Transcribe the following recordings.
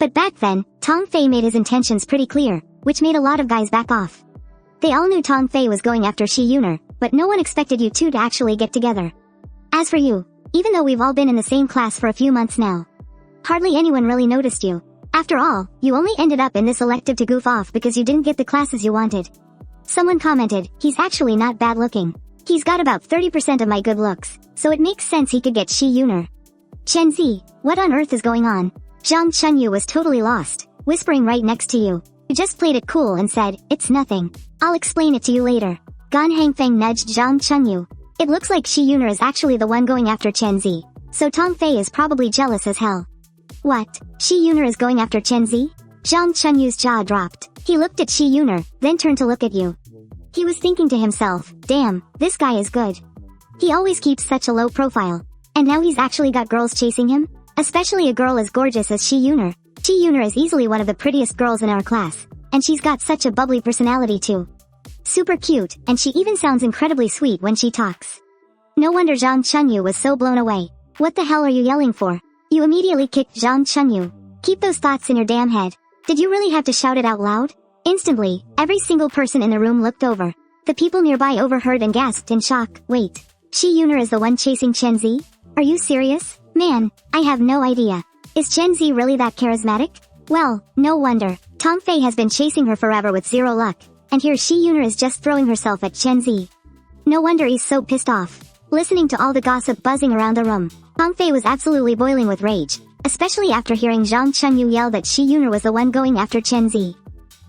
But back then, Tong Fei made his intentions pretty clear, which made a lot of guys back off. They all knew Tong Fei was going after Shi Yun'er, but no one expected you two to actually get together. As for you, even though we've all been in the same class for a few months now, hardly anyone really noticed you. After all, you only ended up in this elective to goof off because you didn't get the classes you wanted. Someone commented, he's actually not bad looking. He's got about 30% of my good looks, so it makes sense he could get Shi Yun'er. Chen Ze, what on earth is going on? Zhang Chunyu was totally lost, whispering right next to you. You just played it cool and said, it's nothing. I'll explain it to you later. Gan Hangfeng nudged Zhang Chunyu. It looks like Shi Yun'er is actually the one going after Chen Ze, so Tong Fei is probably jealous as hell. What? Shi Yun'er is going after Chen Ze? Zhang Chunyu's jaw dropped. He looked at Shi Yun'er, then turned to look at you. He was thinking to himself, damn, this guy is good. He always keeps such a low profile. And now he's actually got girls chasing him? Especially a girl as gorgeous as Shi Yun'er. Shi Yun'er is easily one of the prettiest girls in our class, and she's got such a bubbly personality too. Super cute, and she even sounds incredibly sweet when she talks. No wonder Zhang Chunyu was so blown away. What the hell are you yelling for? You immediately kicked Zhang Chunyu. Keep those thoughts in your damn head. Did you really have to shout it out loud? Instantly, every single person in the room looked over. The people nearby overheard and gasped in shock. Wait, Shi Yun'er is the one chasing Chen Ze? Are you serious? Man, I have no idea. Is Chen Ze really that charismatic? Well, no wonder. Tong Fei has been chasing her forever with zero luck, and here Shi Yun'er is just throwing herself at Chen Ze. No wonder he's so pissed off. Listening to all the gossip buzzing around the room, Tong Fei was absolutely boiling with rage, especially after hearing Zhang Chunyu yell that Shi Yun'er was the one going after Chen Ze.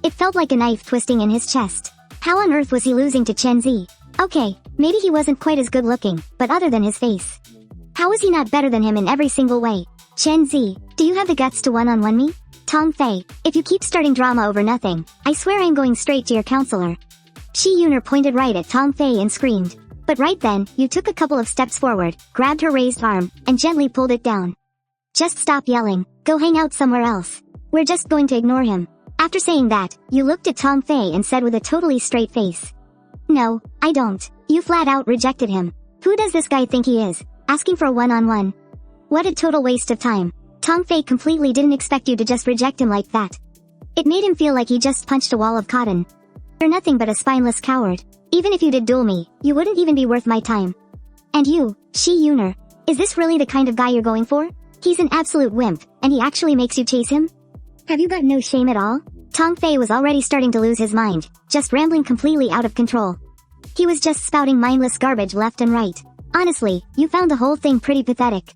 It felt like a knife twisting in his chest. How on earth was he losing to Chen Ze? Okay, maybe he wasn't quite as good looking, but other than his face, how was he not better than him in every single way? Chen Ze, do you have the guts to one-on-one me? Tong Fei, if you keep starting drama over nothing, I swear I'm going straight to your counselor. Shi Yun'er pointed right at Tong Fei and screamed. But right then, you took a couple of steps forward, grabbed her raised arm, and gently pulled it down. Just stop yelling. Go hang out somewhere else. We're just going to ignore him. After saying that, you looked at Tong Fei and said with a totally straight face. No, I don't. You flat out rejected him. Who does this guy think he is? Asking for a one-on-one? What a total waste of time. Tong Fei completely didn't expect you to just reject him like that. It made him feel like he just punched a wall of cotton. You're nothing but a spineless coward. Even if you did duel me, you wouldn't even be worth my time. And you, Shi Yun'er, is this really the kind of guy you're going for? He's an absolute wimp, and he actually makes you chase him? Have you got no shame at all? Tong Fei was already starting to lose his mind, just rambling completely out of control. He was just spouting mindless garbage left and right. Honestly, you found the whole thing pretty pathetic.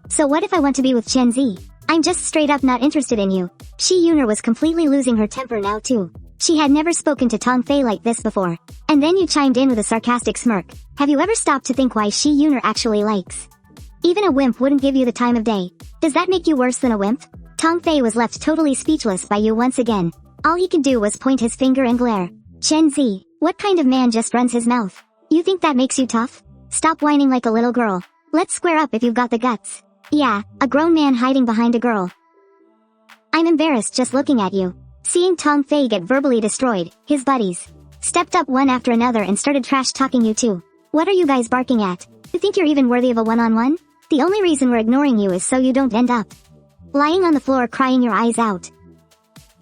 So what if I want to be with Chen Ze? I'm just straight up not interested in you. Shi Yun'er was completely losing her temper now too. She had never spoken to Tong Fei like this before. And then you chimed in with a sarcastic smirk. Have you ever stopped to think why Shi Yun'er actually likes? Even a wimp wouldn't give you the time of day. Does that make you worse than a wimp? Tong Fei was left totally speechless by you once again. All he could do was point his finger and glare. Chen Ze, what kind of man just runs his mouth? You think that makes you tough? Stop whining like a little girl. Let's square up if you've got the guts. Yeah, a grown man hiding behind a girl. I'm embarrassed just looking at you. Seeing Tong Fei get verbally destroyed, his buddies stepped up one after another and started trash-talking you too. What are you guys barking at? You think you're even worthy of a one-on-one? The only reason we're ignoring you is so you don't end up lying on the floor crying your eyes out.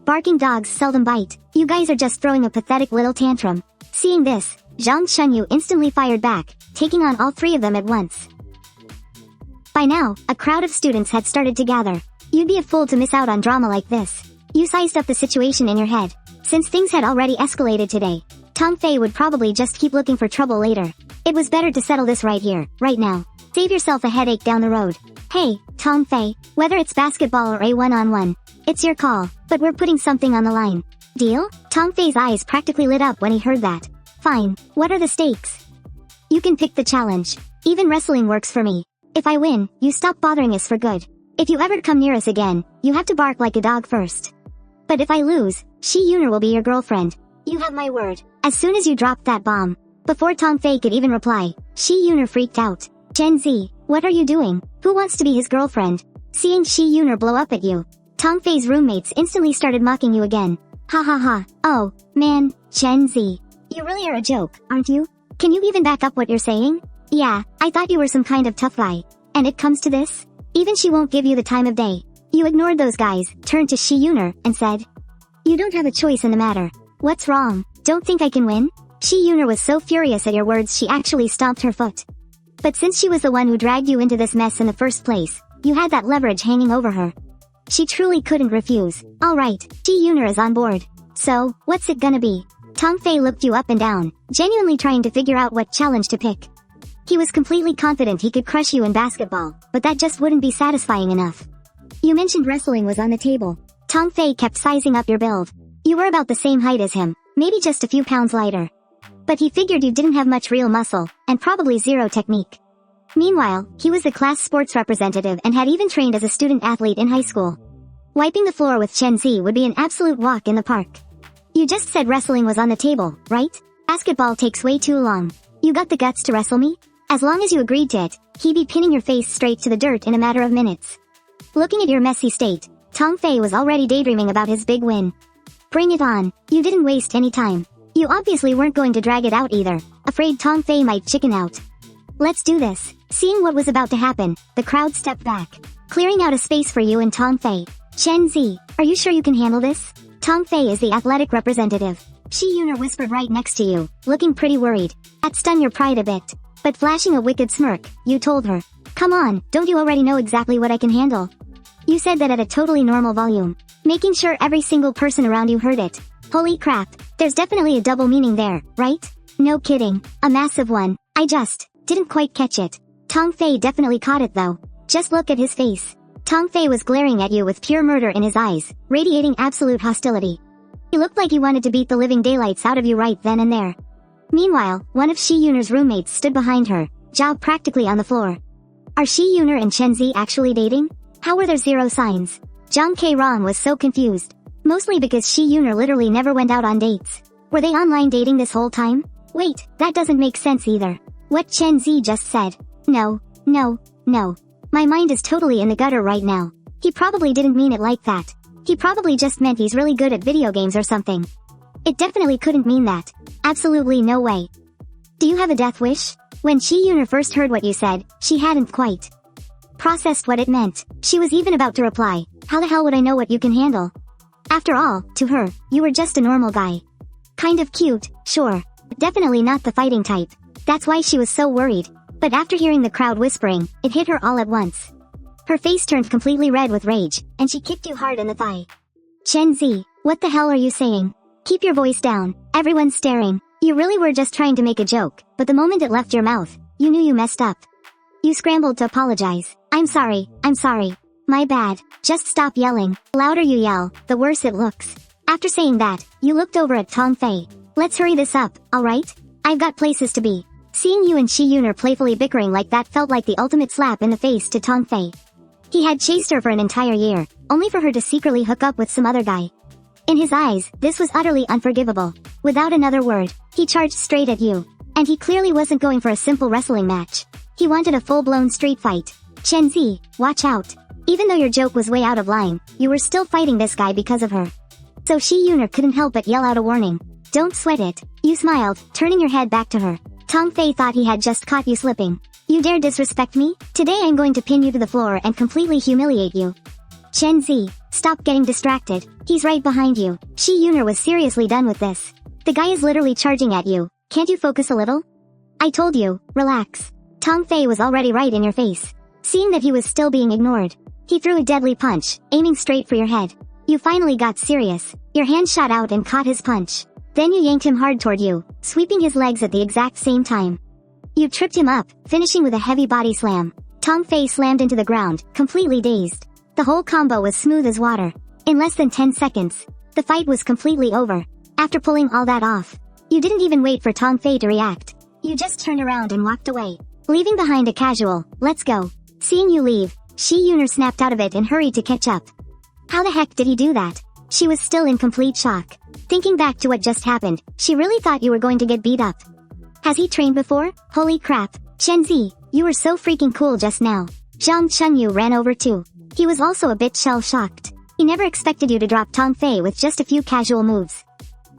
Barking dogs seldom bite. You guys are just throwing a pathetic little tantrum. Seeing this, Zhang Chunyu instantly fired back, taking on all three of them at once. By now, a crowd of students had started to gather. You'd be a fool to miss out on drama like this. You sized up the situation in your head. Since things had already escalated today, Tong Fei would probably just keep looking for trouble later. It was better to settle this right here, right now. Save yourself a headache down the road. Hey, Tong Fei, whether it's basketball or a one-on-one, it's your call, but we're putting something on the line. Deal? Tong Fei's eyes practically lit up when he heard that. Fine, what are the stakes? You can pick the challenge. Even wrestling works for me. If I win, you stop bothering us for good. If you ever come near us again, you have to bark like a dog first. But if I lose, Shi Yun'er will be your girlfriend. You have my word. As soon as you dropped that bomb. Before Tong Fei could even reply, Shi Yun'er freaked out. Chen Ze, what are you doing? Who wants to be his girlfriend? Seeing Shi Yun'er blow up at you, Tong Fei's roommates instantly started mocking you again. Ha ha ha. Oh, man, Chen Ze. You really are a joke, aren't you? Can you even back up what you're saying? Yeah, I thought you were some kind of tough guy. And it comes to this? Even she won't give you the time of day. You ignored those guys, turned to Shi Yun'er, and said, "You don't have a choice in the matter. What's wrong? Don't think I can win?" Shi Yun'er was so furious at your words she actually stomped her foot. But since she was the one who dragged you into this mess in the first place, you had that leverage hanging over her. She truly couldn't refuse. Alright, Shi Yun'er is on board. So, what's it gonna be? Tong Fei looked you up and down, genuinely trying to figure out what challenge to pick. He was completely confident he could crush you in basketball, but that just wouldn't be satisfying enough. You mentioned wrestling was on the table. Tong Fei kept sizing up your build. You were about the same height as him, maybe just a few pounds lighter. But he figured you didn't have much real muscle, and probably zero technique. Meanwhile, he was the class sports representative and had even trained as a student athlete in high school. Wiping the floor with Chen Ze would be an absolute walk in the park. You just said wrestling was on the table, right? Basketball takes way too long. You got the guts to wrestle me? As long as you agreed to it, he'd be pinning your face straight to the dirt in a matter of minutes. Looking at your messy state, Tong Fei was already daydreaming about his big win. Bring it on. You didn't waste any time. You obviously weren't going to drag it out either, afraid Tong Fei might chicken out. Let's do this. Seeing what was about to happen, the crowd stepped back, clearing out a space for you and Tong Fei. Chen Ze, are you sure you can handle this? Tong Fei is the athletic representative. Shi Yun'er whispered right next to you, looking pretty worried. That stung your pride a bit. But flashing a wicked smirk, you told her, "Come on, don't you already know exactly what I can handle?" You said that at a totally normal volume, making sure every single person around you heard it. Holy crap, there's definitely a double meaning there, right? No kidding, a massive one. I just didn't quite catch it. Tong Fei definitely caught it though. Just look at his face. Tong Fei was glaring at you with pure murder in his eyes, radiating absolute hostility. He looked like he wanted to beat the living daylights out of you right then and there. Meanwhile, one of Shi Yun'er's roommates stood behind her, jaw practically on the floor. Are Shi Yun'er and Chen Ze actually dating? How were there zero signs? Zhang Ke-rong was so confused. Mostly because Shi Yun'er literally never went out on dates. Were they online dating this whole time? Wait, that doesn't make sense either. What Chen Ze just said. No. My mind is totally in the gutter right now. He probably didn't mean it like that. He probably just meant he's really good at video games or something. It definitely couldn't mean that. Absolutely no way. Do you have a death wish? When Shi Yun'er first heard what you said, she hadn't quite processed what it meant. She was even about to reply, "How the hell would I know what you can handle?" After all, to her, you were just a normal guy. Kind of cute, sure. But definitely not the fighting type. That's why she was so worried. But after hearing the crowd whispering, it hit her all at once. Her face turned completely red with rage, and she kicked you hard in the thigh. Chen Ze, what the hell are you saying? Keep your voice down. Everyone's staring. You really were just trying to make a joke, but the moment it left your mouth, you knew you messed up. You scrambled to apologize. I'm sorry. My bad. Just stop yelling. Louder you yell, the worse it looks. After saying that, you looked over at Tong Fei. Let's hurry this up, alright? I've got places to be. Seeing you and Shi Yun'er playfully bickering like that felt like the ultimate slap in the face to Tong Fei. He had chased her for an entire year, only for her to secretly hook up with some other guy. In his eyes, this was utterly unforgivable. Without another word, he charged straight at you. And he clearly wasn't going for a simple wrestling match. He wanted a full-blown street fight. Chen Ze, watch out. Even though your joke was way out of line, you were still fighting this guy because of her. So Shi Yun'er couldn't help but yell out a warning. Don't sweat it. You smiled, turning your head back to her. Tong Fei thought he had just caught you slipping. You dare disrespect me? Today I'm going to pin you to the floor and completely humiliate you. Chen Ze, stop getting distracted. He's right behind you. Shi Yun'er was seriously done with this. The guy is literally charging at you. Can't you focus a little? I told you, relax. Tong Fei was already right in your face. Seeing that he was still being ignored, he threw a deadly punch, aiming straight for your head. You finally got serious. Your hand shot out and caught his punch. Then you yanked him hard toward you, sweeping his legs at the exact same time. You tripped him up, finishing with a heavy body slam. Tong Fei slammed into the ground, completely dazed. The whole combo was smooth as water. In less than 10 seconds, the fight was completely over. After pulling all that off, you didn't even wait for Tong Fei to react. You just turned around and walked away, leaving behind a casual, "Let's go." Seeing you leave, Shi Yun'er snapped out of it and hurried to catch up. How the heck did he do that? She was still in complete shock. Thinking back to what just happened, she really thought you were going to get beat up. Has he trained before? Holy crap. Chen Ze, you were so freaking cool just now. Zhang Chengyu ran over too. He was also a bit shell-shocked. He never expected you to drop Tong Fei with just a few casual moves.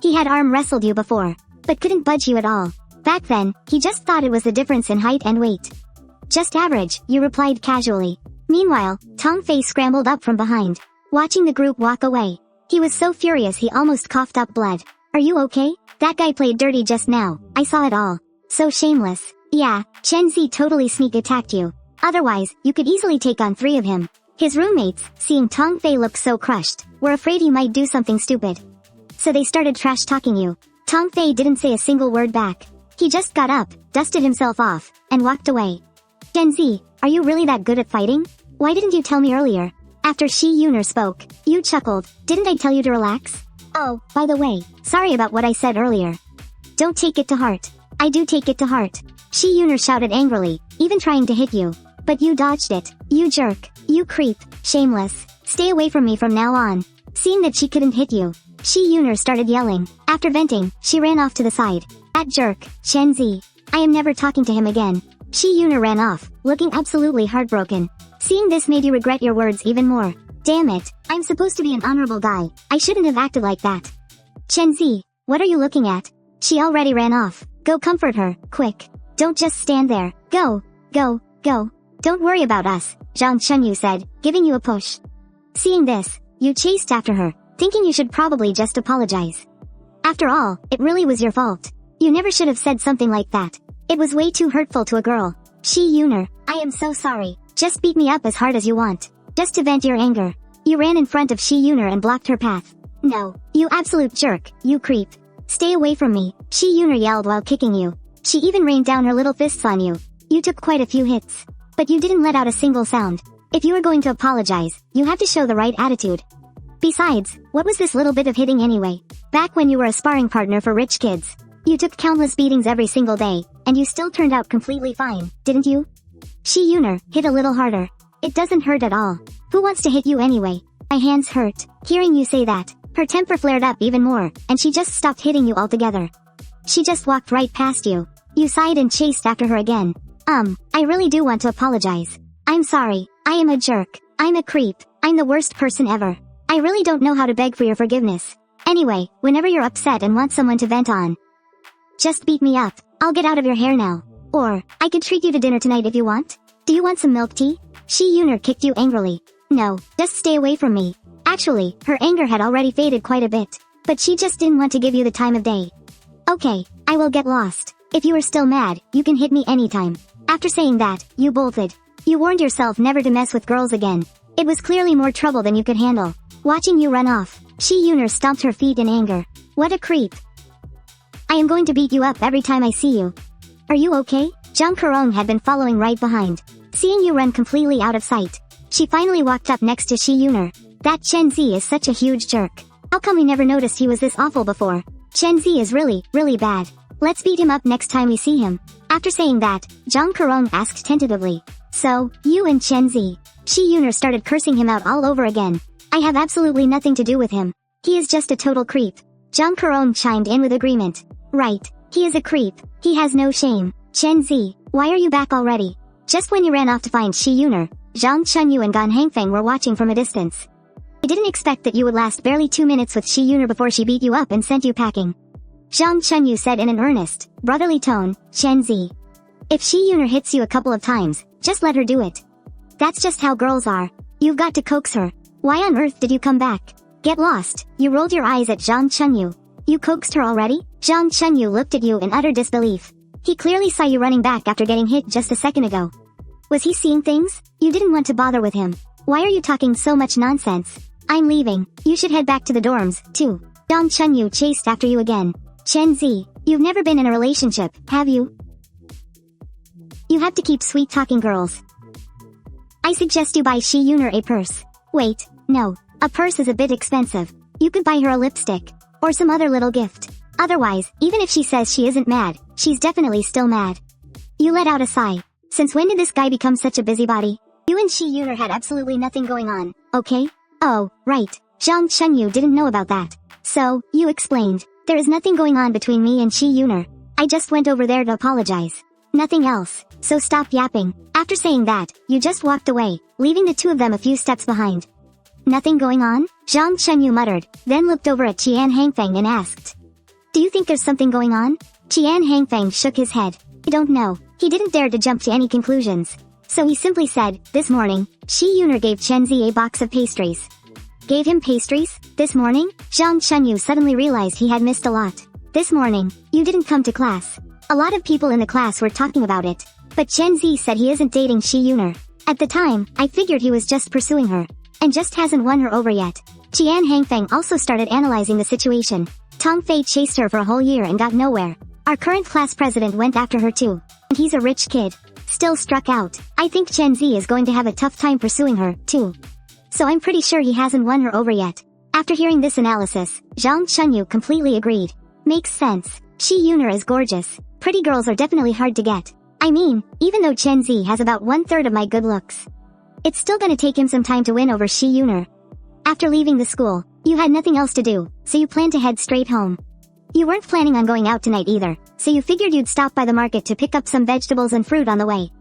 He had arm wrestled you before, but couldn't budge you at all. Back then, he just thought it was the difference in height and weight. Just average, you replied casually. Meanwhile, Tong Fei scrambled up from behind, watching the group walk away. He was so furious he almost coughed up blood. Are you okay? That guy played dirty just now. I saw it all. So shameless. Yeah, Chen Ze totally sneak attacked you. Otherwise, you could easily take on 3 of him. His roommates, seeing Tong Fei look so crushed, were afraid he might do something stupid. So they started trash-talking you. Tong Fei didn't say a single word back. He just got up, dusted himself off, and walked away. Chen Ze, are you really that good at fighting? Why didn't you tell me earlier? After Shi Yun'er spoke, you chuckled. Didn't I tell you to relax? Oh, by the way, sorry about what I said earlier. Don't take it to heart. I do take it to heart. Shi Yun'er shouted angrily, even trying to hit you. But you dodged it. You jerk. You creep. Shameless. Stay away from me from now on. Seeing that she couldn't hit you, Shi Yun'er started yelling. After venting, she ran off to the side. That jerk, Chen Ze. I am never talking to him again. Shi Yun'er ran off, looking absolutely heartbroken. Seeing this made you regret your words even more. Damn it, I'm supposed to be an honorable guy. I shouldn't have acted like that. Chen Ze, what are you looking at? She already ran off. Go comfort her, quick. Don't just stand there. Go, go, go. Don't worry about us, Zhang Chunyu said, giving you a push. Seeing this, you chased after her, thinking you should probably just apologize. After all, it really was your fault. You never should have said something like that. It was way too hurtful to a girl. Shi Yun'er, I am so sorry. Just beat me up as hard as you want. Just to vent your anger. You ran in front of Shi Yun'er and blocked her path. No, you absolute jerk, you creep. Stay away from me, Shi Yun'er yelled while kicking you. She even rained down her little fists on you. You took quite a few hits. But you didn't let out a single sound. If you were going to apologize, you have to show the right attitude. Besides, what was this little bit of hitting anyway? Back when you were a sparring partner for rich kids, you took countless beatings every single day, and you still turned out completely fine, didn't you? Shi Yun'er, hit a little harder. It doesn't hurt at all. Who wants to hit you anyway? My hands hurt. Hearing you say that, her temper flared up even more, and she just stopped hitting you altogether. She just walked right past you. You sighed and chased after her again. I really do want to apologize. I'm sorry. I am a jerk. I'm a creep. I'm the worst person ever. I really don't know how to beg for your forgiveness. Anyway, whenever you're upset and want someone to vent on, just beat me up. I'll get out of your hair now. Or, I could treat you to dinner tonight if you want. Do you want some milk tea? Shi Yun'er kicked you angrily. No, just stay away from me. Actually, her anger had already faded quite a bit. But she just didn't want to give you the time of day. Okay, I will get lost. If you are still mad, you can hit me anytime. After saying that, you bolted. You warned yourself never to mess with girls again. It was clearly more trouble than you could handle. Watching you run off, Shi Yun'er stomped her feet in anger. What a creep. I am going to beat you up every time I see you. Are you okay? Zhang Kerong had been following right behind. Seeing you run completely out of sight, she finally walked up next to Shi Yun'er. That Chen Ze is such a huge jerk. How come we never noticed he was this awful before? Chen Ze is really, really bad. Let's beat him up next time we see him. After saying that, Zhang Kerong asked tentatively. So, you and Chen Ze. Shi Yun'er started cursing him out all over again. I have absolutely nothing to do with him. He is just a total creep. Zhang Kerong chimed in with agreement. Right. He is a creep. He has no shame. Chen Ze, why are you back already? Just when you ran off to find Shi Yun'er, Zhang Chunyu and Gan Hangfeng were watching from a distance. I didn't expect that you would last barely 2 minutes with Shi Yun'er before she beat you up and sent you packing. Zhang Chunyu said in an earnest, brotherly tone, Chen Ze. If Shi Yun'er hits you a couple of times, just let her do it. That's just how girls are. You've got to coax her. Why on earth did you come back? Get lost. You rolled your eyes at Zhang Chunyu. You coaxed her already? Zhang Chunyu looked at you in utter disbelief. He clearly saw you running back after getting hit just a second ago. Was he seeing things? You didn't want to bother with him. Why are you talking so much nonsense? I'm leaving. You should head back to the dorms, too. Zhang Chunyu chased after you again. Chen Ze, you've never been in a relationship, have you? You have to keep sweet-talking girls. I suggest you buy Shi Yun'er a purse. Wait, no. A purse is a bit expensive. You could buy her a lipstick. Or some other little gift. Otherwise, even if she says she isn't mad, she's definitely still mad. You let out a sigh. Since when did this guy become such a busybody? You and Shi Yun'er had absolutely nothing going on, okay? Oh, right. Zhang Chunyu didn't know about that. So, you explained. There is nothing going on between me and Shi Yun'er. I just went over there to apologize. Nothing else. So stop yapping. After saying that, you just walked away, leaving the two of them a few steps behind. Nothing going on? Zhang Chunyu muttered, then looked over at Qian Hangfeng and asked. Do you think there's something going on? Qian Hangfeng shook his head. I don't know. He didn't dare to jump to any conclusions. So he simply said, this morning, Shi Yun'er gave Chen Ze a box of pastries. Gave him pastries? This morning? Zhang Chunyu suddenly realized he had missed a lot. This morning, you didn't come to class. A lot of people in the class were talking about it. But Chen Ze said he isn't dating Shi Yun'er. At the time, I figured he was just pursuing her. And just hasn't won her over yet. Qian Hangfeng also started analyzing the situation. Tong Fei chased her for a whole year and got nowhere. Our current class president went after her too. And he's a rich kid. Still struck out. I think Chen Ze is going to have a tough time pursuing her, too. So I'm pretty sure he hasn't won her over yet. After hearing this analysis, Zhang Chunyu completely agreed. Makes sense. Shi Yun'er is gorgeous. Pretty girls are definitely hard to get. I mean, even though Chen Ze has about 1/3 of my good looks, it's still gonna take him some time to win over Shi Yun'er. After leaving the school, you had nothing else to do, so you planned to head straight home. You weren't planning on going out tonight either, so you figured you'd stop by the market to pick up some vegetables and fruit on the way.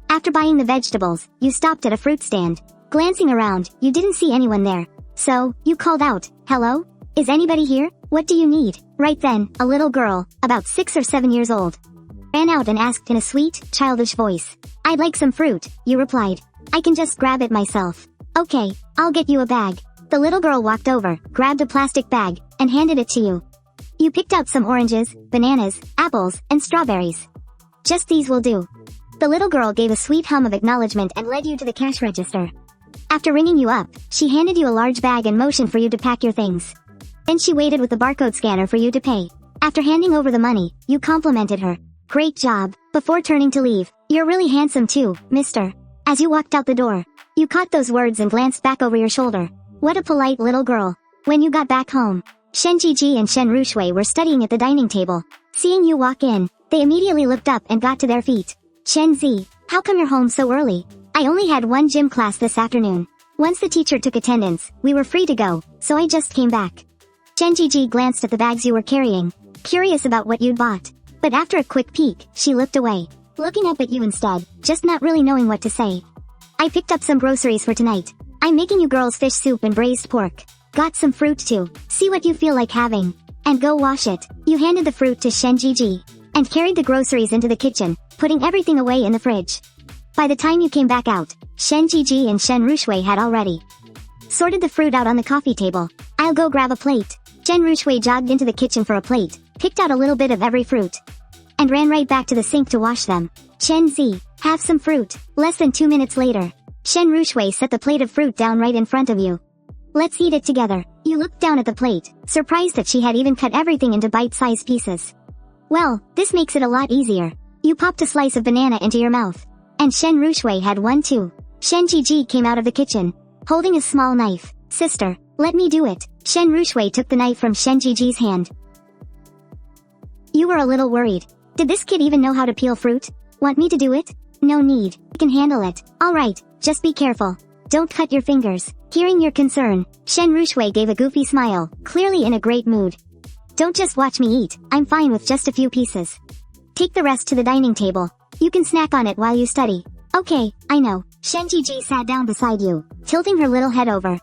After buying the vegetables, you stopped at a fruit stand. Glancing around, you didn't see anyone there. So, you called out, hello? Is anybody here? What do you need? Right then, a little girl, about 6 or 7 years old, ran out and asked in a sweet, childish voice. I'd like some fruit, you replied. I can just grab it myself. Okay, I'll get you a bag. The little girl walked over, grabbed a plastic bag, and handed it to you. You picked out some oranges, bananas, apples, and strawberries. Just these will do. The little girl gave a sweet hum of acknowledgement and led you to the cash register. After ringing you up, she handed you a large bag and motioned for you to pack your things. Then she waited with the barcode scanner for you to pay. After handing over the money, you complimented her. Great job. Before turning to leave, you're really handsome too, mister. As you walked out the door, you caught those words and glanced back over your shoulder. What a polite little girl. When you got back home, Shen Zhizhi and Shen Ruxue were studying at the dining table. Seeing you walk in, they immediately looked up and got to their feet. Chen Ze, how come you're home so early? I only had one gym class this afternoon. Once the teacher took attendance, we were free to go, so I just came back. Shen Zhizhi glanced at the bags you were carrying, curious about what you'd bought. But after a quick peek, she looked away, looking up at you instead, just not really knowing what to say. I picked up some groceries for tonight. I'm making you girls fish soup and braised pork. Got some fruit too. See what you feel like having. And go wash it. You handed the fruit to Shen Zhizhi, and carried the groceries into the kitchen, putting everything away in the fridge. By the time you came back out, Shen Zhizhi and Shen Ruxue had already sorted the fruit out on the coffee table. I'll go grab a plate. Shen Ruxue jogged into the kitchen for a plate, picked out a little bit of every fruit, and ran right back to the sink to wash them. Chen Ze, have some fruit. Less than 2 minutes later, Shen Ruxue set the plate of fruit down right in front of you. Let's eat it together. You looked down at the plate, surprised that she had even cut everything into bite-sized pieces. Well, this makes it a lot easier. You popped a slice of banana into your mouth. And Shen Ruxue had one too. Shen Zhizhi came out of the kitchen, holding a small knife. Sister, let me do it. Shen Ruxue took the knife from Shen Zhizhi's hand. You were a little worried. Did this kid even know how to peel fruit? Want me to do it? No need. I can handle it. Alright, just be careful. Don't cut your fingers. Hearing your concern, Shen Ruxue gave a goofy smile, clearly in a great mood. Don't just watch me eat. I'm fine with just a few pieces. Take the rest to the dining table. You can snack on it while you study. Okay, I know. Shen Zhizhi sat down beside you, tilting her little head over,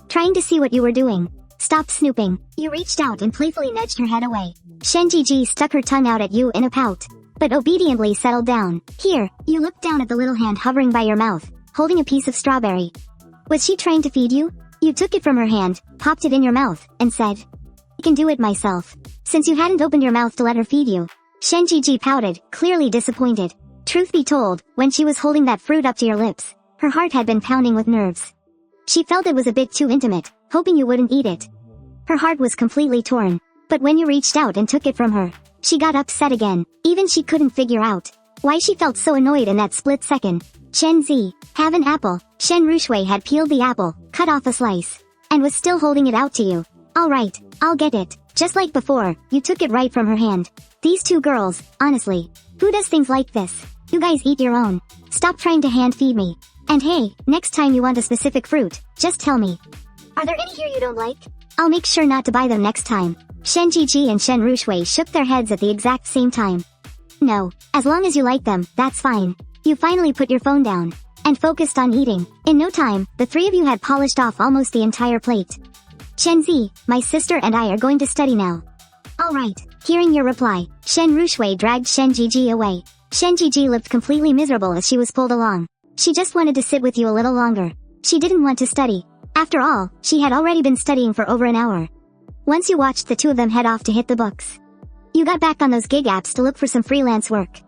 trying to see what you were doing. Stop snooping. You reached out and playfully nudged her head away. Shen Zhizhi stuck her tongue out at you in a pout, but obediently settled down. Here, you looked down at the little hand hovering by your mouth, holding a piece of strawberry. Was she trying to feed you? You took it from her hand, popped it in your mouth, and said, I can do it myself. Since you hadn't opened your mouth to let her feed you. Shen Zhizhi pouted, clearly disappointed. Truth be told, when she was holding that fruit up to your lips, her heart had been pounding with nerves. She felt it was a bit too intimate, hoping you wouldn't eat it. Her heart was completely torn. But when you reached out and took it from her, she got upset again. Even she couldn't figure out why she felt so annoyed in that split second. Chen Ze, have an apple. Shen Ruxue had peeled the apple, cut off a slice, and was still holding it out to you. Alright, I'll get it. Just like before, you took it right from her hand. These two girls, honestly, who does things like this? You guys eat your own. Stop trying to hand feed me. And hey, next time you want a specific fruit, just tell me. Are there any here you don't like? I'll make sure not to buy them next time. Shen Zhizhi and Shen Ruxue shook their heads at the exact same time. No, as long as you like them, that's fine. You finally put your phone down and focused on eating. In no time, the three of you had polished off almost the entire plate. Chen Ze, my sister and I are going to study now. Alright. Hearing your reply, Shen Ruxue dragged Shen Zhizhi away. Shen Zhizhi looked completely miserable as she was pulled along. She just wanted to sit with you a little longer. She didn't want to study. After all, she had already been studying for over an hour. Once you watched the two of them head off to hit the books, you got back on those gig apps to look for some freelance work.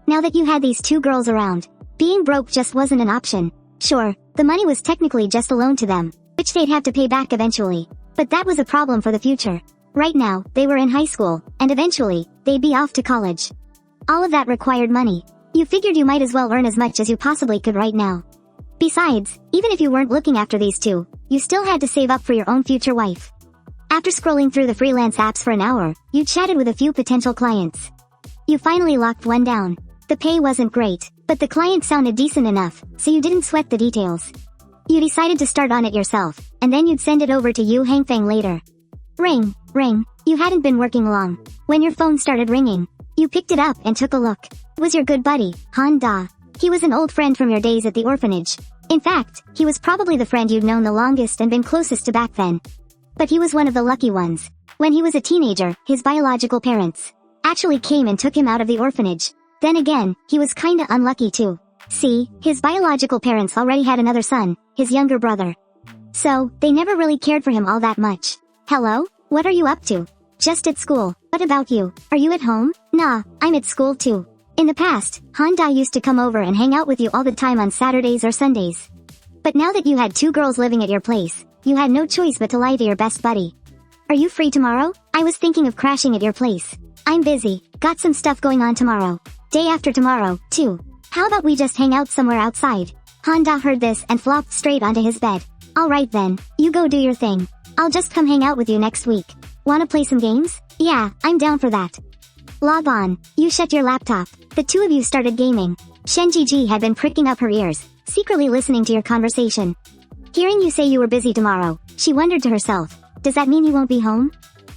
Now that you had these two girls around, being broke just wasn't an option. Sure, the money was technically just a loan to them, which they'd have to pay back eventually. But that was a problem for the future. Right now, they were in high school, and eventually, they'd be off to college. All of that required money. You figured you might as well earn as much as you possibly could right now. Besides, even if you weren't looking after these two, you still had to save up for your own future wife. After scrolling through the freelance apps for an hour, you chatted with a few potential clients. You finally locked one down. The pay wasn't great, but the client sounded decent enough, so you didn't sweat the details. You decided to start on it yourself, and then you'd send it over to Yu Hangfeng later. Ring, ring. You hadn't been working long when your phone started ringing. You picked it up and took a look. It was your good buddy, Han Da. He was an old friend from your days at the orphanage. In fact, he was probably the friend you'd known the longest and been closest to back then. But he was one of the lucky ones. When he was a teenager, his biological parents actually came and took him out of the orphanage. Then again, he was kinda unlucky too. See, his biological parents already had another son, his younger brother. So, they never really cared for him all that much. Hello? What are you up to? Just at school. What about you? Are you at home? Nah, I'm at school too. In the past, Honda used to come over and hang out with you all the time on Saturdays or Sundays. But now that you had two girls living at your place, you had no choice but to lie to your best buddy. Are you free tomorrow? I was thinking of crashing at your place. I'm busy. Got some stuff going on tomorrow. Day after tomorrow, too. How about we just hang out somewhere outside? Honda heard this and flopped straight onto his bed. Alright then, you go do your thing. I'll just come hang out with you next week. Wanna play some games? Yeah, I'm down for that. Log on. You shut your laptop. The two of you started gaming. Zhizhi had been pricking up her ears, secretly listening to your conversation. Hearing you say you were busy tomorrow, she wondered to herself, does that mean you won't be home?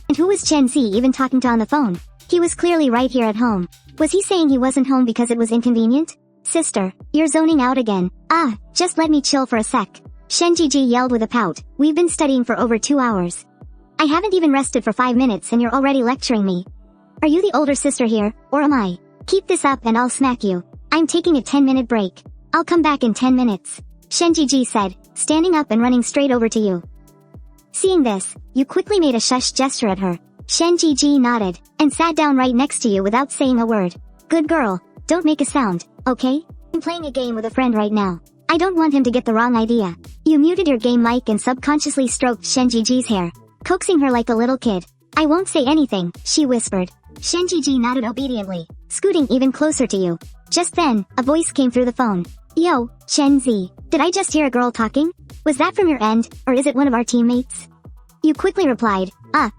And who was Chen Ze even talking to on the phone? He was clearly right here at home. Was he saying he wasn't home because it was inconvenient? Sister, you're zoning out again. Just let me chill for a sec. Zhizhi yelled with a pout. We've been studying for over 2 hours. I haven't even rested for 5 minutes and you're already lecturing me. Are you the older sister here, or am I? Keep this up and I'll smack you. I'm taking a 10-minute break. I'll come back in 10 minutes. Zhizhi said, standing up and running straight over to you. Seeing this, you quickly made a shush gesture at her. Zhizhi nodded, and sat down right next to you without saying a word. Good girl, don't make a sound, okay? I'm playing a game with a friend right now. I don't want him to get the wrong idea. You muted your game mic and subconsciously stroked Zhizhi's hair, coaxing her like a little kid. I won't say anything, she whispered. Zhizhi nodded obediently, scooting even closer to you. Just then, a voice came through the phone. Yo, Chen Ze, did I just hear a girl talking? Was that from your end, or is it one of our teammates? You quickly replied,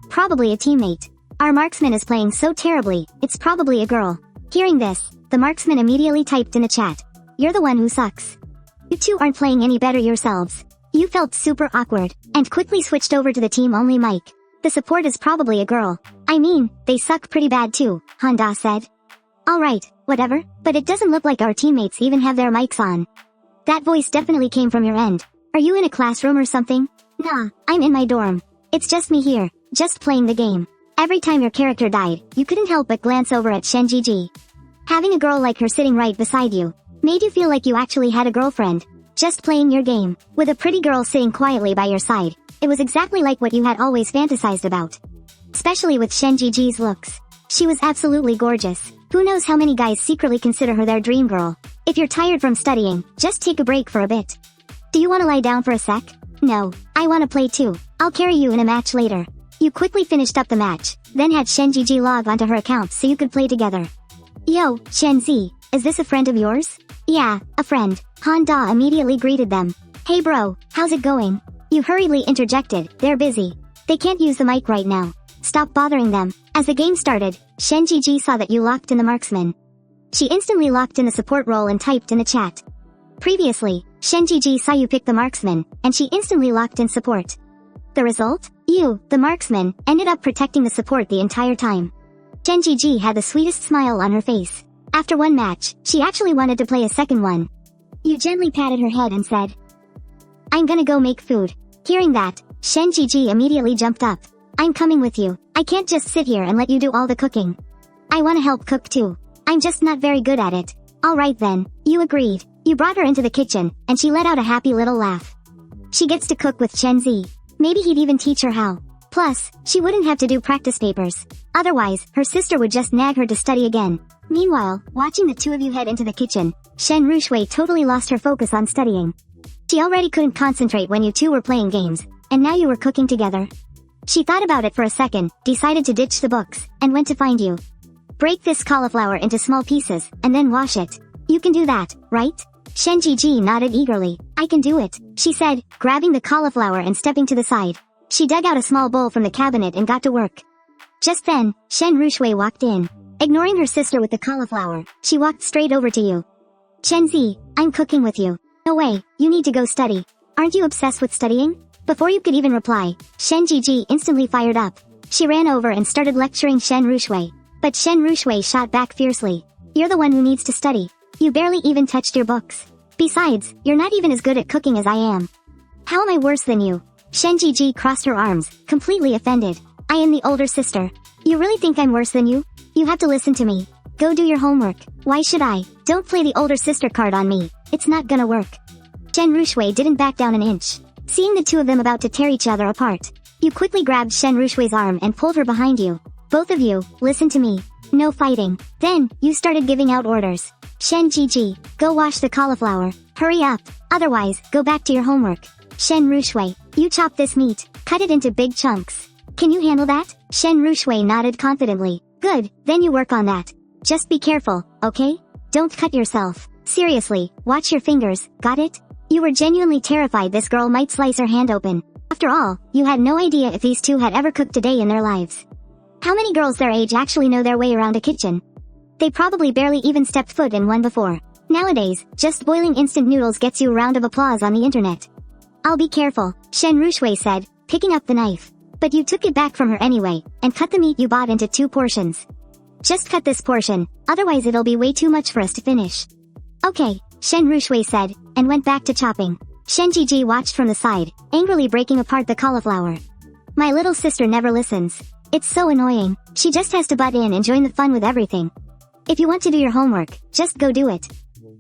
probably a teammate. Our marksman is playing so terribly, it's probably a girl. Hearing this, the marksman immediately typed in the chat. You're the one who sucks. You two aren't playing any better yourselves. You felt super awkward, and quickly switched over to the team-only mic. The support is probably a girl. I mean, they suck pretty bad too, Honda said. Alright, whatever, but it doesn't look like our teammates even have their mics on. That voice definitely came from your end. Are you in a classroom or something? Nah, I'm in my dorm. It's just me here, just playing the game. Every time your character died, you couldn't help but glance over at Zhizhi. Having a girl like her sitting right beside you made you feel like you actually had a girlfriend. Just playing your game, with a pretty girl sitting quietly by your side. It was exactly like what you had always fantasized about. Especially with Zhizhi's looks. She was absolutely gorgeous. Who knows how many guys secretly consider her their dream girl. If you're tired from studying, just take a break for a bit. Do you want to lie down for a sec? No, I want to play too. I'll carry you in a match later. You quickly finished up the match, then had Zhizhi log onto her account so you could play together. Yo, Chen Ze, is this a friend of yours? Yeah, a friend. Honda immediately greeted them. Hey bro, how's it going? You hurriedly interjected, they're busy. They can't use the mic right now. Stop bothering them. As the game started, Zhizhi saw that you locked in the marksman. She instantly locked in the support role and typed in the chat. Previously, Zhizhi saw you pick the marksman, and she instantly locked in support. The result? You, the marksman, ended up protecting the support the entire time. Zhizhi had the sweetest smile on her face. After one match, she actually wanted to play a second one. You gently patted her head and said, I'm gonna go make food. Hearing that, Zhizhi immediately jumped up. I'm coming with you. I can't just sit here and let you do all the cooking. I wanna help cook too. I'm just not very good at it. Alright then, you agreed. You brought her into the kitchen, and she let out a happy little laugh. She gets to cook with Chen Ze. Maybe he'd even teach her how. Plus, she wouldn't have to do practice papers. Otherwise, her sister would just nag her to study again. Meanwhile, watching the two of you head into the kitchen, Shen Ruxue totally lost her focus on studying. She already couldn't concentrate when you two were playing games, and now you were cooking together. She thought about it for a second, decided to ditch the books, and went to find you. Break this cauliflower into small pieces, and then wash it. You can do that, right? Shen Zhizhi nodded eagerly. I can do it, she said, grabbing the cauliflower and stepping to the side. She dug out a small bowl from the cabinet and got to work. Just then, Shen Ruxue walked in. Ignoring her sister with the cauliflower, she walked straight over to you. Chen Ze, I'm cooking with you. No way, you need to go study. Aren't you obsessed with studying? Before you could even reply, Shen Zhizhi instantly fired up. She ran over and started lecturing Shen Ruxue. But Shen Ruxue shot back fiercely. You're the one who needs to study. You barely even touched your books. Besides, you're not even as good at cooking as I am. How am I worse than you? Shen Zhizhi crossed her arms, completely offended. I am the older sister. You really think I'm worse than you? You have to listen to me. Go do your homework. Why should I? Don't play the older sister card on me. It's not gonna work. Shen Ruxue didn't back down an inch. Seeing the two of them about to tear each other apart, you quickly grabbed Shen Ruxue's arm and pulled her behind you. Both of you, listen to me. No fighting. Then, you started giving out orders. Shen Zhizhi, go wash the cauliflower. Hurry up. Otherwise, go back to your homework. Shen Ruxue, you chop this meat. Cut it into big chunks. Can you handle that? Shen Ruxue nodded confidently. Good, then you work on that. Just be careful, okay? Don't cut yourself. Seriously, watch your fingers, got it? You were genuinely terrified this girl might slice her hand open. After all, you had no idea if these two had ever cooked a day in their lives. How many girls their age actually know their way around a kitchen? They probably barely even stepped foot in one before. Nowadays, just boiling instant noodles gets you a round of applause on the internet. I'll be careful, Shen Ruxue said, picking up the knife. But you took it back from her anyway, and cut the meat you bought into 2 portions. Just cut this portion, otherwise it'll be way too much for us to finish. Okay, Shen Ruxue said, and went back to chopping. Shen Zhizhi watched from the side, angrily breaking apart the cauliflower. My little sister never listens. It's so annoying. She just has to butt in and join the fun with everything. If you want to do your homework, just go do it.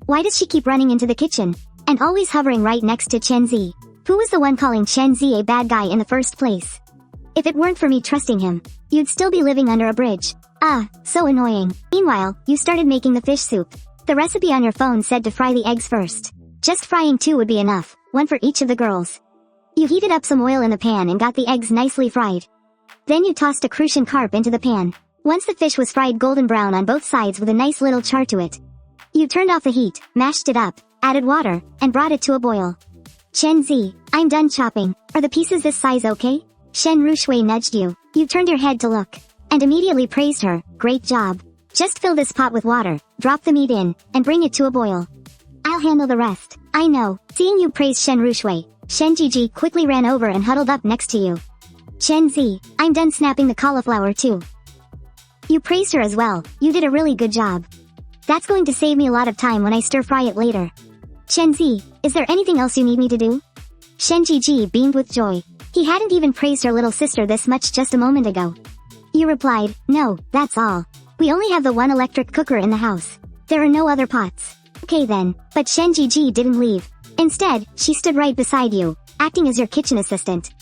Why does she keep running into the kitchen? And always hovering right next to Chen Ze? Who was the one calling Chen Ze a bad guy in the first place? If it weren't for me trusting him, you'd still be living under a bridge. Ah, so annoying. Meanwhile, you started making the fish soup. The recipe on your phone said to fry the eggs first. Just frying 2 would be enough, 1 for each of the girls. You heated up some oil in the pan and got the eggs nicely fried. Then you tossed a crucian carp into the pan. Once the fish was fried golden brown on both sides with a nice little char to it, you turned off the heat, mashed it up, added water, and brought it to a boil. Chen Ze, I'm done chopping. Are the pieces this size okay? Shen Ruxue nudged you. You turned your head to look, and immediately praised her. Great job. Just fill this pot with water, drop the meat in, and bring it to a boil. I'll handle the rest. I know. Seeing you praise Shen Ruxue, Shen Zhizhi quickly ran over and huddled up next to you. Chen Ze, I'm done snapping the cauliflower too. You praised her as well. You did a really good job. That's going to save me a lot of time when I stir fry it later. Chen Ze, is there anything else you need me to do? Shen Zhizhi beamed with joy. He hadn't even praised her little sister this much just a moment ago. You replied, no, that's all. We only have the one electric cooker in the house. There are no other pots. Okay then, but Shen Zhizhi didn't leave. Instead, she stood right beside you, acting as your kitchen assistant.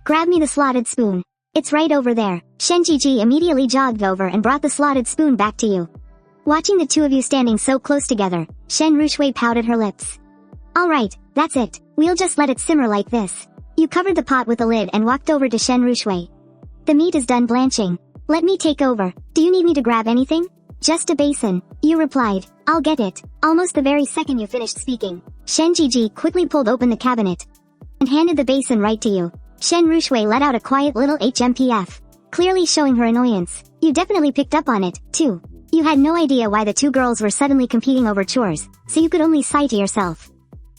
Grab me the slotted spoon. It's right over there. Shen Zhizhi immediately jogged over and brought the slotted spoon back to you. Watching the two of you standing so close together, Shen Ruxue pouted her lips. Alright, that's it. We'll just let it simmer like this. You covered the pot with the lid and walked over to Shen Ruxue. The meat is done blanching. Let me take over. Do you need me to grab anything? Just a basin. You replied. I'll get it. Almost the very second you finished speaking, Shen Zhizhi quickly pulled open the cabinet and handed the basin right to you. Shen Ruxue let out a quiet little HMPF, clearly showing her annoyance. You definitely picked up on it, too. You had no idea why the two girls were suddenly competing over chores, so you could only sigh to yourself.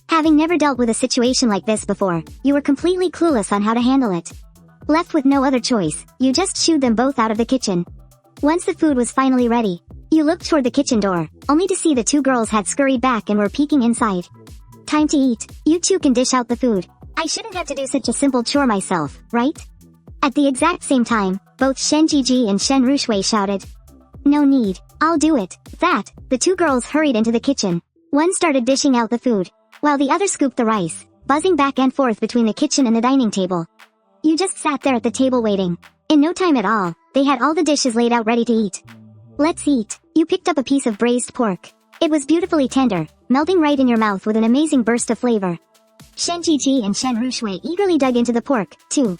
Having never dealt with a situation like this before, you were completely clueless on how to handle it. Left with no other choice, you just shooed them both out of the kitchen. Once the food was finally ready, you looked toward the kitchen door, only to see the two girls had scurried back and were peeking inside. Time to eat. You two can dish out the food. I shouldn't have to do such a simple chore myself, right? At the exact same time, both Shen Zhizhi and Shen Ruxue shouted. No need. I'll do it. The two girls hurried into the kitchen. One started dishing out the food, while the other scooped the rice, buzzing back and forth between the kitchen and the dining table. You just sat there at the table waiting. In no time at all, they had all the dishes laid out ready to eat. Let's eat. You picked up a piece of braised pork. It was beautifully tender, melting right in your mouth with an amazing burst of flavor. Shen Zhizhi and Shen Ruxue eagerly dug into the pork, too.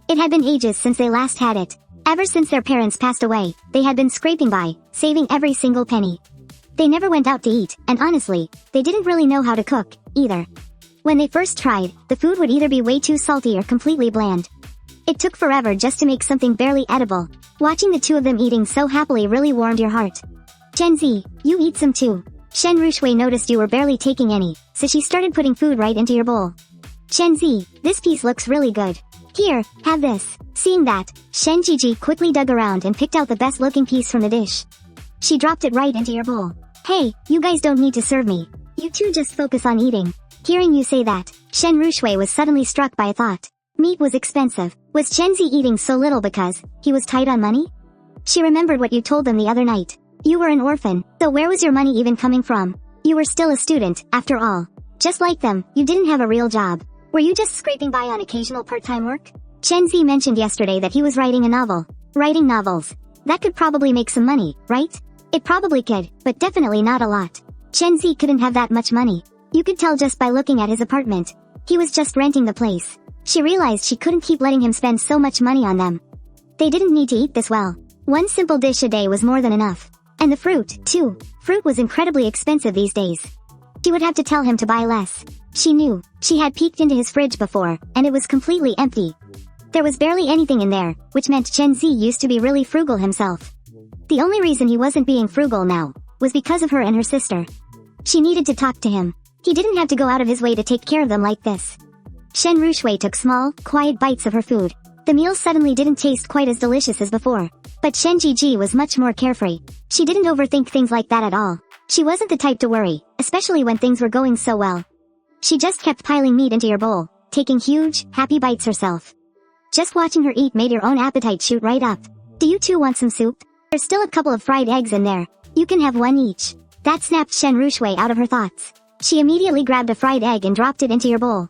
It had been ages since they last had it. Ever since their parents passed away, they had been scraping by, saving every single penny. They never went out to eat, and honestly, they didn't really know how to cook, either. When they first tried, the food would either be way too salty or completely bland. It took forever just to make something barely edible. Watching the two of them eating so happily really warmed your heart. Chen Ze, you eat some too. Shen Ruxue noticed you were barely taking any, so she started putting food right into your bowl. Chen Ze, this piece looks really good. Here, have this. Seeing that, Shen Zhizhi quickly dug around and picked out the best looking piece from the dish. She dropped it right into your bowl. Hey, you guys don't need to serve me. You two just focus on eating. Hearing you say that, Shen Ruxue was suddenly struck by a thought. Meat was expensive. Was Chen Ze eating so little because he was tight on money? She remembered what you told them the other night. You were an orphan, so where was your money even coming from? You were still a student, after all. Just like them, you didn't have a real job. Were you just scraping by on occasional part-time work? Chen Ze mentioned yesterday that he was writing a novel. Writing novels. That could probably make some money, right? It probably could, but definitely not a lot. Chen Ze couldn't have that much money. You could tell just by looking at his apartment. He was just renting the place. She realized she couldn't keep letting him spend so much money on them. They didn't need to eat this well. One simple dish a day was more than enough. And the fruit, too. Fruit was incredibly expensive these days. She would have to tell him to buy less. She knew. She had peeked into his fridge before, and it was completely empty. There was barely anything in there, which meant Chen Ze used to be really frugal himself. The only reason he wasn't being frugal now was because of her and her sister. She needed to talk to him. He didn't have to go out of his way to take care of them like this. Shen Ruxue took small, quiet bites of her food. The meal suddenly didn't taste quite as delicious as before. But Shen Zhizhi was much more carefree. She didn't overthink things like that at all. She wasn't the type to worry, especially when things were going so well. She just kept piling meat into your bowl, taking huge, happy bites herself. Just watching her eat made your own appetite shoot right up. Do you two want some soup? There's still a couple of fried eggs in there. You can have one each. That snapped Shen Ruxue out of her thoughts. She immediately grabbed a fried egg and dropped it into your bowl.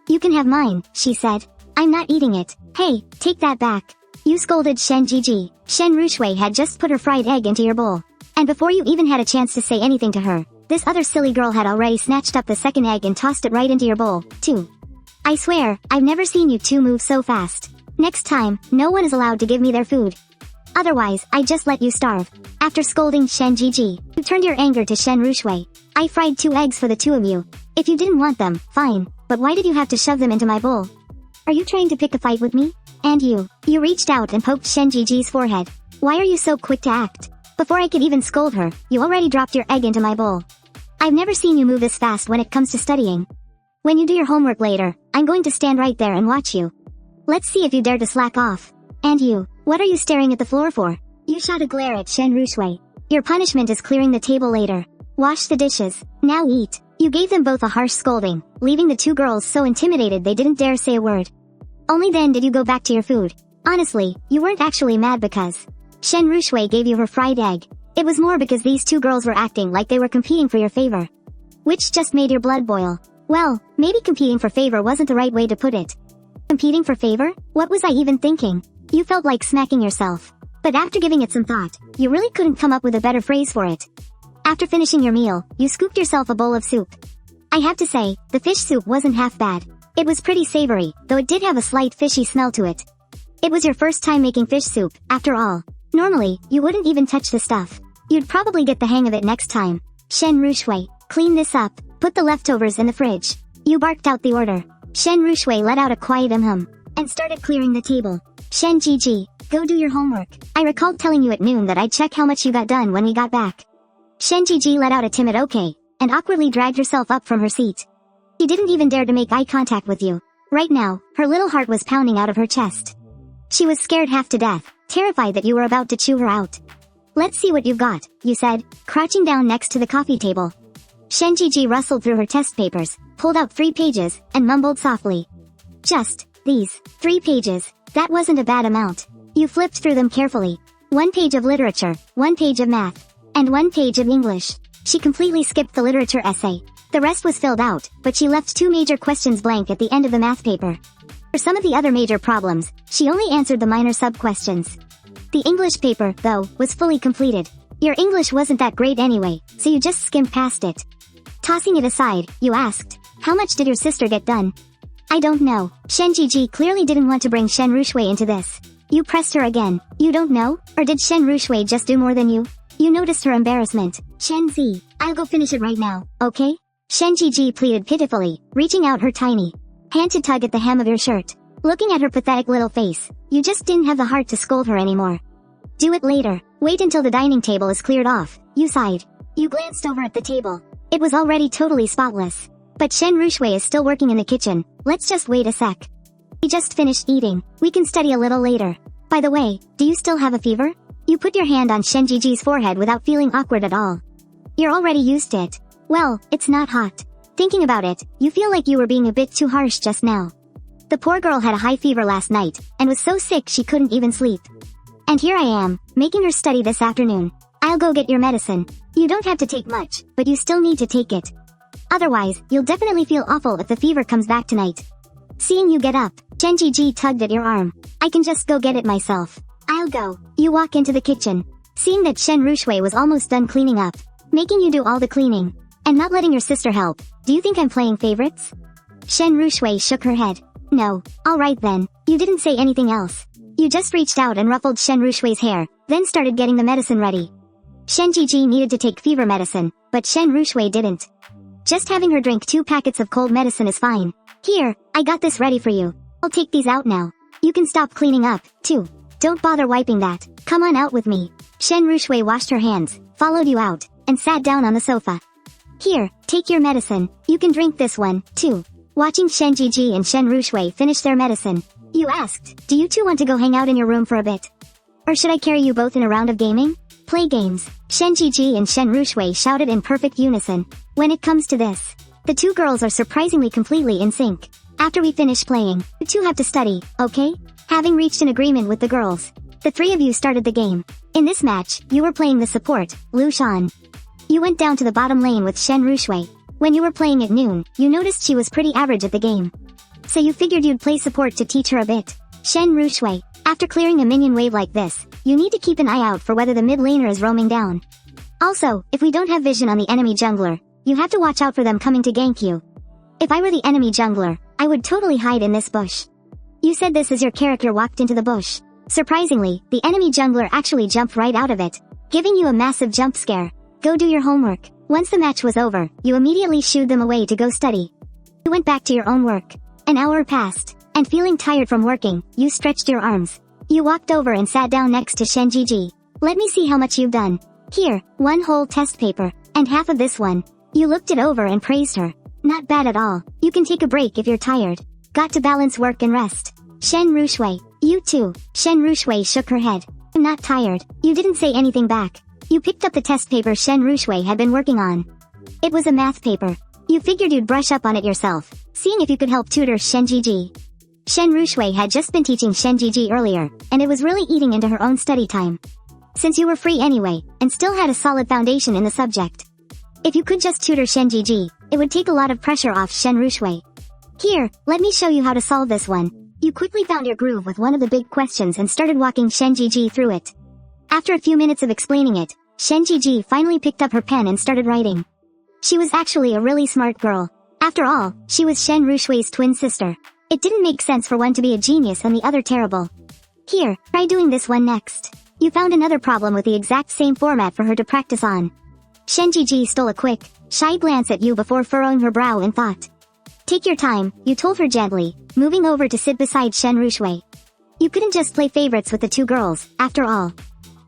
You can have mine, she said. I'm not eating it. Hey, take that back. You scolded Shen Zhizhi. Shen Ruxue had just put her fried egg into your bowl. And before you even had a chance to say anything to her, this other silly girl had already snatched up the second egg and tossed it right into your bowl, too. I swear, I've never seen you two move so fast. Next time, no one is allowed to give me their food. Otherwise, I just let you starve. After scolding Shen Zhizhi, you turned your anger to Shen Ruxue. I fried 2 eggs for the two of you. If you didn't want them, fine, but why did you have to shove them into my bowl? Are you trying to pick a fight with me? And you reached out and poked Shen Zhizhi's forehead. Why are you so quick to act? Before I could even scold her, you already dropped your egg into my bowl. I've never seen you move this fast when it comes to studying. When you do your homework later, I'm going to stand right there and watch you. Let's see if you dare to slack off. And you, what are you staring at the floor for? You shot a glare at Shen Ruxue. Your punishment is clearing the table later. Wash the dishes. Now eat. You gave them both a harsh scolding, leaving the two girls so intimidated they didn't dare say a word. Only then did you go back to your food. Honestly, you weren't actually mad because Shen Ruxue gave you her fried egg. It was more because these two girls were acting like they were competing for your favor. Which just made your blood boil. Well, maybe competing for favor wasn't the right way to put it. Competing for favor? What was I even thinking? You felt like smacking yourself. But after giving it some thought, you really couldn't come up with a better phrase for it. After finishing your meal, you scooped yourself a bowl of soup. I have to say, the fish soup wasn't half bad. It was pretty savory, though it did have a slight fishy smell to it. It was your first time making fish soup, after all. Normally, you wouldn't even touch the stuff. You'd probably get the hang of it next time. Shen Ruxue, clean this up, put the leftovers in the fridge. You barked out the order. Shen Ruxue let out a quiet and started clearing the table. Shen Zhizhi, go do your homework. I recalled telling you at noon that I'd check how much you got done when we got back. Shen Zhizhi let out a timid okay, and awkwardly dragged herself up from her seat. She didn't even dare to make eye contact with you. Right now, her little heart was pounding out of her chest. She was scared half to death, terrified that you were about to chew her out. Let's see what you've got, you said, crouching down next to the coffee table. Shen Zhizhi rustled through her test papers, pulled out 3 pages, and mumbled softly. Just these 3 pages. That wasn't a bad amount. You flipped through them carefully. 1 page of literature, 1 page of math, and 1 page of English. She completely skipped the literature essay. The rest was filled out, but she left 2 major questions blank at the end of the math paper. For some of the other major problems, she only answered the minor sub-questions. The English paper, though, was fully completed. Your English wasn't that great anyway, so you just skimmed past it. Tossing it aside, you asked, "How much did your sister get done?" "I don't know." Shen Zhizhi clearly didn't want to bring Shen Ruxue into this. You pressed her again. "You don't know? Or did Shen Ruxue just do more than you?" You noticed her embarrassment. "Chen Ze, I'll go finish it right now, okay?" Shen Zhizhi pleaded pitifully, reaching out her tiny hand to tug at the hem of your shirt. Looking at her pathetic little face, you just didn't have the heart to scold her anymore. "Do it later. Wait until the dining table is cleared off," you sighed. You glanced over at the table. It was already totally spotless. "But Shen Ruxue is still working in the kitchen. Let's just wait a sec. We just finished eating. We can study a little later. By the way, do you still have a fever?" You put your hand on Shen Zhiji's forehead without feeling awkward at all. "You're already used to it." "Well, it's not hot." Thinking about it, you feel like you were being a bit too harsh just now. The poor girl had a high fever last night, and was so sick she couldn't even sleep. And here I am, making her study this afternoon. I'll go get your medicine. You don't have to take much, but you still need to take it. Otherwise, you'll definitely feel awful if the fever comes back tonight. Seeing you get up, Shen Zhiji tugged at your arm. "I can just go get it myself." "I'll go." You walk into the kitchen. Seeing that Shen Ruxue was almost done cleaning up, making you do all the cleaning, and not letting your sister help, "Do you think I'm playing favorites?" Shen Ruxue shook her head. "No. Alright then." You didn't say anything else. You just reached out and ruffled Shen Ruxue's hair, then started getting the medicine ready. Shen Zhiji needed to take fever medicine, but Shen Ruxue didn't. Just having her drink 2 packets of cold medicine is fine. "Here, I got this ready for you. I'll take these out now. You can stop cleaning up, too. Don't bother wiping that. Come on out with me." Shen Ruxue washed her hands, followed you out, and sat down on the sofa. "Here, take your medicine. You can drink this one, too." Watching Shen Zhiji and Shen Ruxue finish their medicine, you asked, "Do you two want to go hang out in your room for a bit? Or should I carry you both in a round of gaming? Play games." Shen Zhiji and Shen Ruxue shouted in perfect unison. When it comes to this, the 2 girls are surprisingly completely in sync. "After we finish playing, you 2 have to study, okay?" Having reached an agreement with the girls, the 3 of you started the game. In this match, you were playing the support, Lu Shan. You went down to the bottom lane with Shen Ruxue. When you were playing at noon, you noticed she was pretty average at the game. So you figured you'd play support to teach her a bit. Shen Ruxue, after clearing a minion wave like this, you need to keep an eye out for whether the mid laner is roaming down. Also, if we don't have vision on the enemy jungler, you have to watch out for them coming to gank you. If I were the enemy jungler, I would totally hide in this bush. You said this as your character walked into the bush. Surprisingly, the enemy jungler actually jumped right out of it, giving you a massive jump scare. Go do your homework. Once the match was over, you immediately shooed them away to go study. You went back to your own work. An hour passed, and feeling tired from working, you stretched your arms. You walked over and sat down next to Shen Zhiji. "Let me see how much you've done. Here, 1 whole test paper, and half of this one." You looked it over and praised her. "Not bad at all. You can take a break if you're tired. Got to balance work and rest." Shen Ruxue, "You too." Shen Ruxue shook her head. "I'm not tired." You didn't say anything back. You picked up the test paper Shen Ruxue had been working on. It was a math paper. You figured you'd brush up on it yourself, seeing if you could help tutor Shen Zhiji. Shen Ruxue had just been teaching Shen Zhiji earlier, and it was really eating into her own study time. Since you were free anyway, and still had a solid foundation in the subject, if you could just tutor Shen Zhiji, it would take a lot of pressure off Shen Ruxue. "Here, let me show you how to solve this one." You quickly found your groove with one of the big questions and started walking Shen Zhiji through it. After a few minutes of explaining it, Shen Zhiji finally picked up her pen and started writing. She was actually a really smart girl. After all, she was Shen Ruxue's twin sister. It didn't make sense for one to be a genius and the other terrible. "Here, try doing this one next." You found another problem with the exact same format for her to practice on. Shen Zhiji stole a quick, shy glance at you before furrowing her brow in thought. "Take your time," you told her gently, moving over to sit beside Shen Ruxue. You couldn't just play favorites with the 2 girls, after all.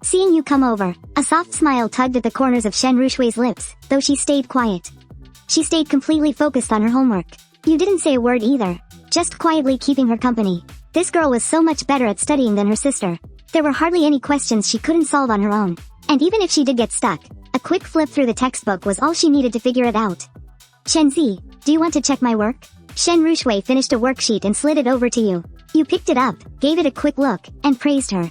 Seeing you come over, a soft smile tugged at the corners of Shen Ruxue's lips, though she stayed quiet. She stayed completely focused on her homework. You didn't say a word either, just quietly keeping her company. This girl was so much better at studying than her sister. There were hardly any questions she couldn't solve on her own. And even if she did get stuck, a quick flip through the textbook was all she needed to figure it out. "Chen Ze, do you want to check my work?" Shen Ruxue finished a worksheet and slid it over to you. You picked it up, gave it a quick look, and praised her.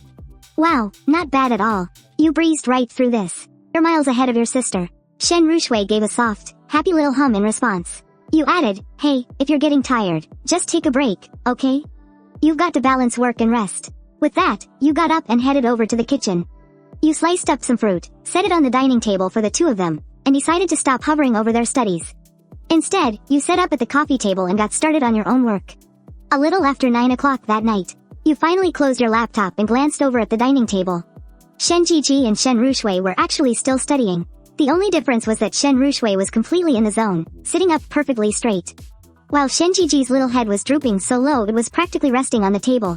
"Wow, not bad at all. You breezed right through this. You're miles ahead of your sister." Shen Ruxue gave a soft, happy little hum in response. You added, hey, if you're getting tired, just take a break, okay? You've got to balance work and rest. With that, you got up and headed over to the kitchen. You sliced up some fruit, set it on the dining table for the two of them, and decided to stop hovering over their studies. Instead, you sat up at the coffee table and got started on your own work. A little after 9 o'clock that night, you finally closed your laptop and glanced over at the dining table. Shen Zhizhi and Shen Ruxue were actually still studying. The only difference was that Shen Ruxue was completely in the zone, sitting up perfectly straight. While Shen Zhiji's little head was drooping so low it was practically resting on the table.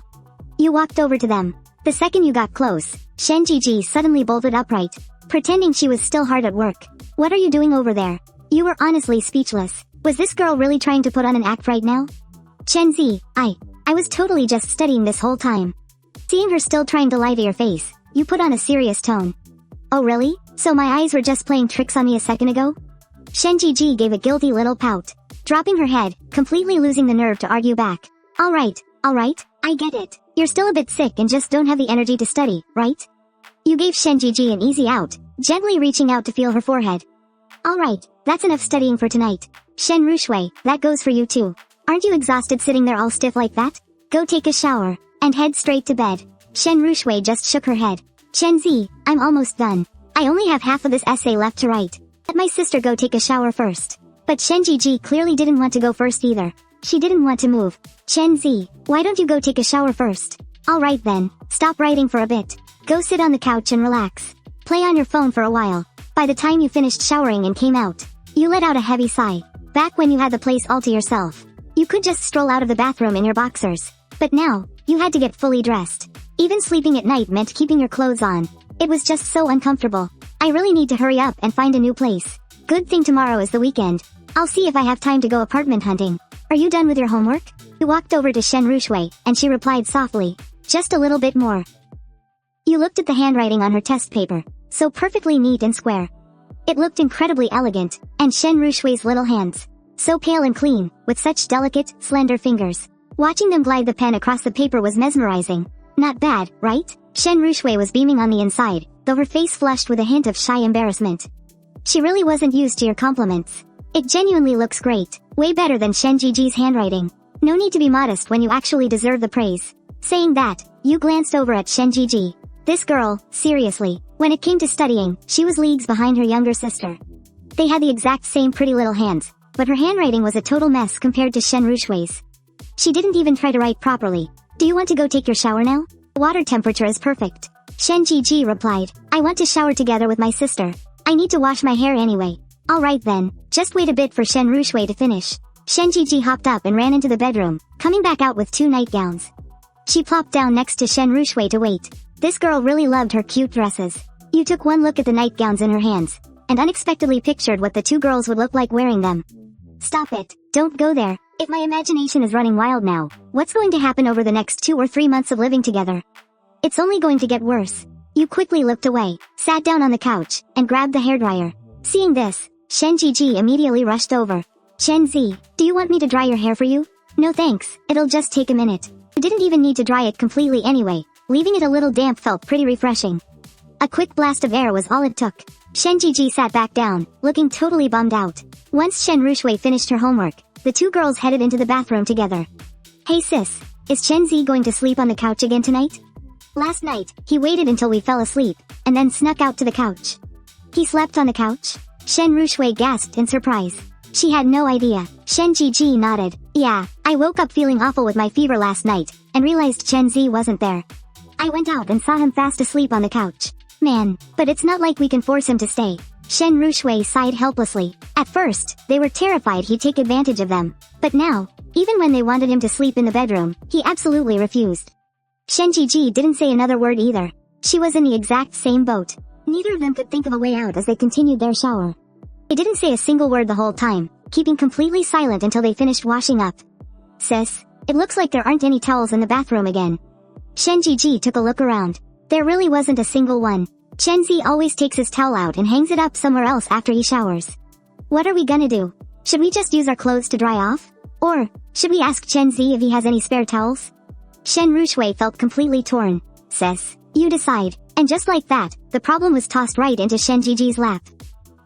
You walked over to them. The second you got close, Shen Zhiji suddenly bolted upright, pretending she was still hard at work. What are you doing over there? You were honestly speechless. Was this girl really trying to put on an act right now? Chen Ze, I was totally just studying this whole time. Seeing her still trying to lie to your face, you put on a serious tone. Oh really? So my eyes were just playing tricks on me a second ago? Shen Zhiji gave a guilty little pout, dropping her head, completely losing the nerve to argue back. Alright, I get it. You're still a bit sick and just don't have the energy to study, right? You gave Shen Zhiji an easy out, gently reaching out to feel her forehead. Alright, that's enough studying for tonight. Shen Ruxue, that goes for you too. Aren't you exhausted sitting there all stiff like that? Go take a shower, and head straight to bed. Shen Ruxue just shook her head. Chen Ze, I'm almost done. I only have half of this essay left to write. Let my sister go take a shower first. But Shen Zhiji clearly didn't want to go first either. She didn't want to move. Chen Ze, why don't you go take a shower first? Alright then, stop writing for a bit. Go sit on the couch and relax. Play on your phone for a while. By the time you finished showering and came out, you let out a heavy sigh. Back when you had the place all to yourself, you could just stroll out of the bathroom in your boxers. But now, you had to get fully dressed. Even sleeping at night meant keeping your clothes on. It was just so uncomfortable. I really need to hurry up and find a new place. Good thing tomorrow is the weekend. I'll see if I have time to go apartment hunting. Are you done with your homework? You walked over to Shen Ruxue, and she replied softly, just a little bit more. You looked at the handwriting on her test paper, so perfectly neat and square. It looked incredibly elegant, and Shen Ruxue's little hands, so pale and clean, with such delicate, slender fingers. Watching them glide the pen across the paper was mesmerizing. Not bad, right? Shen Ruxue was beaming on the inside, though her face flushed with a hint of shy embarrassment. She really wasn't used to your compliments. It genuinely looks great, way better than Shen Zhiji's handwriting. No need to be modest when you actually deserve the praise. Saying that, you glanced over at Shen Zhiji. This girl, seriously, when it came to studying, she was leagues behind her younger sister. They had the exact same pretty little hands, but her handwriting was a total mess compared to Shen Ruxue's. She didn't even try to write properly. Do you want to go take your shower now? Water temperature is perfect. Shen Zhiji replied, I want to shower together with my sister. I need to wash my hair anyway. Alright then, just wait a bit for Shen Ruxue to finish. Shen Zhiji hopped up and ran into the bedroom, coming back out with 2 nightgowns. She plopped down next to Shen Ruxue to wait. This girl really loved her cute dresses. You took one look at the nightgowns in her hands, and unexpectedly pictured what the 2 girls would look like wearing them. Stop it, don't go there. If my imagination is running wild now, what's going to happen over the next 2 or 3 months of living together? It's only going to get worse. You quickly looked away, sat down on the couch, and grabbed the hairdryer. Seeing this, Shen Zhiji immediately rushed over. Chen Ze, do you want me to dry your hair for you? No thanks, it'll just take a minute. You didn't even need to dry it completely anyway. Leaving it a little damp felt pretty refreshing. A quick blast of air was all it took. Shen Zhiji sat back down, looking totally bummed out. Once Shen Ruxue finished her homework, the 2 girls headed into the bathroom together. Hey sis, is Chen Ze going to sleep on the couch again tonight? Last night, he waited until we fell asleep, and then snuck out to the couch. He slept on the couch? Shen Ruxue gasped in surprise. She had no idea. Shen Zhiji nodded. Yeah, I woke up feeling awful with my fever last night, and realized Chen Ze wasn't there. I went out and saw him fast asleep on the couch. Man, but it's not like we can force him to stay. Shen Ruxue sighed helplessly. At first, they were terrified he'd take advantage of them. But now, even when they wanted him to sleep in the bedroom, he absolutely refused. Shen Zhiji didn't say another word either. She was in the exact same boat. Neither of them could think of a way out as they continued their shower. They didn't say a single word the whole time, keeping completely silent until they finished washing up. Sis, it looks like there aren't any towels in the bathroom again. Shen Zhiji took a look around. There really wasn't a single one. Chen Ze always takes his towel out and hangs it up somewhere else after he showers. What are we gonna do? Should we just use our clothes to dry off? Or, should we ask Chen Ze if he has any spare towels? Shen Ruxue felt completely torn. Sis, you decide. And just like that, the problem was tossed right into Shen Zhiji's lap.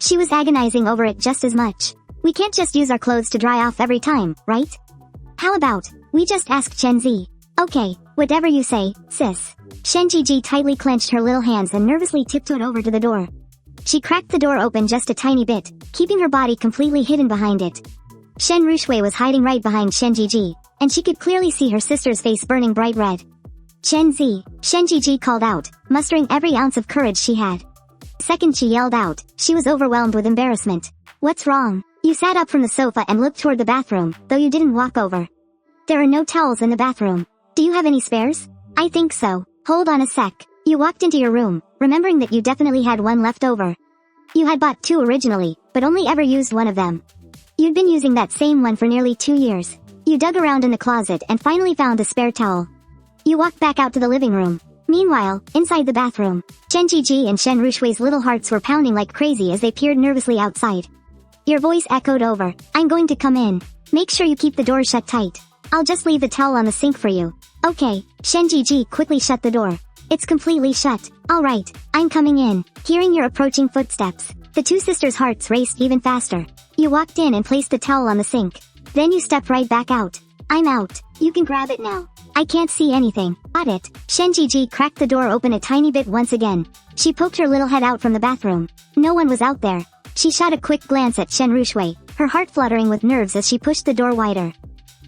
She was agonizing over it just as much. We can't just use our clothes to dry off every time, right? How about, we just ask Chen Ze? Okay, whatever you say, sis. Zhizhi tightly clenched her little hands and nervously tiptoed over to the door. She cracked the door open just a tiny bit, keeping her body completely hidden behind it. Ruxue was hiding right behind Zhizhi, and she could clearly see her sister's face burning bright red. Chen Ze, Zhizhi called out, mustering every ounce of courage she had. Second she yelled out, she was overwhelmed with embarrassment. What's wrong? You sat up from the sofa and looked toward the bathroom, though you didn't walk over. There are no towels in the bathroom. Do you have any spares? I think so. Hold on a sec. You walked into your room, remembering that you definitely had one left over. You had bought 2 originally, but only ever used one of them. You'd been using that same one for nearly 2 years. You dug around in the closet and finally found a spare towel. You walked back out to the living room. Meanwhile, inside the bathroom, Zhizhi and Ruxue's little hearts were pounding like crazy as they peered nervously outside. Your voice echoed over. I'm going to come in. Make sure you keep the door shut tight. I'll just leave the towel on the sink for you. Okay. Zhizhi quickly shut the door. It's completely shut. Alright, I'm coming in. Hearing your approaching footsteps, the 2 sisters' hearts raced even faster. You walked in and placed the towel on the sink. Then you stepped right back out. I'm out. You can grab it now. I can't see anything. Got it. Zhizhi cracked the door open a tiny bit once again. She poked her little head out from the bathroom. No one was out there. She shot a quick glance at Ruxue, her heart fluttering with nerves as she pushed the door wider.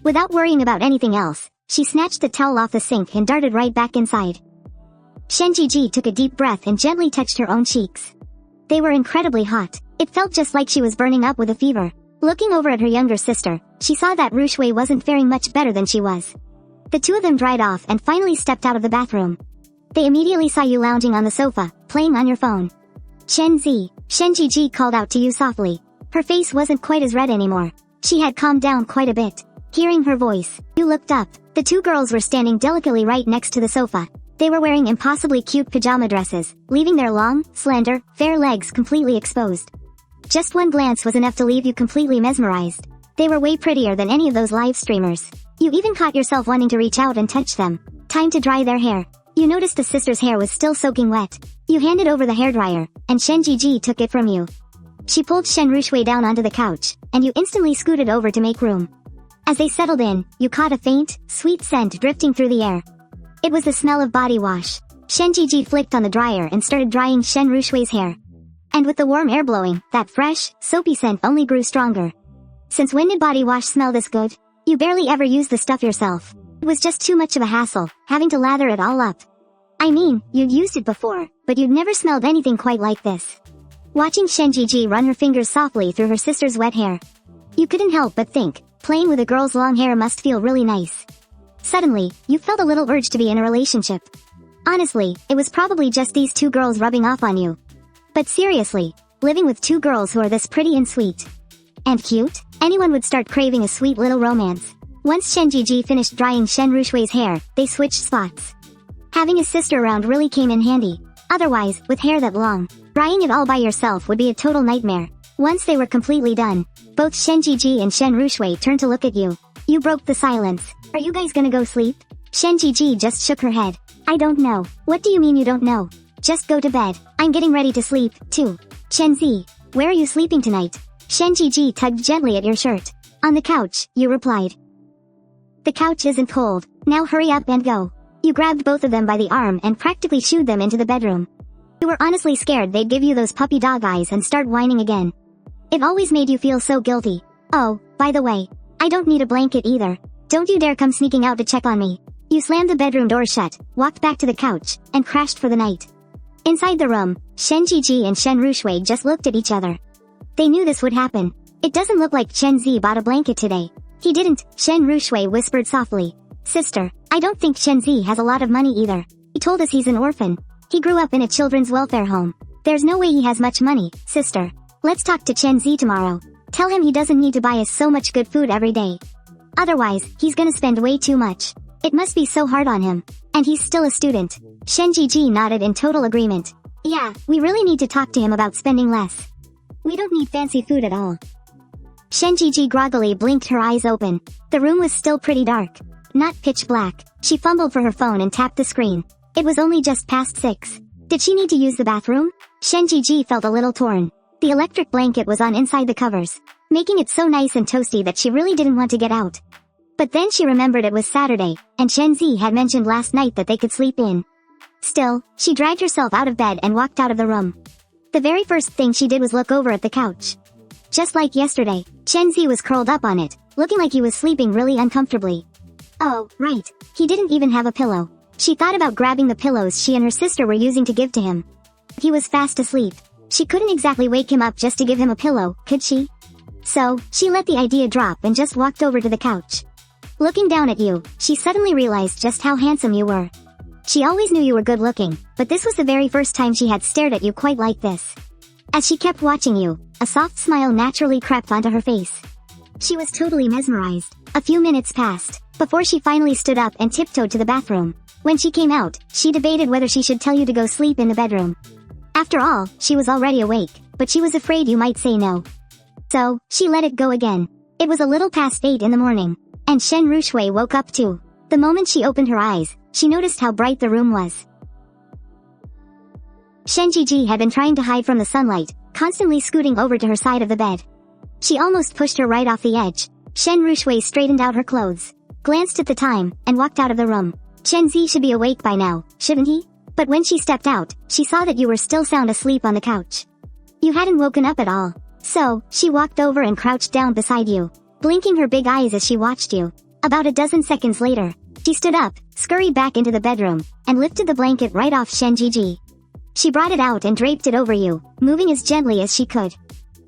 Without worrying about anything else, she snatched the towel off the sink and darted right back inside. Zhizhi took a deep breath and gently touched her own cheeks. They were incredibly hot. It felt just like she was burning up with a fever. Looking over at her younger sister, she saw that Ruxue wasn't faring much better than she was. The 2 of them dried off and finally stepped out of the bathroom. They immediately saw you lounging on the sofa, playing on your phone. Chen Ze, Zhizhi called out to you softly. Her face wasn't quite as red anymore. She had calmed down quite a bit. Hearing her voice, you looked up. The 2 girls were standing delicately right next to the sofa. They were wearing impossibly cute pajama dresses, leaving their long, slender, fair legs completely exposed. Just one glance was enough to leave you completely mesmerized. They were way prettier than any of those live streamers. You even caught yourself wanting to reach out and touch them. Time to dry their hair. You noticed the sisters' hair was still soaking wet. You handed over the hairdryer, and Zhizhi took it from you. She pulled Ruxue down onto the couch, and you instantly scooted over to make room. As they settled in, you caught a faint, sweet scent drifting through the air. It was the smell of body wash. Zhizhi flicked on the dryer and started drying Ruxue's hair. And with the warm air blowing, that fresh, soapy scent only grew stronger. Since when did body wash smell this good? You barely ever use the stuff yourself. It was just too much of a hassle, having to lather it all up. I mean, you'd used it before, but you'd never smelled anything quite like this. Watching Zhizhi run her fingers softly through her sister's wet hair, you couldn't help but think, playing with a girl's long hair must feel really nice. Suddenly, you felt a little urge to be in a relationship. Honestly, it was probably just these 2 girls rubbing off on you. But seriously, living with 2 girls who are this pretty and sweet and cute, anyone would start craving a sweet little romance. Once Zhizhi finished drying Ruxue's hair, they switched spots. Having a sister around really came in handy. Otherwise, with hair that long, drying it all by yourself would be a total nightmare. Once they were completely done, both Zhizhi and Ruxue turned to look at you. You broke the silence. Are you guys gonna go sleep? Zhizhi just shook her head. I don't know. What do you mean you don't know? Just go to bed. I'm getting ready to sleep, too. Chen Ze, where are you sleeping tonight? Zhizhi tugged gently at your shirt. On the couch, you replied. The couch isn't cold. Now hurry up and go. You grabbed both of them by the arm and practically shooed them into the bedroom. You were honestly scared they'd give you those puppy dog eyes and start whining again. It always made you feel so guilty. Oh, by the way, I don't need a blanket either. Don't you dare come sneaking out to check on me. You slammed the bedroom door shut, walked back to the couch, and crashed for the night. Inside the room, Zhizhi and Ruxue just looked at each other. They knew this would happen. It doesn't look like Chen Ze bought a blanket today. He didn't, Ruxue whispered softly. Sister, I don't think Chen Ze has a lot of money either. He told us he's an orphan. He grew up in a children's welfare home. There's no way he has much money, sister. Let's talk to Chen Ze tomorrow. Tell him he doesn't need to buy us so much good food every day. Otherwise, he's gonna spend way too much. It must be so hard on him. And he's still a student. Zhizhi nodded in total agreement. Yeah, we really need to talk to him about spending less. We don't need fancy food at all. Zhizhi groggily blinked her eyes open. The room was still pretty dark. Not pitch black. She fumbled for her phone and tapped the screen. It was only just past 6. Did she need to use the bathroom? Zhizhi felt a little torn. The electric blanket was on inside the covers, making it so nice and toasty that she really didn't want to get out. But then she remembered it was Saturday, and Chen Ze had mentioned last night that they could sleep in. Still, she dragged herself out of bed and walked out of the room. The very first thing she did was look over at the couch. Just like yesterday, Chen Ze was curled up on it, looking like he was sleeping really uncomfortably. Oh, right. He didn't even have a pillow. She thought about grabbing the pillows she and her sister were using to give to him. He was fast asleep. She couldn't exactly wake him up just to give him a pillow, could she? So, she let the idea drop and just walked over to the couch. Looking down at you, she suddenly realized just how handsome you were. She always knew you were good looking, but this was the very first time she had stared at you quite like this. As she kept watching you, a soft smile naturally crept onto her face. She was totally mesmerized. A few minutes passed, before she finally stood up and tiptoed to the bathroom. When she came out, she debated whether she should tell you to go sleep in the bedroom. After all, she was already awake, but she was afraid you might say no. So, she let it go again. It was a little past 8 in the morning. And Shen Ruxue woke up too. The moment she opened her eyes, she noticed how bright the room was. Shen Zhizhi had been trying to hide from the sunlight, constantly scooting over to her side of the bed. She almost pushed her right off the edge. Shen Ruxue straightened out her clothes, glanced at the time, and walked out of the room. Chen Ze should be awake by now, shouldn't he? But when she stepped out, she saw that you were still sound asleep on the couch. You hadn't woken up at all. So, she walked over and crouched down beside you, blinking her big eyes as she watched you. About a dozen seconds later, she stood up, scurried back into the bedroom, and lifted the blanket right off Shen Zhizhi. She brought it out and draped it over you, moving as gently as she could.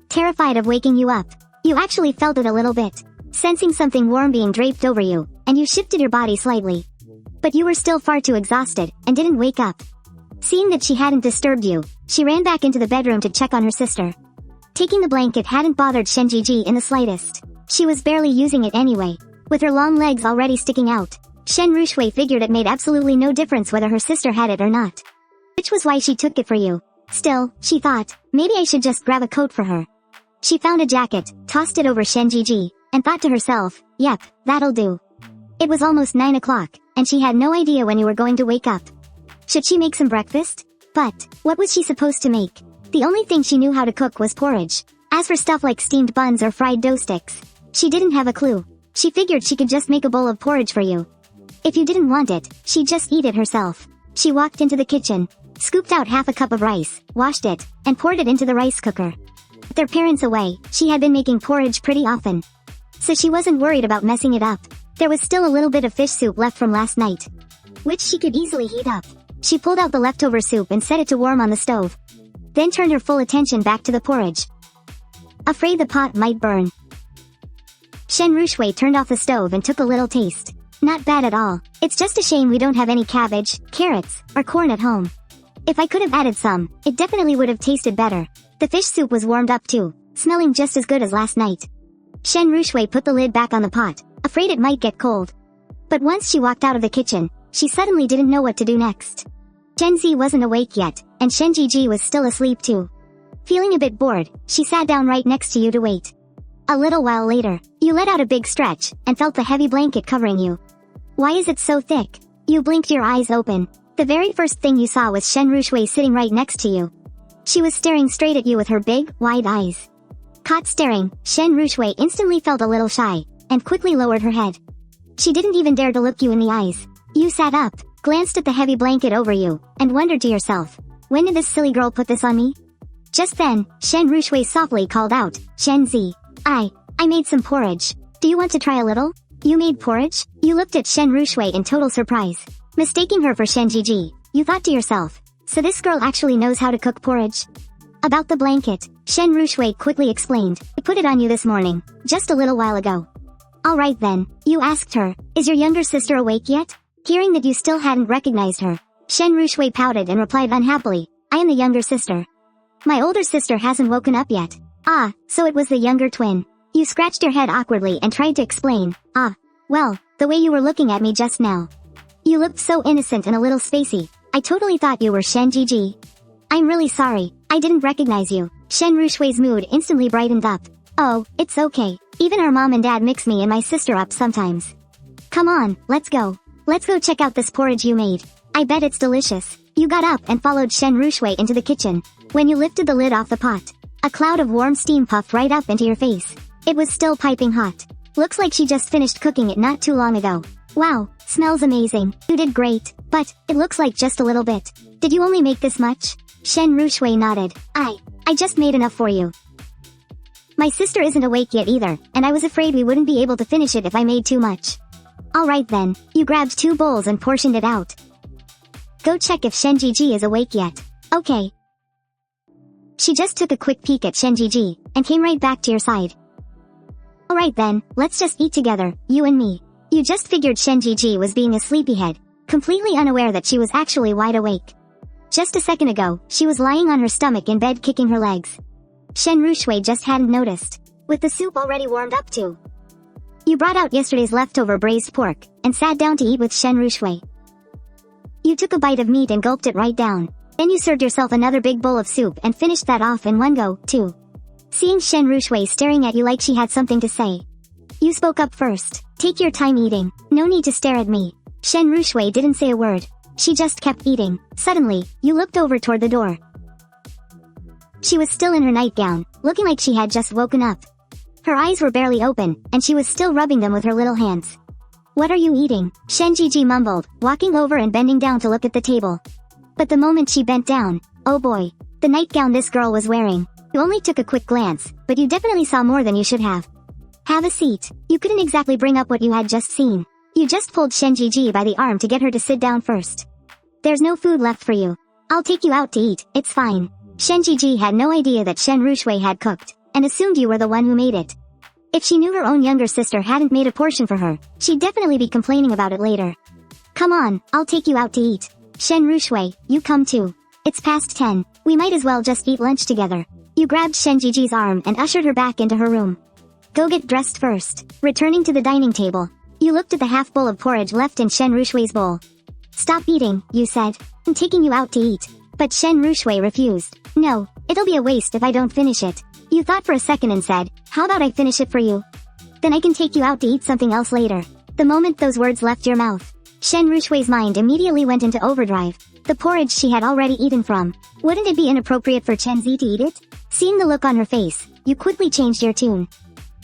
Terrified of waking you up, you actually felt it a little bit, sensing something warm being draped over you, and you shifted your body slightly. But you were still far too exhausted, and didn't wake up. Seeing that she hadn't disturbed you, she ran back into the bedroom to check on her sister. Taking the blanket hadn't bothered Shen Zhizhi in the slightest. She was barely using it anyway. With her long legs already sticking out, Shen Ruxue figured it made absolutely no difference whether her sister had it or not. Which was why she took it for you. Still, she thought, maybe I should just grab a coat for her. She found a jacket, tossed it over Shen Zhizhi, and thought to herself, yep, that'll do. It was almost 9 o'clock, and she had no idea when you were going to wake up. Should she make some breakfast? But, what was she supposed to make? The only thing she knew how to cook was porridge. As for stuff like steamed buns or fried dough sticks, she didn't have a clue. She figured she could just make a bowl of porridge for you. If you didn't want it, she'd just eat it herself. She walked into the kitchen, scooped out half a cup of rice, washed it, and poured it into the rice cooker. With their parents away, she had been making porridge pretty often. So she wasn't worried about messing it up. There was still a little bit of fish soup left from last night, which she could easily heat up. She pulled out the leftover soup and set it to warm on the stove. Then turned her full attention back to the porridge. Afraid the pot might burn, Shen Ruxue turned off the stove and took a little taste. Not bad at all. It's just a shame we don't have any cabbage, carrots, or corn at home. If I could have added some, it definitely would have tasted better. The fish soup was warmed up too, smelling just as good as last night. Shen Ruxue put the lid back on the pot, afraid it might get cold. But once she walked out of the kitchen, she suddenly didn't know what to do next. Chen Ze wasn't awake yet, and Shen Zhizhi was still asleep too. Feeling a bit bored, she sat down right next to you to wait. A little while later, you let out a big stretch, and felt the heavy blanket covering you. Why is it so thick? You blinked your eyes open. The very first thing you saw was Shen Ruxue sitting right next to you. She was staring straight at you with her big, wide eyes. Caught staring, Shen Ruxue instantly felt a little shy, and quickly lowered her head. She didn't even dare to look you in the eyes. You sat up, glanced at the heavy blanket over you, and wondered to yourself, when did this silly girl put this on me? Just then, Shen Ruxue softly called out, Chen Ze. I made some porridge. Do you want to try a little? You made porridge? You looked at Shen Ruxue in total surprise. Mistaking her for Shen Zhizhi, you thought to yourself, so this girl actually knows how to cook porridge? About the blanket, Shen Ruxue quickly explained, I put it on you this morning, just a little while ago. Alright then, you asked her, is your younger sister awake yet? Hearing that you still hadn't recognized her, Shen Ruxue pouted and replied unhappily, I am the younger sister. My older sister hasn't woken up yet. Ah, so it was the younger twin. You scratched your head awkwardly and tried to explain. Ah, well, the way you were looking at me just now. You looked so innocent and a little spacey. I totally thought you were Shen Zhizhi. I'm really sorry, I didn't recognize you. Shen Ruxue's mood instantly brightened up. Oh, it's okay. Even our mom and dad mix me and my sister up sometimes. Come on, let's go. Let's go check out this porridge you made. I bet it's delicious. You got up and followed Shen Ruxue into the kitchen. When you lifted the lid off the pot, A cloud of warm steam puffed right up into your face. It was still piping hot. Looks like she just finished cooking it not too long ago. Wow, smells amazing. You did great, but it looks like just a little bit. Did you only make this much? Shen Ruxue nodded. I just made enough for you. My sister isn't awake yet either, and I was afraid we wouldn't be able to finish it if I made too much. Alright then, you grabbed 2 bowls and portioned it out. Go check if Shen Zhizhi is awake yet. Okay. She just took a quick peek at Shen Zhizhi, and came right back to your side. Alright then, let's just eat together, you and me. You just figured Shen Zhizhi was being a sleepyhead, completely unaware that she was actually wide awake. Just a second ago, she was lying on her stomach in bed kicking her legs. Shen Ruxue just hadn't noticed, with the soup already warmed up too. You brought out yesterday's leftover braised pork, and sat down to eat with Shen Ruxue. You took a bite of meat and gulped it right down. Then you served yourself another big bowl of soup and finished that off in one go, too. Seeing Shen Ruxue staring at you like she had something to say, you spoke up first. Take your time eating. No need to stare at me. Shen Ruxue didn't say a word. She just kept eating. Suddenly, you looked over toward the door. She was still in her nightgown, looking like she had just woken up. Her eyes were barely open, and she was still rubbing them with her little hands. What are you eating? Shen Zhizhi mumbled, walking over and bending down to look at the table. But the moment she bent down, oh boy, the nightgown this girl was wearing. You only took a quick glance, but you definitely saw more than you should have. Have a seat. You couldn't exactly bring up what you had just seen. You just pulled Shen Zhizhi by the arm to get her to sit down first. There's no food left for you. I'll take you out to eat, it's fine. Shen Zhizhi had no idea that Shen Ruxue had cooked, and assumed you were the one who made it. If she knew her own younger sister hadn't made a portion for her, she'd definitely be complaining about it later. Come on, I'll take you out to eat. Shen Ruxue, you come too. It's past 10, we might as well just eat lunch together. You grabbed Shen Zhiji's arm and ushered her back into her room. Go get dressed first. Returning to the dining table, you looked at the half bowl of porridge left in Shen Ruxue's bowl. Stop eating, you said. I'm taking you out to eat. But Shen Ruxue refused. No, it'll be a waste if I don't finish it. You thought for a second and said, how about I finish it for you? Then I can take you out to eat something else later. The moment those words left your mouth, Shen Ruxue's mind immediately went into overdrive. The porridge she had already eaten from. Wouldn't it be inappropriate for Chen Ze to eat it? Seeing the look on her face, you quickly changed your tune.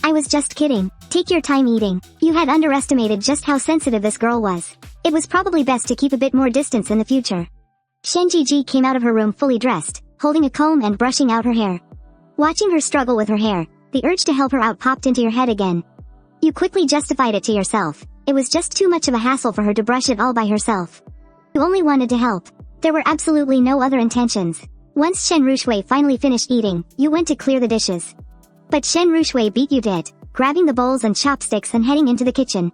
I was just kidding. Take your time eating. You had underestimated just how sensitive this girl was. It was probably best to keep a bit more distance in the future. Shen Zhizhi came out of her room fully dressed, holding a comb and brushing out her hair. Watching her struggle with her hair, the urge to help her out popped into your head again. You quickly justified it to yourself. It was just too much of a hassle for her to brush it all by herself. You only wanted to help. There were absolutely no other intentions. Once Shen Ruxue finally finished eating, you went to clear the dishes. But Shen Ruxue beat you to it, grabbing the bowls and chopsticks and heading into the kitchen.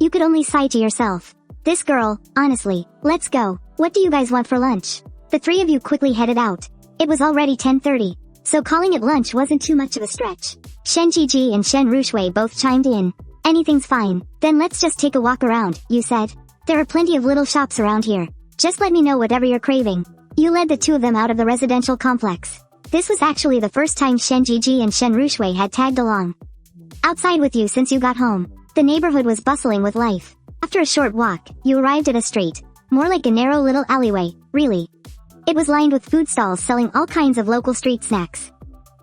You could only sigh to yourself. This girl, honestly, let's go. What do you guys want for lunch? The three of you quickly headed out. It was already 10:30, so calling it lunch wasn't too much of a stretch. Shen Zhizhi and Shen Ruxue both chimed in. Anything's fine. Then let's just take a walk around, you said. There are plenty of little shops around here. Just let me know whatever you're craving. You led the two of them out of the residential complex. This was actually the first time Shen Zhizhi and Shen Ruxue had tagged along. Outside with you since you got home. The neighborhood was bustling with life. After a short walk, you arrived at a street. More like a narrow little alleyway, really. It was lined with food stalls selling all kinds of local street snacks.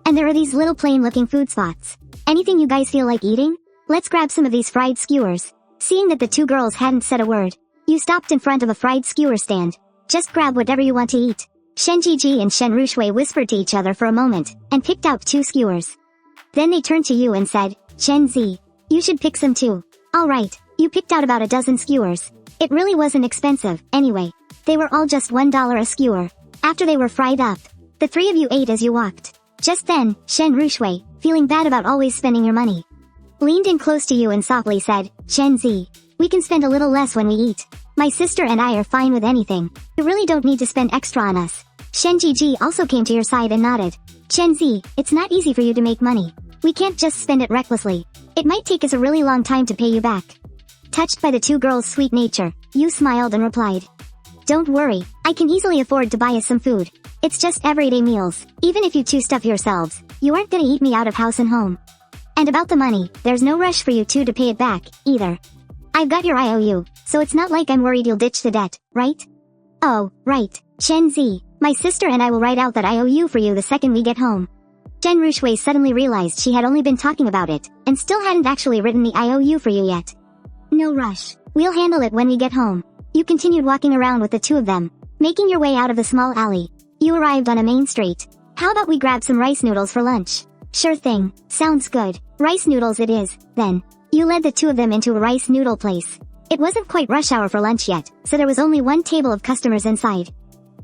And there are these little plain-looking food spots. Anything you guys feel like eating? Let's grab some of these fried skewers. Seeing that the two girls hadn't said a word, you stopped in front of a fried skewer stand. Just grab whatever you want to eat. Shen Zhizhi and Shen Ruxue whispered to each other for a moment, and picked out 2 skewers. Then they turned to you and said, Chen Ze, you should pick some too. Alright, you picked out about a dozen skewers. It really wasn't expensive, anyway. They were all just $1 a skewer. After they were fried up, the three of you ate as you walked. Just then, Shen Ruxue, feeling bad about always spending your money, leaned in close to you and softly said, Chen Ze, we can spend a little less when we eat. My sister and I are fine with anything. You really don't need to spend extra on us. Shen Zhizhi also came to your side and nodded. Chen Ze, it's not easy for you to make money. We can't just spend it recklessly. It might take us a really long time to pay you back. Touched by the two girls' sweet nature, you smiled and replied, Don't worry, I can easily afford to buy us some food. It's just everyday meals. Even if you two stuff yourselves, you aren't gonna eat me out of house and home. And about the money, there's no rush for you two to pay it back, either. I've got your IOU, so it's not like I'm worried you'll ditch the debt, right? Oh, right. Chen Ze, my sister and I will write out that IOU for you the second we get home. Jen Ruxue suddenly realized she had only been talking about it, and still hadn't actually written the IOU for you yet. No rush. We'll handle it when we get home. You continued walking around with the two of them, making your way out of the small alley. You arrived on a main street. How about we grab some rice noodles for lunch? Sure thing. Sounds good. Rice noodles it is, then. You led the two of them into a rice noodle place. It wasn't quite rush hour for lunch yet, so there was only one table of customers inside.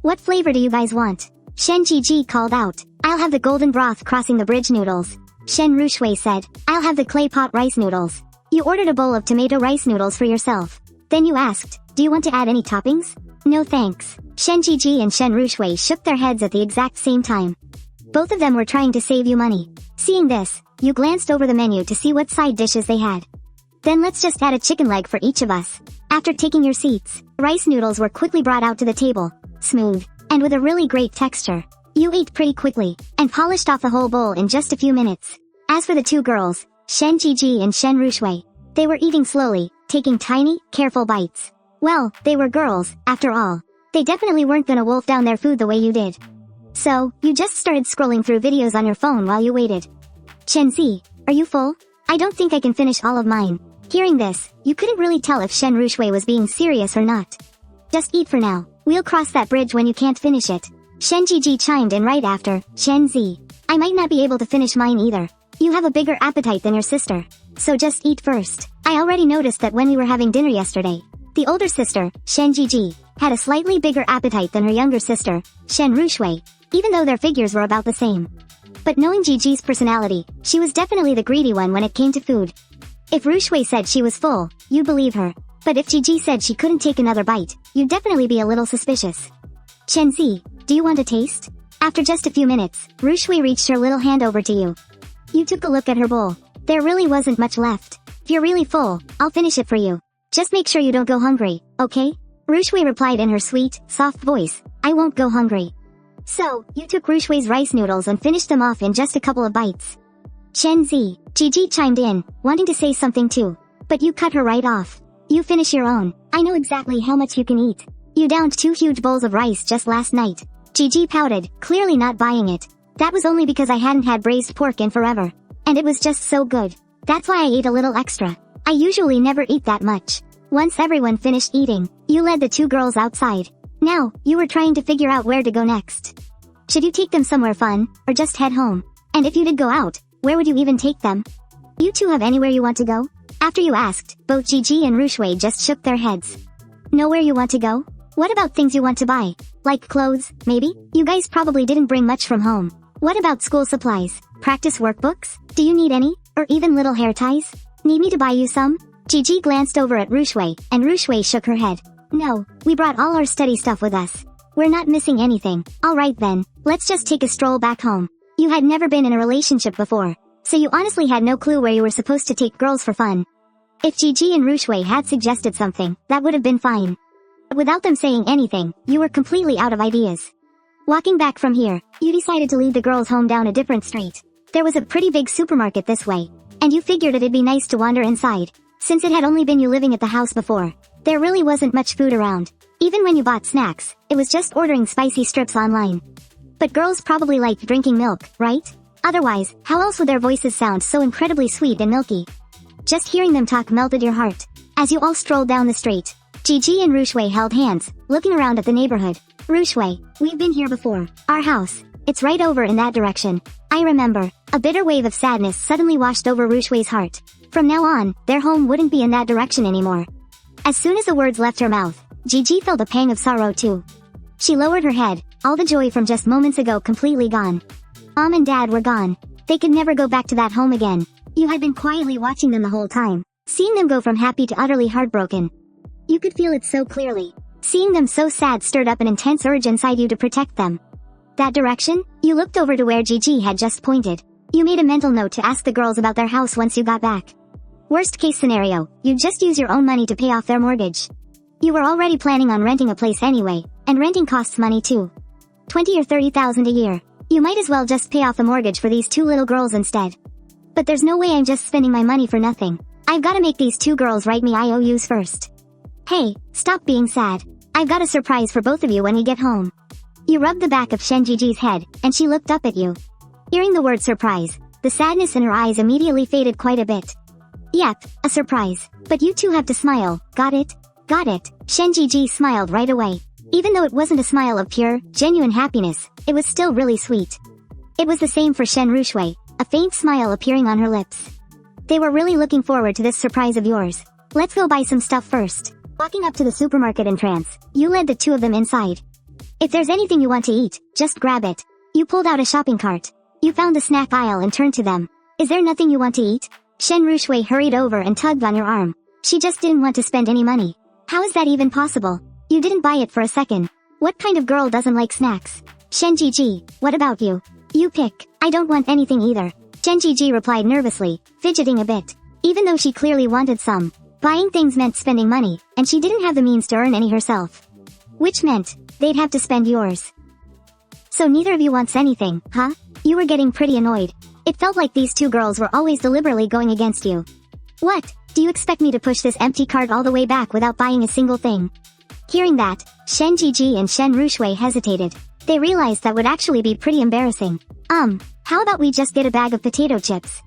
What flavor do you guys want? Shen Zhizhi called out. I'll have the golden broth crossing the bridge noodles. Shen Ruxue said. I'll have the clay pot rice noodles. You ordered a bowl of tomato rice noodles for yourself. Then you asked, do you want to add any toppings? No thanks. Shen Zhizhi and Shen Ruxue shook their heads at the exact same time. Both of them were trying to save you money. Seeing this, you glanced over the menu to see what side dishes they had. Then let's just add a chicken leg for each of us. After taking your seats, rice noodles were quickly brought out to the table. Smooth, and with a really great texture. You ate pretty quickly, and polished off the whole bowl in just a few minutes. As for the two girls, Shen Zhizhi and Shen Ruxue, they were eating slowly, taking tiny, careful bites. Well, they were girls, after all. They definitely weren't gonna wolf down their food the way you did. So, you just started scrolling through videos on your phone while you waited. Chen Ze, are you full? I don't think I can finish all of mine. Hearing this, you couldn't really tell if Shen Ruxue was being serious or not. Just eat for now. We'll cross that bridge when you can't finish it. Shen Zhizhi chimed in right after. Chen Ze, I might not be able to finish mine either. You have a bigger appetite than your sister. So just eat first. I already noticed that when we were having dinner yesterday, the older sister, Shen Zhizhi, had a slightly bigger appetite than her younger sister, Shen Ruxue, even though their figures were about the same. But knowing Zhizhi's personality, she was definitely the greedy one when it came to food. If Ruxue said she was full, you'd believe her. But if Zhizhi said she couldn't take another bite, you'd definitely be a little suspicious. Chen Ze, do you want a taste? After just a few minutes, Ruxue reached her little hand over to you. You took a look at her bowl. There really wasn't much left. If you're really full, I'll finish it for you. Just make sure you don't go hungry, okay? Ruxue replied in her sweet, soft voice. I won't go hungry. So, you took Ruxue's rice noodles and finished them off in just a couple of bites. Chen Ze, Zhizhi chimed in, wanting to say something too. But you cut her right off. You finish your own. I know exactly how much you can eat. You downed 2 huge bowls of rice just last night. Zhizhi pouted, clearly not buying it. That was only because I hadn't had braised pork in forever. And it was just so good. That's why I ate a little extra. I usually never eat that much. Once everyone finished eating, you led the two girls outside. Now, you were trying to figure out where to go next. Should you take them somewhere fun, or just head home? And if you did go out, where would you even take them? You two have anywhere you want to go? After you asked, both Zhizhi and Ruxue just shook their heads. Nowhere you want to go? What about things you want to buy? Like clothes, maybe? You guys probably didn't bring much from home. What about school supplies? Practice workbooks? Do you need any? Or even little hair ties? Need me to buy you some? Zhizhi glanced over at Ruxue, and Ruxue shook her head. No, we brought all our study stuff with us. We're not missing anything. Alright then, let's just take a stroll back home. You had never been in a relationship before, so you honestly had no clue where you were supposed to take girls for fun. If Zhizhi and Ruxue had suggested something, that would have been fine. But without them saying anything, you were completely out of ideas. Walking back from here, you decided to lead the girls home down a different street. There was a pretty big supermarket this way, and you figured it'd be nice to wander inside. Since it had only been you living at the house before, there really wasn't much food around. Even when you bought snacks, it was just ordering spicy strips online. But girls probably liked drinking milk, right? Otherwise, how else would their voices sound so incredibly sweet and milky? Just hearing them talk melted your heart. As you all strolled down the street, Zhizhi and Ruxue held hands, looking around at the neighborhood. Ruxue, we've been here before. Our house. It's right over in that direction. I remember. A bitter wave of sadness suddenly washed over Ruxue's heart. From now on, their home wouldn't be in that direction anymore. As soon as the words left her mouth, Zhizhi felt a pang of sorrow too. She lowered her head, all the joy from just moments ago completely gone. Mom and Dad were gone. They could never go back to that home again. You had been quietly watching them the whole time, seeing them go from happy to utterly heartbroken. You could feel it so clearly. Seeing them so sad stirred up an intense urge inside you to protect them. That direction? You looked over to where Zhizhi had just pointed. You made a mental note to ask the girls about their house once you got back. Worst case scenario, you'd just use your own money to pay off their mortgage. You were already planning on renting a place anyway, and renting costs money too. 20 or 30,000 a year. You might as well just pay off the mortgage for these two little girls instead. But there's no way I'm just spending my money for nothing. I've gotta make these two girls write me IOUs first. Hey, stop being sad. I've got a surprise for both of you when we get home. You rubbed the back of Shen Zhiji's head, and she looked up at you. Hearing the word surprise, the sadness in her eyes immediately faded quite a bit. Yep, a surprise. But you two have to smile, got it? Got it. Shen Zhizhi smiled right away. Even though it wasn't a smile of pure, genuine happiness, it was still really sweet. It was the same for Shen Ruxue, a faint smile appearing on her lips. They were really looking forward to this surprise of yours. Let's go buy some stuff first. Walking up to the supermarket in trance, you led the two of them inside. If there's anything you want to eat, just grab it. You pulled out a shopping cart. You found the snack aisle and turned to them. Is there nothing you want to eat? Shen Ruxue hurried over and tugged on your arm. She just didn't want to spend any money. How is that even possible? You didn't buy it for a second. What kind of girl doesn't like snacks? Shen Zhizhi, what about you? You pick. I don't want anything either. Shen Zhizhi replied nervously, fidgeting a bit. Even though she clearly wanted some, buying things meant spending money, and she didn't have the means to earn any herself. Which meant, they'd have to spend yours. So neither of you wants anything, huh? You were getting pretty annoyed. It felt like these two girls were always deliberately going against you. What? Do you expect me to push this empty cart all the way back without buying a single thing? Hearing that, Shen Zhizhi and Shen Ruxue hesitated. They realized that would actually be pretty embarrassing. How about we just get a bag of potato chips?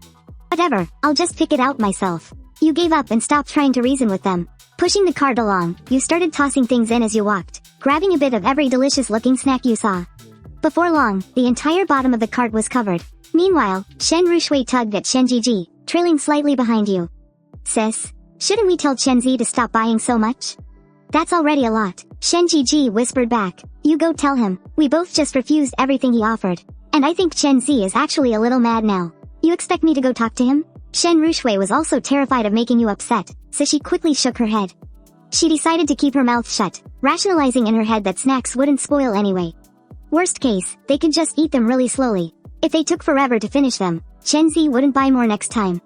Whatever, I'll just pick it out myself. You gave up and stopped trying to reason with them. Pushing the cart along, you started tossing things in as you walked, grabbing a bit of every delicious-looking snack you saw. Before long, the entire bottom of the cart was covered. Meanwhile, Shen Ruxue tugged at Shen Zhizhi, trailing slightly behind you. Sis, shouldn't we tell Chen Ze to stop buying so much? That's already a lot. Shen Zhizhi whispered back. You go tell him. We both just refused everything he offered. And I think Chen Ze is actually a little mad now. You expect me to go talk to him? Shen Ruxue was also terrified of making you upset, so she quickly shook her head. She decided to keep her mouth shut, rationalizing in her head that snacks wouldn't spoil anyway. Worst case, they could just eat them really slowly. If they took forever to finish them, Chen Ze wouldn't buy more next time.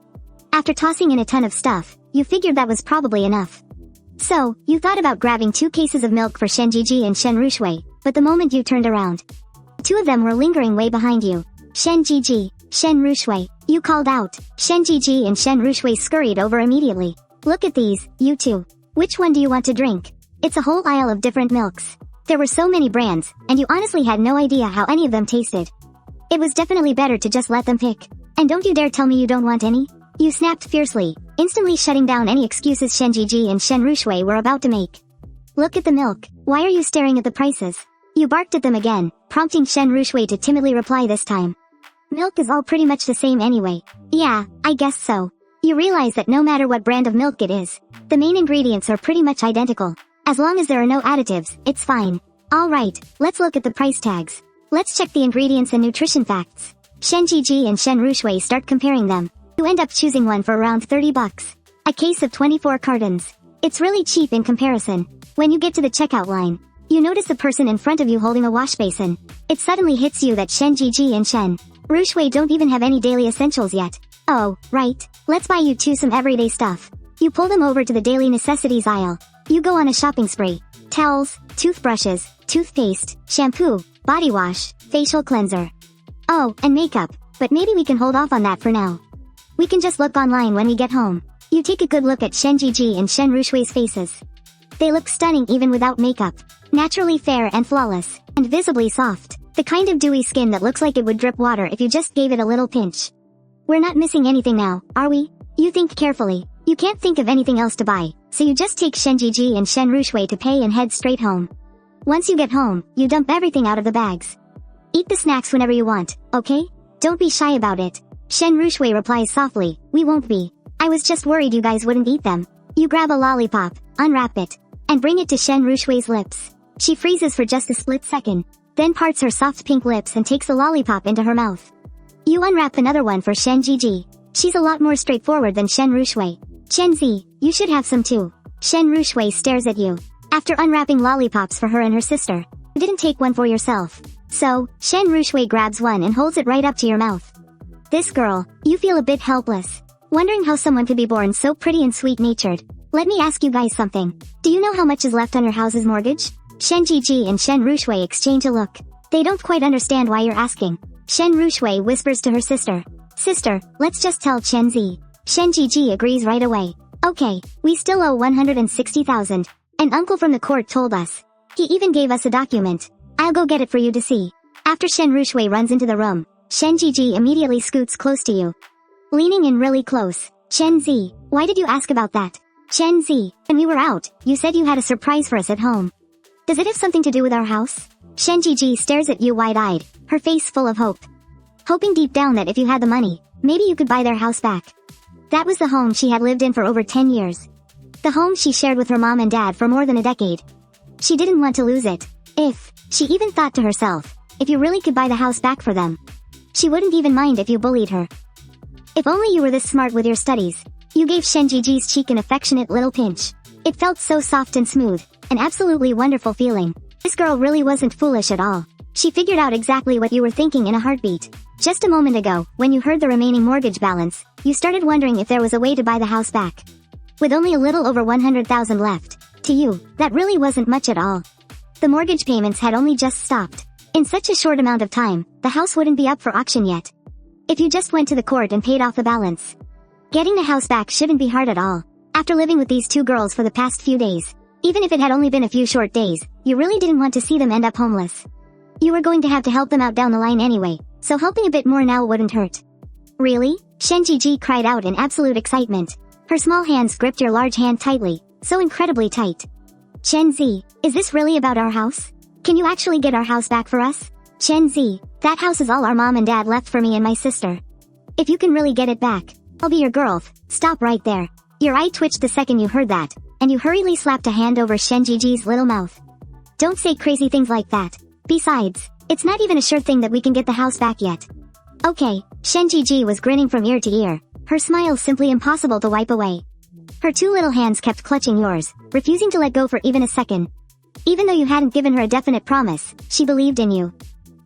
After tossing in a ton of stuff, you figured that was probably enough. So, you thought about grabbing 2 cases of milk for Shen Zhizhi and Shen Ruxue, but the moment you turned around, 2 of them were lingering way behind you. Shen Zhizhi, Shen Ruxue, you called out. Shen Zhizhi and Shen Ruxue scurried over immediately. Look at these, you two. Which one do you want to drink? It's a whole aisle of different milks. There were so many brands, and you honestly had no idea how any of them tasted. It was definitely better to just let them pick. And don't you dare tell me you don't want any? You snapped fiercely, instantly shutting down any excuses Shen Zhizhi and Shen Ruxue were about to make. Look at the milk. Why are you staring at the prices? You barked at them again, prompting Shen Ruxue to timidly reply this time. Milk is all pretty much the same anyway. Yeah, I guess so. You realize that no matter what brand of milk it is, the main ingredients are pretty much identical. As long as there are no additives, it's fine. Alright, let's look at the price tags. Let's check the ingredients and nutrition facts. Shen Zhizhi and Shen Ruxue start comparing them. You end up choosing one for around $30. A case of 24 cartons. It's really cheap in comparison. When you get to the checkout line, you notice the person in front of you holding a wash basin. It suddenly hits you that Shen Zhizhi and Shen Ruxue don't even have any daily essentials yet. Oh, right. Let's buy you two some everyday stuff. You pull them over to the daily necessities aisle. You go on a shopping spree. Towels, toothbrushes, toothpaste, shampoo, body wash, facial cleanser. Oh, and makeup. But maybe we can hold off on that for now. We can just look online when we get home. You take a good look at Shen Zhizhi and Shen Ruxue's faces. They look stunning even without makeup. Naturally fair and flawless, and visibly soft. The kind of dewy skin that looks like it would drip water if you just gave it a little pinch. We're not missing anything now, are we? You think carefully. You can't think of anything else to buy, so you just take Shen Zhizhi and Shen Ruxue to pay and head straight home. Once you get home, you dump everything out of the bags. Eat the snacks whenever you want, okay? Don't be shy about it. Shen Ruxue replies softly, we won't be. I was just worried you guys wouldn't eat them. You grab a lollipop, unwrap it, and bring it to Shen Ruxue's lips. She freezes for just a split second, then parts her soft pink lips and takes the lollipop into her mouth. You unwrap another one for Shen Zhizhi. She's a lot more straightforward than Shen Ruxue. Chen Ze, you should have some too. Shen Ruxue stares at you. After unwrapping lollipops for her and her sister, you didn't take one for yourself. So, Shen Ruxue grabs one and holds it right up to your mouth. This girl, you feel a bit helpless. Wondering how someone could be born so pretty and sweet-natured. Let me ask you guys something. Do you know how much is left on your house's mortgage? Shen Zhizhi and Shen Ruxue exchange a look. They don't quite understand why you're asking. Shen Ruxue whispers to her sister. Sister, let's just tell Chen Ze. Shen Zhizhi agrees right away. Okay, we still owe 160,000. An uncle from the court told us. He even gave us a document. I'll go get it for you to see. After Shen Ruxue runs into the room, Shen Zhizhi immediately scoots close to you. Leaning in really close. Chen Ze, why did you ask about that? Chen Ze, when we were out, you said you had a surprise for us at home. Does it have something to do with our house? Shen Zhizhi stares at you wide-eyed, her face full of hope. Hoping deep down that if you had the money, maybe you could buy their house back. That was the home she had lived in for over 10 years. The home she shared with her mom and dad for more than a decade. She didn't want to lose it. She even thought to herself, if you really could buy the house back for them, she wouldn't even mind if you bullied her. If only you were this smart with your studies. You gave Shen Zhiji's cheek an affectionate little pinch. It felt so soft and smooth, an absolutely wonderful feeling. This girl really wasn't foolish at all. She figured out exactly what you were thinking in a heartbeat. Just a moment ago, when you heard the remaining mortgage balance, you started wondering if there was a way to buy the house back. With only a little over 100,000 left, to you, that really wasn't much at all. The mortgage payments had only just stopped. In such a short amount of time, the house wouldn't be up for auction yet. If you just went to the court and paid off the balance. Getting the house back shouldn't be hard at all. After living with these two girls for the past few days, even if it had only been a few short days, you really didn't want to see them end up homeless. You were going to have to help them out down the line anyway, so helping a bit more now wouldn't hurt. Really? Shen Zhizhi cried out in absolute excitement. Her small hands gripped your large hand tightly, so incredibly tight. Chen Ze, is this really about our house? Can you actually get our house back for us? Chen Ze, that house is all our mom and dad left for me and my sister. If you can really get it back, I'll be your girl. Stop right there. Your eye twitched the second you heard that, and you hurriedly slapped a hand over Shen Zhiji's little mouth. Don't say crazy things like that. Besides, it's not even a sure thing that we can get the house back yet. Okay, Shen Zhiji was grinning from ear to ear, her smile simply impossible to wipe away. Her two little hands kept clutching yours, refusing to let go for even a second. Even though you hadn't given her a definite promise, she believed in you.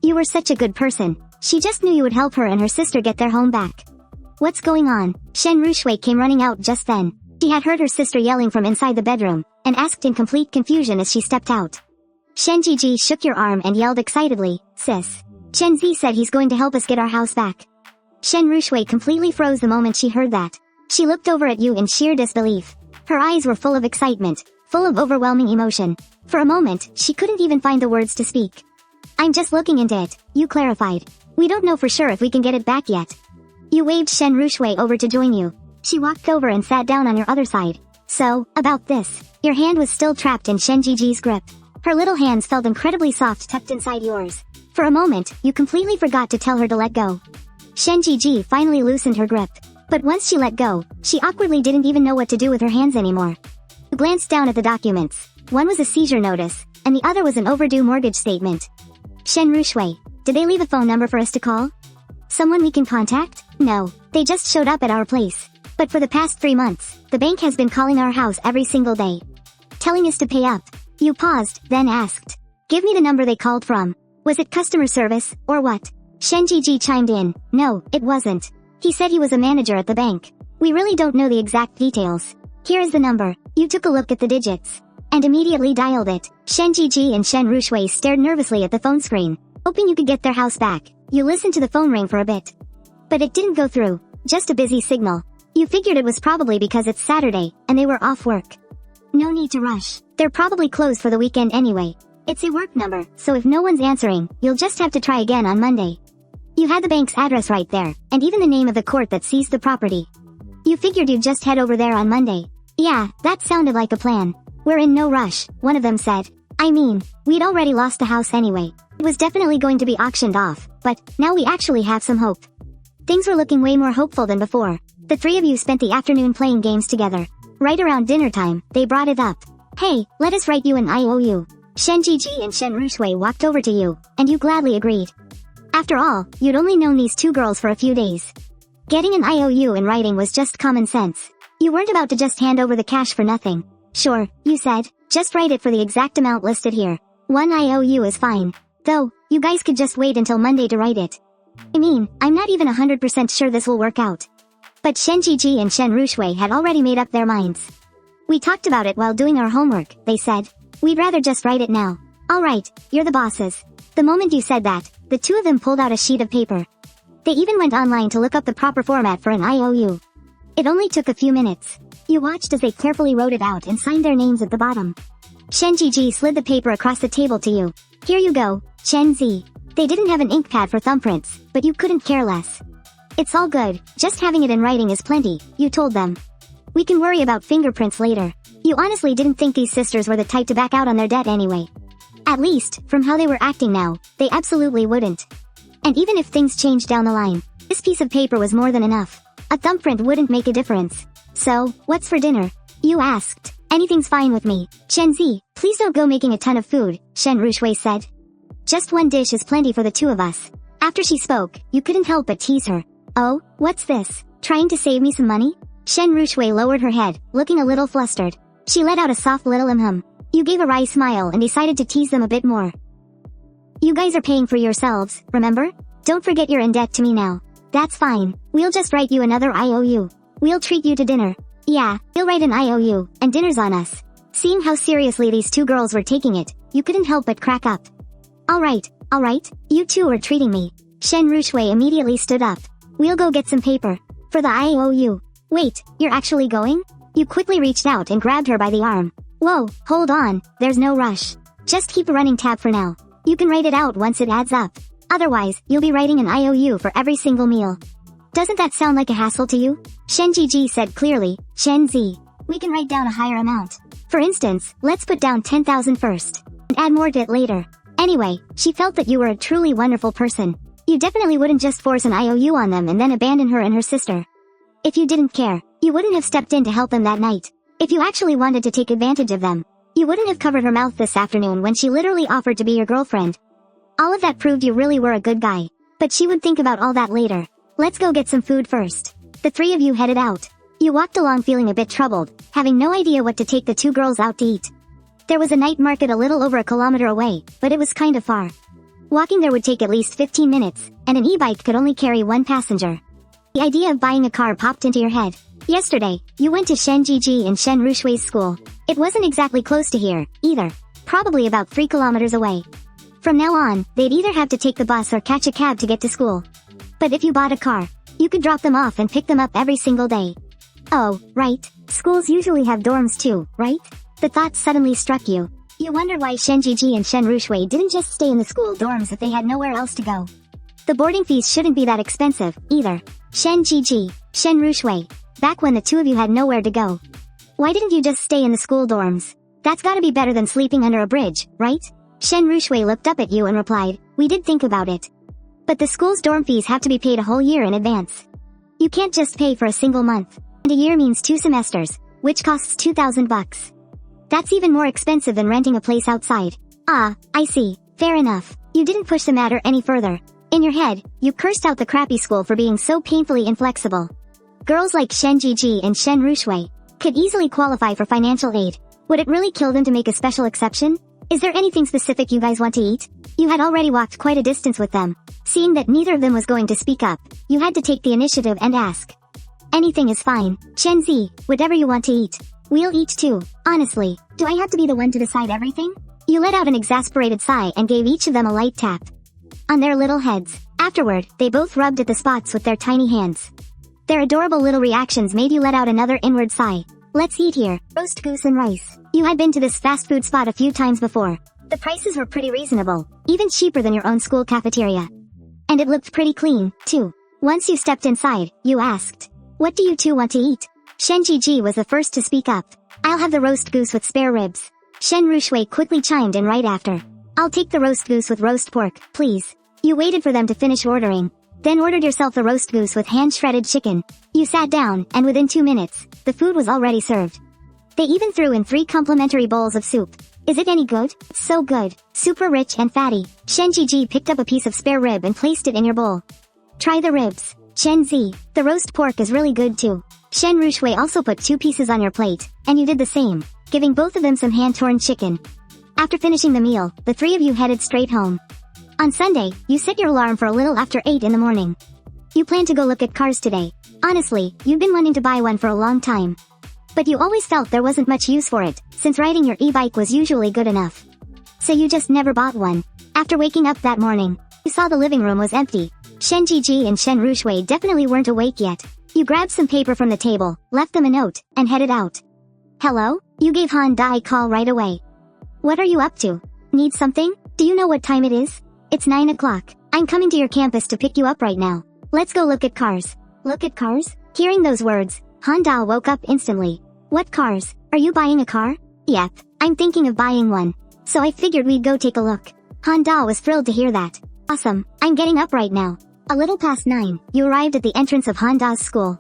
You were such a good person. She just knew you would help her and her sister get their home back. What's going on? Shen Ruxue came running out just then. She had heard her sister yelling from inside the bedroom, and asked in complete confusion as she stepped out. Shen Zhiji shook your arm and yelled excitedly, Sis. Chen Ze said he's going to help us get our house back. Shen Ruxue completely froze the moment she heard that. She looked over at you in sheer disbelief. Her eyes were full of excitement, full of overwhelming emotion. For a moment, she couldn't even find the words to speak. I'm just looking into it, you clarified. We don't know for sure if we can get it back yet. You waved Shen Ruxue over to join you. She walked over and sat down on your other side. So, about this. Your hand was still trapped in Shen Zhiji's grip. Her little hands felt incredibly soft tucked inside yours. For a moment, you completely forgot to tell her to let go. Shen Zhiji finally loosened her grip. But once she let go, she awkwardly didn't even know what to do with her hands anymore. You glanced down at the documents. One was a seizure notice, and the other was an overdue mortgage statement. Shen Ruxue, did they leave a phone number for us to call? Someone we can contact? No, they just showed up at our place. But for the past 3 months, the bank has been calling our house every single day, telling us to pay up. You paused, then asked. Give me the number they called from. Was it customer service, or what? Shen Zhiji chimed in. No, it wasn't. He said he was a manager at the bank. We really don't know the exact details. Here is the number. You took a look at the digits, and immediately dialed it. Shen Zhiji and Shen Ruxue stared nervously at the phone screen, hoping you could get their house back. You listened to the phone ring for a bit. But it didn't go through. Just a busy signal. You figured it was probably because it's Saturday, and they were off work. No need to rush. They're probably closed for the weekend anyway. It's a work number, so if no one's answering, you'll just have to try again on Monday. You had the bank's address right there, and even the name of the court that seized the property. You figured you'd just head over there on Monday. Yeah, that sounded like a plan. We're in no rush, one of them said. I mean, we'd already lost the house anyway. It was definitely going to be auctioned off, but now we actually have some hope. Things were looking way more hopeful than before. The three of you spent the afternoon playing games together. Right around dinner time, they brought it up. Hey, let us write you an IOU. Shen Zhiji and Shen Ruxue walked over to you, and you gladly agreed. After all, you'd only known these two girls for a few days. Getting an IOU in writing was just common sense. You weren't about to just hand over the cash for nothing. Sure, you said, just write it for the exact amount listed here. 1 IOU is fine. Though, you guys could just wait until Monday to write it. I mean, I'm not even 100% sure this will work out. But Shen Zhiji and Shen Ruxue had already made up their minds. We talked about it while doing our homework, they said. We'd rather just write it now. Alright, you're the bosses. The moment you said that, the two of them pulled out a sheet of paper. They even went online to look up the proper format for an IOU. It only took a few minutes. You watched as they carefully wrote it out and signed their names at the bottom. Shen Zhiji slid the paper across the table to you. Here you go, Chen Ze. They didn't have an ink pad for thumbprints, but you couldn't care less. It's all good, just having it in writing is plenty, you told them. We can worry about fingerprints later. You honestly didn't think these sisters were the type to back out on their debt anyway. At least, from how they were acting now, they absolutely wouldn't. And even if things changed down the line, this piece of paper was more than enough. A thumbprint wouldn't make a difference. So, what's for dinner? You asked. Anything's fine with me. Chen Ze, please don't go making a ton of food, Shen Ruxue said. Just one dish is plenty for the two of us. After she spoke, you couldn't help but tease her. Oh, what's this? Trying to save me some money? Shen Ruxue lowered her head, looking a little flustered. She let out a soft little hum. You gave a wry smile and decided to tease them a bit more. You guys are paying for yourselves, remember? Don't forget you're in debt to me now. That's fine. We'll just write you another IOU. We'll treat you to dinner. Yeah, we'll write an IOU, and dinner's on us. Seeing how seriously these two girls were taking it, you couldn't help but crack up. Alright, you two are treating me. Shen Ruxue immediately stood up. We'll go get some paper. For the IOU. Wait, you're actually going? You quickly reached out and grabbed her by the arm. Whoa, hold on, there's no rush. Just keep a running tab for now. You can write it out once it adds up. Otherwise, you'll be writing an IOU for every single meal. Doesn't that sound like a hassle to you? Shen Zhizhi said clearly. Chen Ze, we can write down a higher amount. For instance, let's put down 10,000 first. And add more to it later. Anyway, she felt that you were a truly wonderful person. You definitely wouldn't just force an IOU on them and then abandon her and her sister. If you didn't care, you wouldn't have stepped in to help them that night. If you actually wanted to take advantage of them, you wouldn't have covered her mouth this afternoon when she literally offered to be your girlfriend. All of that proved you really were a good guy. But she would think about all that later. Let's go get some food first. The three of you headed out. You walked along feeling a bit troubled, having no idea what to take the two girls out to eat. There was a night market a little over a kilometer away, but it was kind of far. Walking there would take at least 15 minutes, and an e-bike could only carry one passenger. The idea of buying a car popped into your head. Yesterday, you went to Shen Zhizhi and Shen Ruxue's school. It wasn't exactly close to here, either. Probably about 3 kilometers away. From now on, they'd either have to take the bus or catch a cab to get to school. But if you bought a car, you could drop them off and pick them up every single day. Oh, right. Schools usually have dorms too, right? The thought suddenly struck you. You wondered why Shen Zhizhi and Shen Ruxue didn't just stay in the school dorms if they had nowhere else to go. The boarding fees shouldn't be that expensive, either. Shen Zhizhi, Shen Ruxue. Back when the two of you had nowhere to go. Why didn't you just stay in the school dorms? That's gotta be better than sleeping under a bridge, right? Shen Ruxue looked up at you and replied, we did think about it. But the school's dorm fees have to be paid a whole year in advance. You can't just pay for a single month. And a year means 2 semesters, which costs 2,000 bucks. That's even more expensive than renting a place outside. Ah, I see. Fair enough. You didn't push the matter any further. In your head, you cursed out the crappy school for being so painfully inflexible. Girls like Shen Zhizhi and Shen Ruxue could easily qualify for financial aid. Would it really kill them to make a special exception? Is there anything specific you guys want to eat? You had already walked quite a distance with them. Seeing that neither of them was going to speak up, you had to take the initiative and ask. Anything is fine. Chen Ze, whatever you want to eat. We'll eat too. Honestly, do I have to be the one to decide everything? You let out an exasperated sigh and gave each of them a light tap on their little heads. Afterward, they both rubbed at the spots with their tiny hands. Their adorable little reactions made you let out another inward sigh. Let's eat here. Roast goose and rice. You had been to this fast food spot a few times before. The prices were pretty reasonable, even cheaper than your own school cafeteria. And it looked pretty clean, too. Once you stepped inside, you asked, what do you two want to eat? Shen Zhizhi was the first to speak up. I'll have the roast goose with spare ribs. Shen Ruxue quickly chimed in right after. I'll take the roast goose with roast pork, please. You waited for them to finish ordering, then ordered yourself the roast goose with hand-shredded chicken. You sat down, and within 2 minutes, the food was already served. They even threw in 3 complimentary bowls of soup. Is it any good? It's so good. Super rich and fatty. Shen Zhizhi picked up a piece of spare rib and placed it in your bowl. Try the ribs. Chen Ze, the roast pork is really good too. Shen Ruxue also put 2 pieces on your plate, and you did the same, giving both of them some hand-torn chicken. After finishing the meal, the 3 of you headed straight home. On Sunday, you set your alarm for a little after 8 in the morning. You plan to go look at cars today. Honestly, you've been wanting to buy one for a long time. But you always felt there wasn't much use for it, since riding your e-bike was usually good enough. So you just never bought one. After waking up that morning, you saw the living room was empty. Shen Zhizhi and Shen Ruxue definitely weren't awake yet. You grabbed some paper from the table, left them a note, and headed out. Hello? You gave Han Dai a call right away. What are you up to? Need something? Do you know what time it is? It's 9 o'clock. I'm coming to your campus to pick you up right now. Let's go look at cars. Look at cars? Hearing those words, Han Da woke up instantly. What cars? Are you buying a car? Yep, I'm thinking of buying one. So I figured we'd go take a look. Han Da was thrilled to hear that. Awesome, I'm getting up right now. A little past 9, you arrived at the entrance of Han Da's school.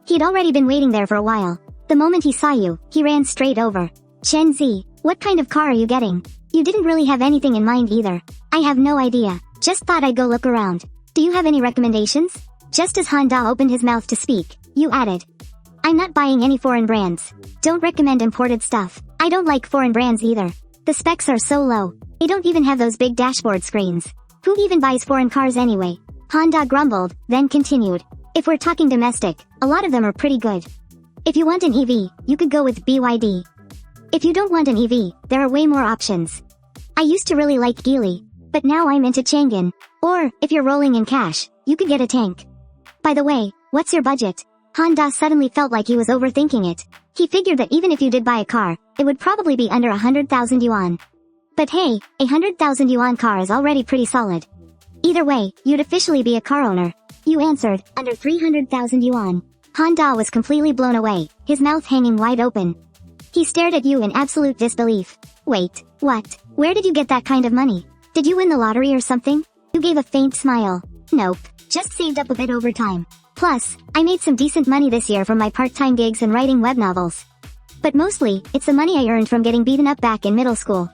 He'd already been waiting there for a while. The moment he saw you, he ran straight over. Chen Ze, what kind of car are you getting? You didn't really have anything in mind either. I have no idea. Just thought I'd go look around. Do you have any recommendations? Just as Han Da opened his mouth to speak, you added. I'm not buying any foreign brands. Don't recommend imported stuff. I don't like foreign brands either. The specs are so low. They don't even have those big dashboard screens. Who even buys foreign cars anyway? Han Da grumbled, then continued. If we're talking domestic, a lot of them are pretty good. If you want an EV, you could go with BYD. If you don't want an EV, there are way more options. I used to really like Geely, but now I'm into Chang'an. Or, if you're rolling in cash, you could get a tank. By the way, what's your budget? Han Da suddenly felt like he was overthinking it. He figured that even if you did buy a car, it would probably be under 100,000 yuan. But hey, a 100,000 yuan car is already pretty solid. Either way, you'd officially be a car owner. You answered, under 300,000 yuan. Han Da was completely blown away, his mouth hanging wide open. He stared at you in absolute disbelief. Wait, what? Where did you get that kind of money? Did you win the lottery or something? You gave a faint smile. Nope, just saved up a bit over time. Plus, I made some decent money this year from my part-time gigs and writing web novels. But mostly, it's the money I earned from getting beaten up back in middle school.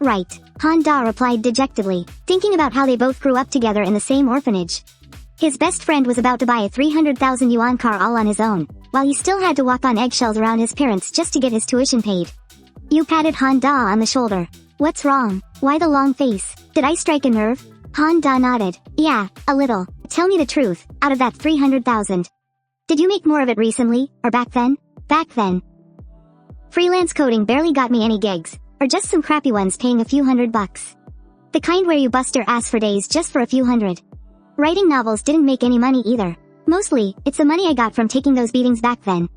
Right, Han Da replied dejectedly, thinking about how they both grew up together in the same orphanage. His best friend was about to buy a 300,000 yuan car all on his own, while he still had to walk on eggshells around his parents just to get his tuition paid. You patted Han Da on the shoulder. What's wrong? Why the long face? Did I strike a nerve? Han Da nodded. Yeah, a little. Tell me the truth, out of that 300,000. Did you make more of it recently, or back then? Back then. Freelance coding barely got me any gigs, or just some crappy ones paying a few $100. The kind where you bust your ass for days just for a few hundred. Writing novels didn't make any money either. Mostly, it's the money I got from taking those beatings back then.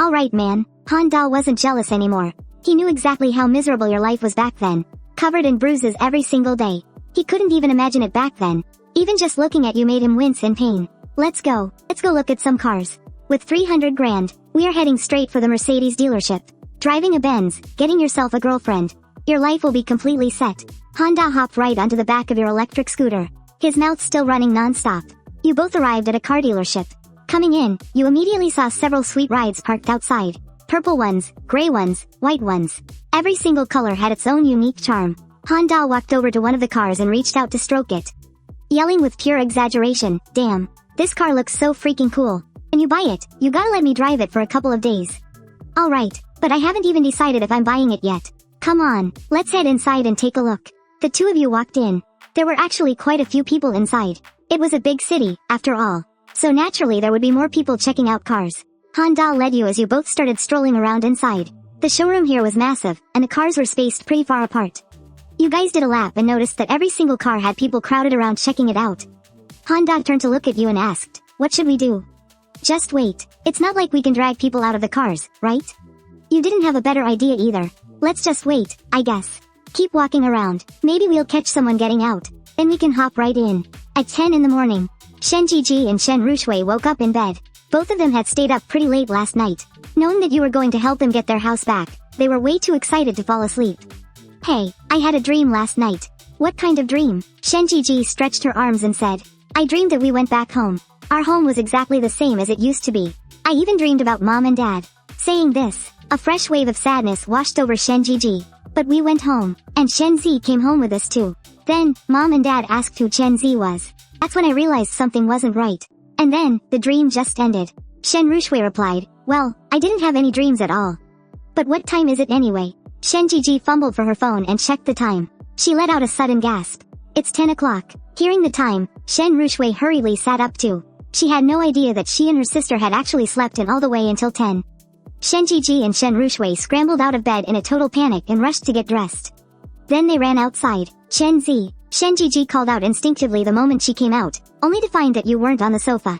Alright man, Han Da wasn't jealous anymore. He knew exactly how miserable your life was back then. Covered in bruises every single day. He couldn't even imagine it back then. Even just looking at you made him wince in pain. Let's go look at some cars. With 300 grand, we are heading straight for the Mercedes dealership. Driving a Benz, getting yourself a girlfriend. Your life will be completely set. Han Da hopped right onto the back of your electric scooter. His mouth still running non-stop. You both arrived at a car dealership. Coming in, you immediately saw several sweet rides parked outside. Purple ones, gray ones, white ones. Every single color had its own unique charm. Han Da walked over to one of the cars and reached out to stroke it. Yelling with pure exaggeration, damn, this car looks so freaking cool. Can you buy it? You gotta let me drive it for a couple of days. Alright, but I haven't even decided if I'm buying it yet. Come on, let's head inside and take a look. The two of you walked in. There were actually quite a few people inside. It was a big city, after all. So naturally there would be more people checking out cars. Han Da led you as you both started strolling around inside. The showroom here was massive, and the cars were spaced pretty far apart. You guys did a lap and noticed that every single car had people crowded around checking it out. Han Da turned to look at you and asked, what should we do? Just wait. It's not like we can drag people out of the cars, right? You didn't have a better idea either. Let's just wait, I guess. Keep walking around. Maybe we'll catch someone getting out. Then we can hop right in. At 10 in the morning, Shen Zhizhi and Shen Ruxue woke up in bed. Both of them had stayed up pretty late last night. Knowing that you were going to help them get their house back, they were way too excited to fall asleep. Hey, I had a dream last night. What kind of dream? Shen Zhizhi stretched her arms and said, I dreamed that we went back home. Our home was exactly the same as it used to be. I even dreamed about mom and dad. Saying this, a fresh wave of sadness washed over Shen Zhizhi. But we went home, and Chen Ze came home with us too. Then, mom and dad asked who Chen Ze was. That's when I realized something wasn't right. And then, the dream just ended. Shen Ruxue replied, well, I didn't have any dreams at all. But what time is it anyway? Shen Zhizhi fumbled for her phone and checked the time. She let out a sudden gasp. It's 10 o'clock. Hearing the time, Shen Ruxue hurriedly sat up too. She had no idea that she and her sister had actually slept in all the way until 10. Shen Zhizhi and Shen Ruxue scrambled out of bed in a total panic and rushed to get dressed. Then they ran outside. Chen Ze. Shen Zhizhi called out instinctively the moment she came out, only to find that you weren't on the sofa.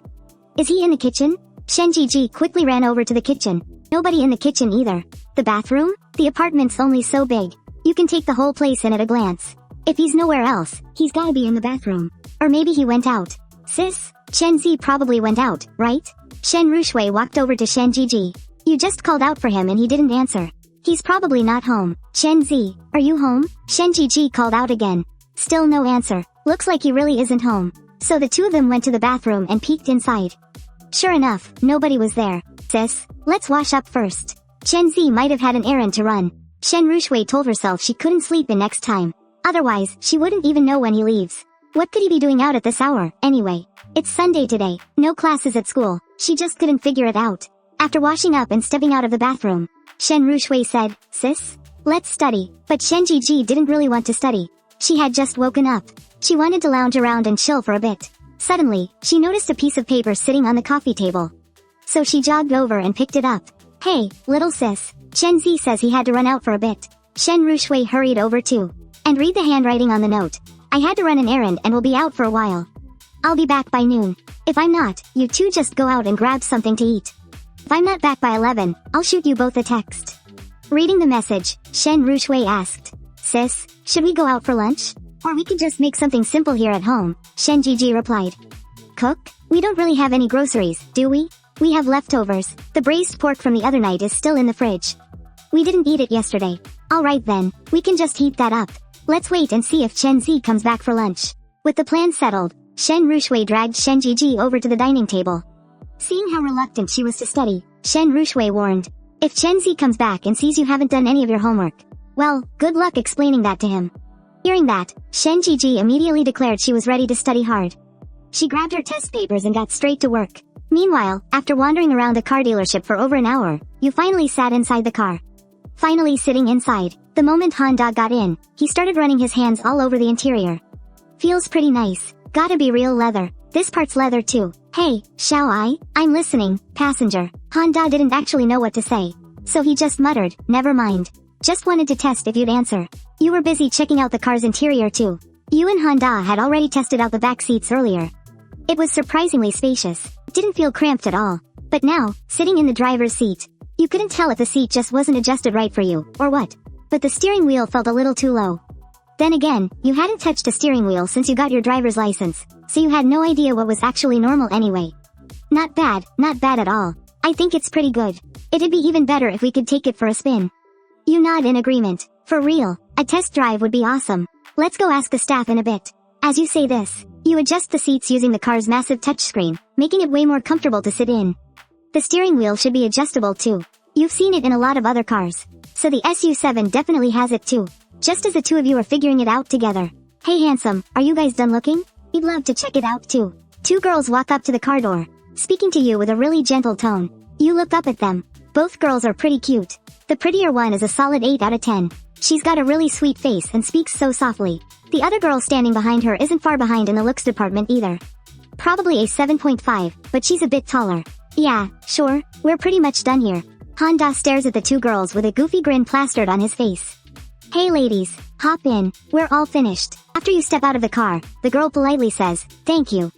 Is he in the kitchen? Shen Zhizhi quickly ran over to the kitchen. Nobody in the kitchen either. The bathroom? The apartment's only so big. You can take the whole place in at a glance. If he's nowhere else, he's gotta be in the bathroom. Or maybe he went out. Sis? Chen Ze probably went out, right? Shen Ruxue walked over to Shen Zhizhi. You just called out for him and he didn't answer. He's probably not home. Chen Ze, are you home? Shen Zhizhi called out again. Still no answer. Looks like he really isn't home. So the two of them went to the bathroom and peeked inside. Sure enough, nobody was there. Sis, let's wash up first. Chen Ze might have had an errand to run. Shen Ruxue told herself she couldn't sleep in next time. Otherwise, she wouldn't even know when he leaves. What could he be doing out at this hour, anyway? It's Sunday today, no classes at school. She just couldn't figure it out. After washing up and stepping out of the bathroom, Shen Ruxue said, Sis? Let's study. But Shen Zhizhi didn't really want to study. She had just woken up. She wanted to lounge around and chill for a bit. Suddenly, she noticed a piece of paper sitting on the coffee table. So she jogged over and picked it up. Hey, little sis. Chen Ze says he had to run out for a bit. Shen Ruxue hurried over too. And read the handwriting on the note. I had to run an errand and will be out for a while. I'll be back by noon. If I'm not, you two just go out and grab something to eat. If I'm not back by 11, I'll shoot you both a text. Reading the message, Shen Ruxue asked, Sis, should we go out for lunch? Or we could just make something simple here at home, Shen Zhizhi replied. Cook? We don't really have any groceries, do we? We have leftovers. The braised pork from the other night is still in the fridge. We didn't eat it yesterday. Alright then, we can just heat that up. Let's wait and see if Chen Ze comes back for lunch. With the plan settled, Shen Ruxue dragged Shen Zhizhi over to the dining table. Seeing how reluctant she was to study, Shen Ruxue warned, if Chen Ze comes back and sees you haven't done any of your homework, well, good luck explaining that to him. Hearing that, Shen Zhizhi immediately declared she was ready to study hard. She grabbed her test papers and got straight to work. Meanwhile, after wandering around a car dealership for over an hour, you finally sat inside the car. Finally sitting inside, the moment Honda got in, he started running his hands all over the interior. Feels pretty nice. Gotta be real leather. This part's leather too. Hey, shall I? I'm listening, passenger. Honda didn't actually know what to say. So he just muttered, never mind. Just wanted to test if you'd answer. You were busy checking out the car's interior too. You and Honda had already tested out the back seats earlier. It was surprisingly spacious. Didn't feel cramped at all. But now, sitting in the driver's seat, you couldn't tell if the seat just wasn't adjusted right for you, or what. But the steering wheel felt a little too low. Then again, you hadn't touched a steering wheel since you got your driver's license, so you had no idea what was actually normal anyway. Not bad at all. I think it's pretty good. It'd be even better if we could take it for a spin. You nod in agreement. For real, a test drive would be awesome. Let's go ask the staff in a bit. As you say this, you adjust the seats using the car's massive touchscreen, making it way more comfortable to sit in. The steering wheel should be adjustable too. You've seen it in a lot of other cars. So the SU7 definitely has it too. Just as the two of you are figuring it out together. Hey handsome, are you guys done looking? We'd love to check it out too. Two girls walk up to the car door, speaking to you with a really gentle tone. You look up at them. Both girls are pretty cute. The prettier one is a solid 8 out of 10. She's got a really sweet face and speaks so softly. The other girl standing behind her isn't far behind in the looks department either. Probably a 7.5, but she's a bit taller. Yeah, sure, we're pretty much done here. Honda stares at the two girls with a goofy grin plastered on his face. Hey ladies, hop in, we're all finished. After you step out of the car, the girl politely says, thank you.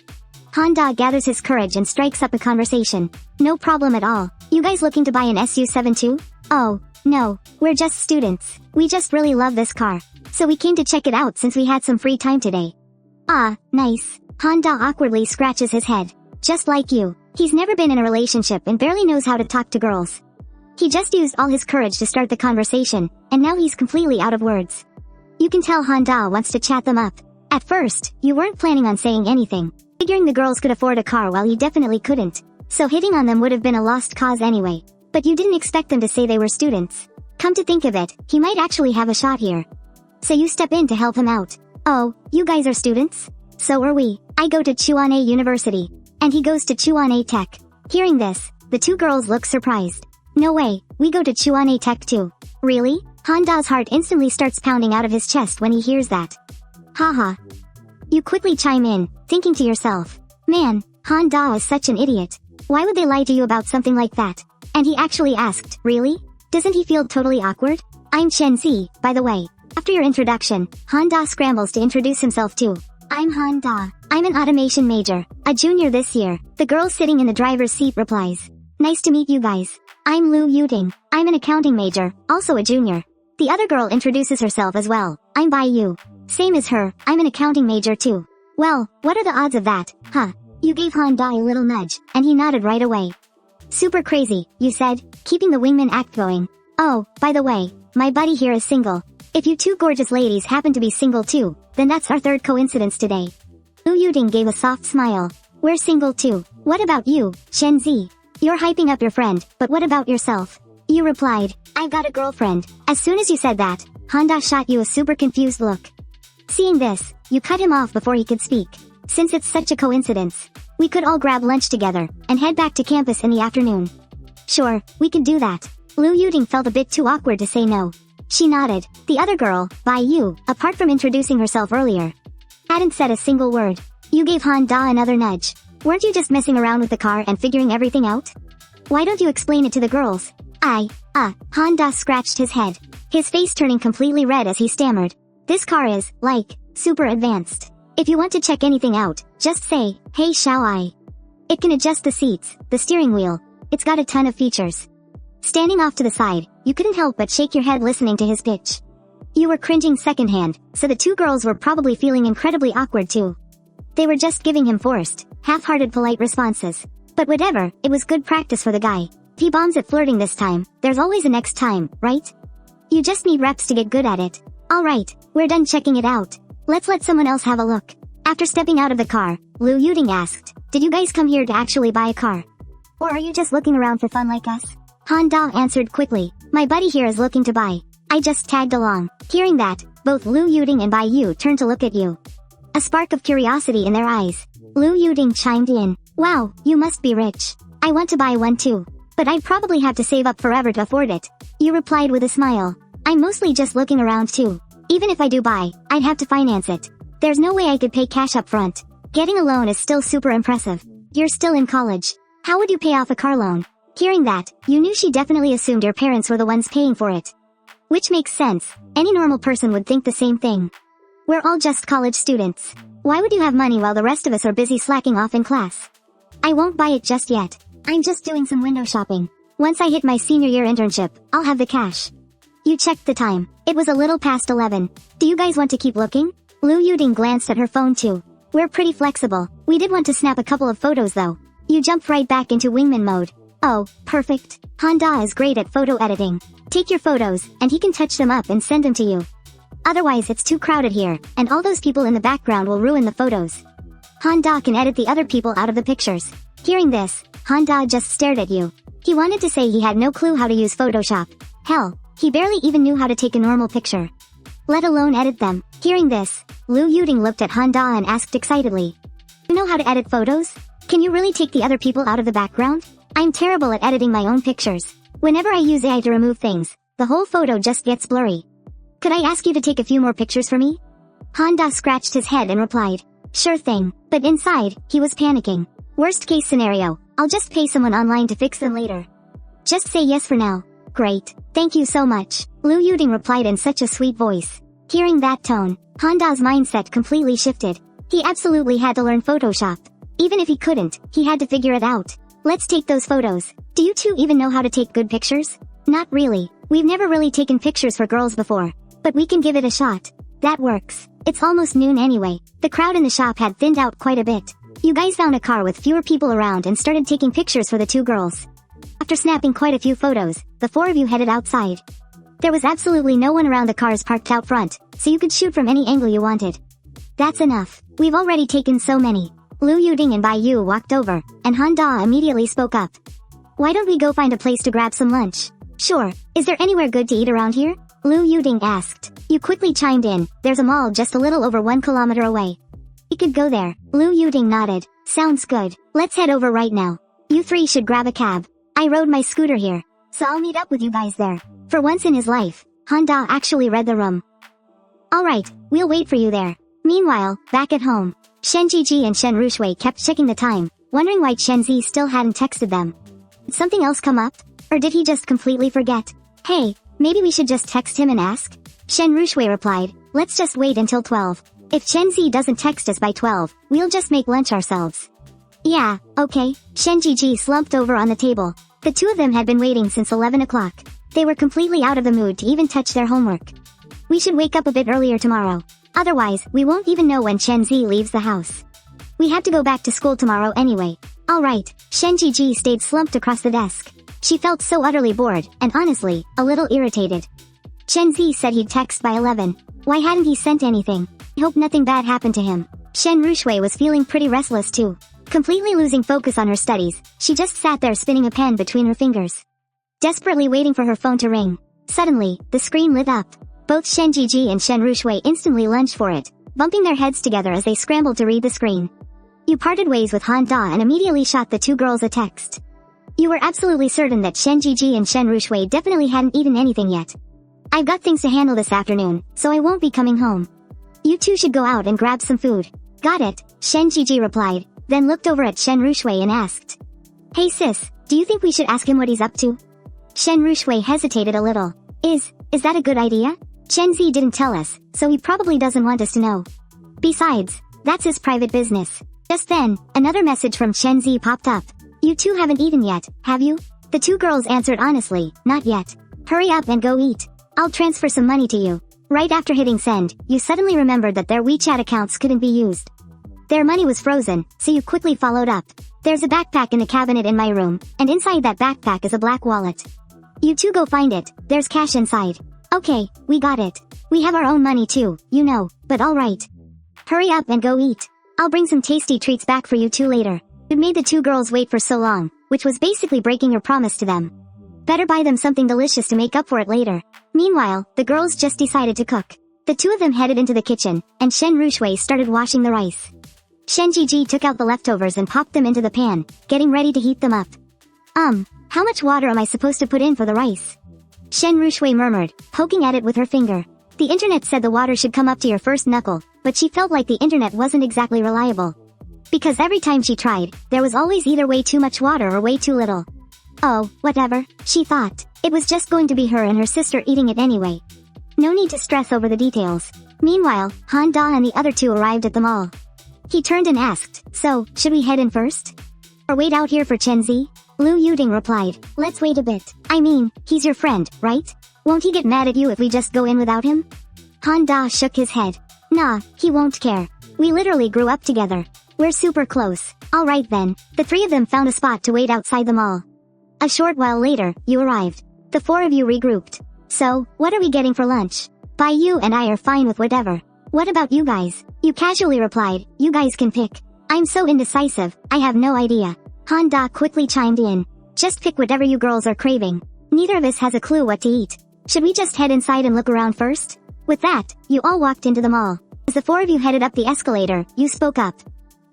Honda gathers his courage and strikes up a conversation. No problem at all. You guys looking to buy an SU7 too? Oh, no, we're just students. We just really love this car. So we came to check it out since we had some free time today. Ah, nice. Honda awkwardly scratches his head. Just like you. He's never been in a relationship and barely knows how to talk to girls. He just used all his courage to start the conversation, and now he's completely out of words. You can tell Honda wants to chat them up. At first, you weren't planning on saying anything, figuring the girls could afford a car while you definitely couldn't. So hitting on them would have been a lost cause anyway. But you didn't expect them to say they were students. Come to think of it, he might actually have a shot here. So you step in to help him out. Oh, you guys are students? So are we. I go to Chuan-A University. And he goes to Chuan-A Tech. Hearing this, the two girls look surprised. No way, we go to Chuan-A Tech too. Really? Honda's heart instantly starts pounding out of his chest when he hears that. Haha. You quickly chime in, thinking to yourself, man, Honda is such an idiot. Why would they lie to you about something like that? And he actually asked, really? Doesn't he feel totally awkward? I'm Chen Ze, by the way. After your introduction, Honda scrambles to introduce himself too. I'm Honda. I'm an automation major, a junior this year. The girl sitting in the driver's seat replies. Nice to meet you guys. I'm Lu Yuting. I'm an accounting major, also a junior. The other girl introduces herself as well. I'm Bai Yu. Same as her, I'm an accounting major too. Well, what are the odds of that, huh? You gave Han Da a little nudge, and he nodded right away. Super crazy, you said, keeping the wingman act going. Oh, by the way, my buddy here is single. If you two gorgeous ladies happen to be single too, then that's our third coincidence today. Lu Yuding gave a soft smile. We're single too. What about you, Chen Ze? You're hyping up your friend, but what about yourself? You replied, I've got a girlfriend. As soon as you said that, Han Da shot you a super confused look. Seeing this, you cut him off before he could speak. Since it's such a coincidence, we could all grab lunch together, and head back to campus in the afternoon. Sure, we could do that. Lu Yuding felt a bit too awkward to say no. She nodded. The other girl, Bai Yu, apart from introducing herself earlier, hadn't said a single word. You gave Han Da another nudge. Weren't you just messing around with the car and figuring everything out? Why don't you explain it to the girls? Han Da scratched his head, his face turning completely red as he stammered. This car is, like, super advanced. If you want to check anything out, just say, hey shall I? It can adjust the seats, the steering wheel. It's got a ton of features. Standing off to the side, you couldn't help but shake your head listening to his pitch. You were cringing secondhand, so the two girls were probably feeling incredibly awkward too. They were just giving him forced, half-hearted polite responses. But whatever, it was good practice for the guy. If he bombs at flirting this time, there's always a next time, right? You just need reps to get good at it. Alright, we're done checking it out. Let's let someone else have a look. After stepping out of the car, Lu Yuding asked, did you guys come here to actually buy a car? Or are you just looking around for fun like us? Han Da answered quickly, my buddy here is looking to buy. I just tagged along. Hearing that, both Lu Yuding and Bai Yu turned to look at you. A spark of curiosity in their eyes. Lu Yuding chimed in, wow, you must be rich. I want to buy one too. But I'd probably have to save up forever to afford it. You replied with a smile. I'm mostly just looking around too. Even if I do buy, I'd have to finance it. There's no way I could pay cash up front. Getting a loan is still super impressive. You're still in college. How would you pay off a car loan? Hearing that, you knew she definitely assumed your parents were the ones paying for it. Which makes sense. Any normal person would think the same thing. We're all just college students. Why would you have money while the rest of us are busy slacking off in class? I won't buy it just yet. I'm just doing some window shopping. Once I hit my senior year internship, I'll have the cash. You checked the time. It was a little past 11. Do you guys want to keep looking? Lu Yuding glanced at her phone too. We're pretty flexible. We did want to snap a couple of photos though. You jumped right back into wingman mode. Oh, perfect. Han Da is great at photo editing. Take your photos, and he can touch them up and send them to you. Otherwise it's too crowded here, and all those people in the background will ruin the photos. Han Da can edit the other people out of the pictures. Hearing this, Han Da just stared at you. He wanted to say he had no clue how to use Photoshop. Hell, he barely even knew how to take a normal picture, let alone edit them. Hearing this, Lu Yuding looked at Han Da and asked excitedly, you know how to edit photos? Can you really take the other people out of the background? I'm terrible at editing my own pictures. Whenever I use AI to remove things, the whole photo just gets blurry. Could I ask you to take a few more pictures for me? Han Da scratched his head and replied, sure thing, but inside, he was panicking. Worst case scenario, I'll just pay someone online to fix them later. Just say yes for now. Great, thank you so much. Lu Yuding replied in such a sweet voice. Hearing that tone, Han Da's mindset completely shifted. He absolutely had to learn Photoshop. Even if he couldn't, he had to figure it out. Let's take those photos. Do you two even know how to take good pictures? Not really. We've never really taken pictures for girls before. But we can give it a shot. That works. It's almost noon anyway. The crowd in the shop had thinned out quite a bit. You guys found a car with fewer people around and started taking pictures for the two girls. After snapping quite a few photos, the four of you headed outside. There was absolutely no one around the cars parked out front, so you could shoot from any angle you wanted. That's enough. We've already taken so many. Lu Yuding and Bai Yu walked over, and Han Da immediately spoke up. Why don't we go find a place to grab some lunch? Sure. Is there anywhere good to eat around here? Lu Yuding asked. You quickly chimed in. There's a mall just a little over 1 kilometer away. We could go there. Lu Yuding nodded. Sounds good. Let's head over right now. You three should grab a cab. I rode my scooter here, so I'll meet up with you guys there. For once in his life, Han Da actually read the room. Alright, we'll wait for you there. Meanwhile, back at home, Shen Zhizhi and Shen Ruxue kept checking the time, wondering why Chen Ze still hadn't texted them. Did something else come up? Or did he just completely forget? Hey, maybe we should just text him and ask? Shen Ruxue replied, let's just wait until 12. If Chen Ze doesn't text us by 12, we'll just make lunch ourselves. Yeah, okay. Shen Zhizhi slumped over on the table. The two of them had been waiting since 11 o'clock. They were completely out of the mood to even touch their homework. We should wake up a bit earlier tomorrow. Otherwise, we won't even know when Chen Ze leaves the house. We have to go back to school tomorrow anyway. Alright, Zhizhi stayed slumped across the desk. She felt so utterly bored, and honestly, a little irritated. Chen Ze said he'd text by 11. Why hadn't he sent anything? I hope nothing bad happened to him. Ruxue was feeling pretty restless too. Completely losing focus on her studies, she just sat there spinning a pen between her fingers, desperately waiting for her phone to ring. Suddenly, the screen lit up. Both Zhizhi and Ruxue instantly lunged for it, bumping their heads together as they scrambled to read the screen. You parted ways with Han Da and immediately shot the two girls a text. You were absolutely certain that Zhizhi and Ruxue definitely hadn't eaten anything yet. I've got things to handle this afternoon, so I won't be coming home. You two should go out and grab some food. Got it, Zhizhi replied, then looked over at Ruxue and asked. Hey sis, do you think we should ask him what he's up to? Ruxue hesitated a little. Is that a good idea? Chen Ze didn't tell us, so he probably doesn't want us to know. Besides, that's his private business. Just then, another message from Chen Ze popped up. You two haven't eaten yet, have you? The two girls answered honestly, not yet. Hurry up and go eat. I'll transfer some money to you. Right after hitting send, you suddenly remembered that their WeChat accounts couldn't be used. Their money was frozen, so you quickly followed up. There's a backpack in the cabinet in my room, and inside that backpack is a black wallet. You two go find it, there's cash inside. Okay, we got it. We have our own money too, you know, but alright. Hurry up and go eat. I'll bring some tasty treats back for you two later. It made the two girls wait for so long, which was basically breaking your promise to them. Better buy them something delicious to make up for it later. Meanwhile, the girls just decided to cook. The two of them headed into the kitchen, and Ruxue started washing the rice. Zhizhi took out the leftovers and popped them into the pan, getting ready to heat them up. How much water am I supposed to put in for the rice? Ruxue murmured, poking at it with her finger. The internet said the water should come up to your first knuckle, but she felt like the internet wasn't exactly reliable. Because every time she tried, there was always either way too much water or way too little. Oh, whatever, she thought. It was just going to be her and her sister eating it anyway. No need to stress over the details. Meanwhile, Han Da and the other two arrived at the mall. He turned and asked, so, should we head in first? Or wait out here for Chen Ze? Lu Yuding replied, let's wait a bit. I mean, he's your friend, right? Won't he get mad at you if we just go in without him? Han Da shook his head. Nah, he won't care. We literally grew up together. We're super close. Alright then. The three of them found a spot to wait outside the mall. A short while later, you arrived. The four of you regrouped. So, what are we getting for lunch? You and I are fine with whatever. What about you guys? You casually replied, you guys can pick. I'm so indecisive, I have no idea. Han Da quickly chimed in. Just pick whatever you girls are craving. Neither of us has a clue what to eat. Should we just head inside and look around first? With that, you all walked into the mall. As the four of you headed up the escalator, you spoke up.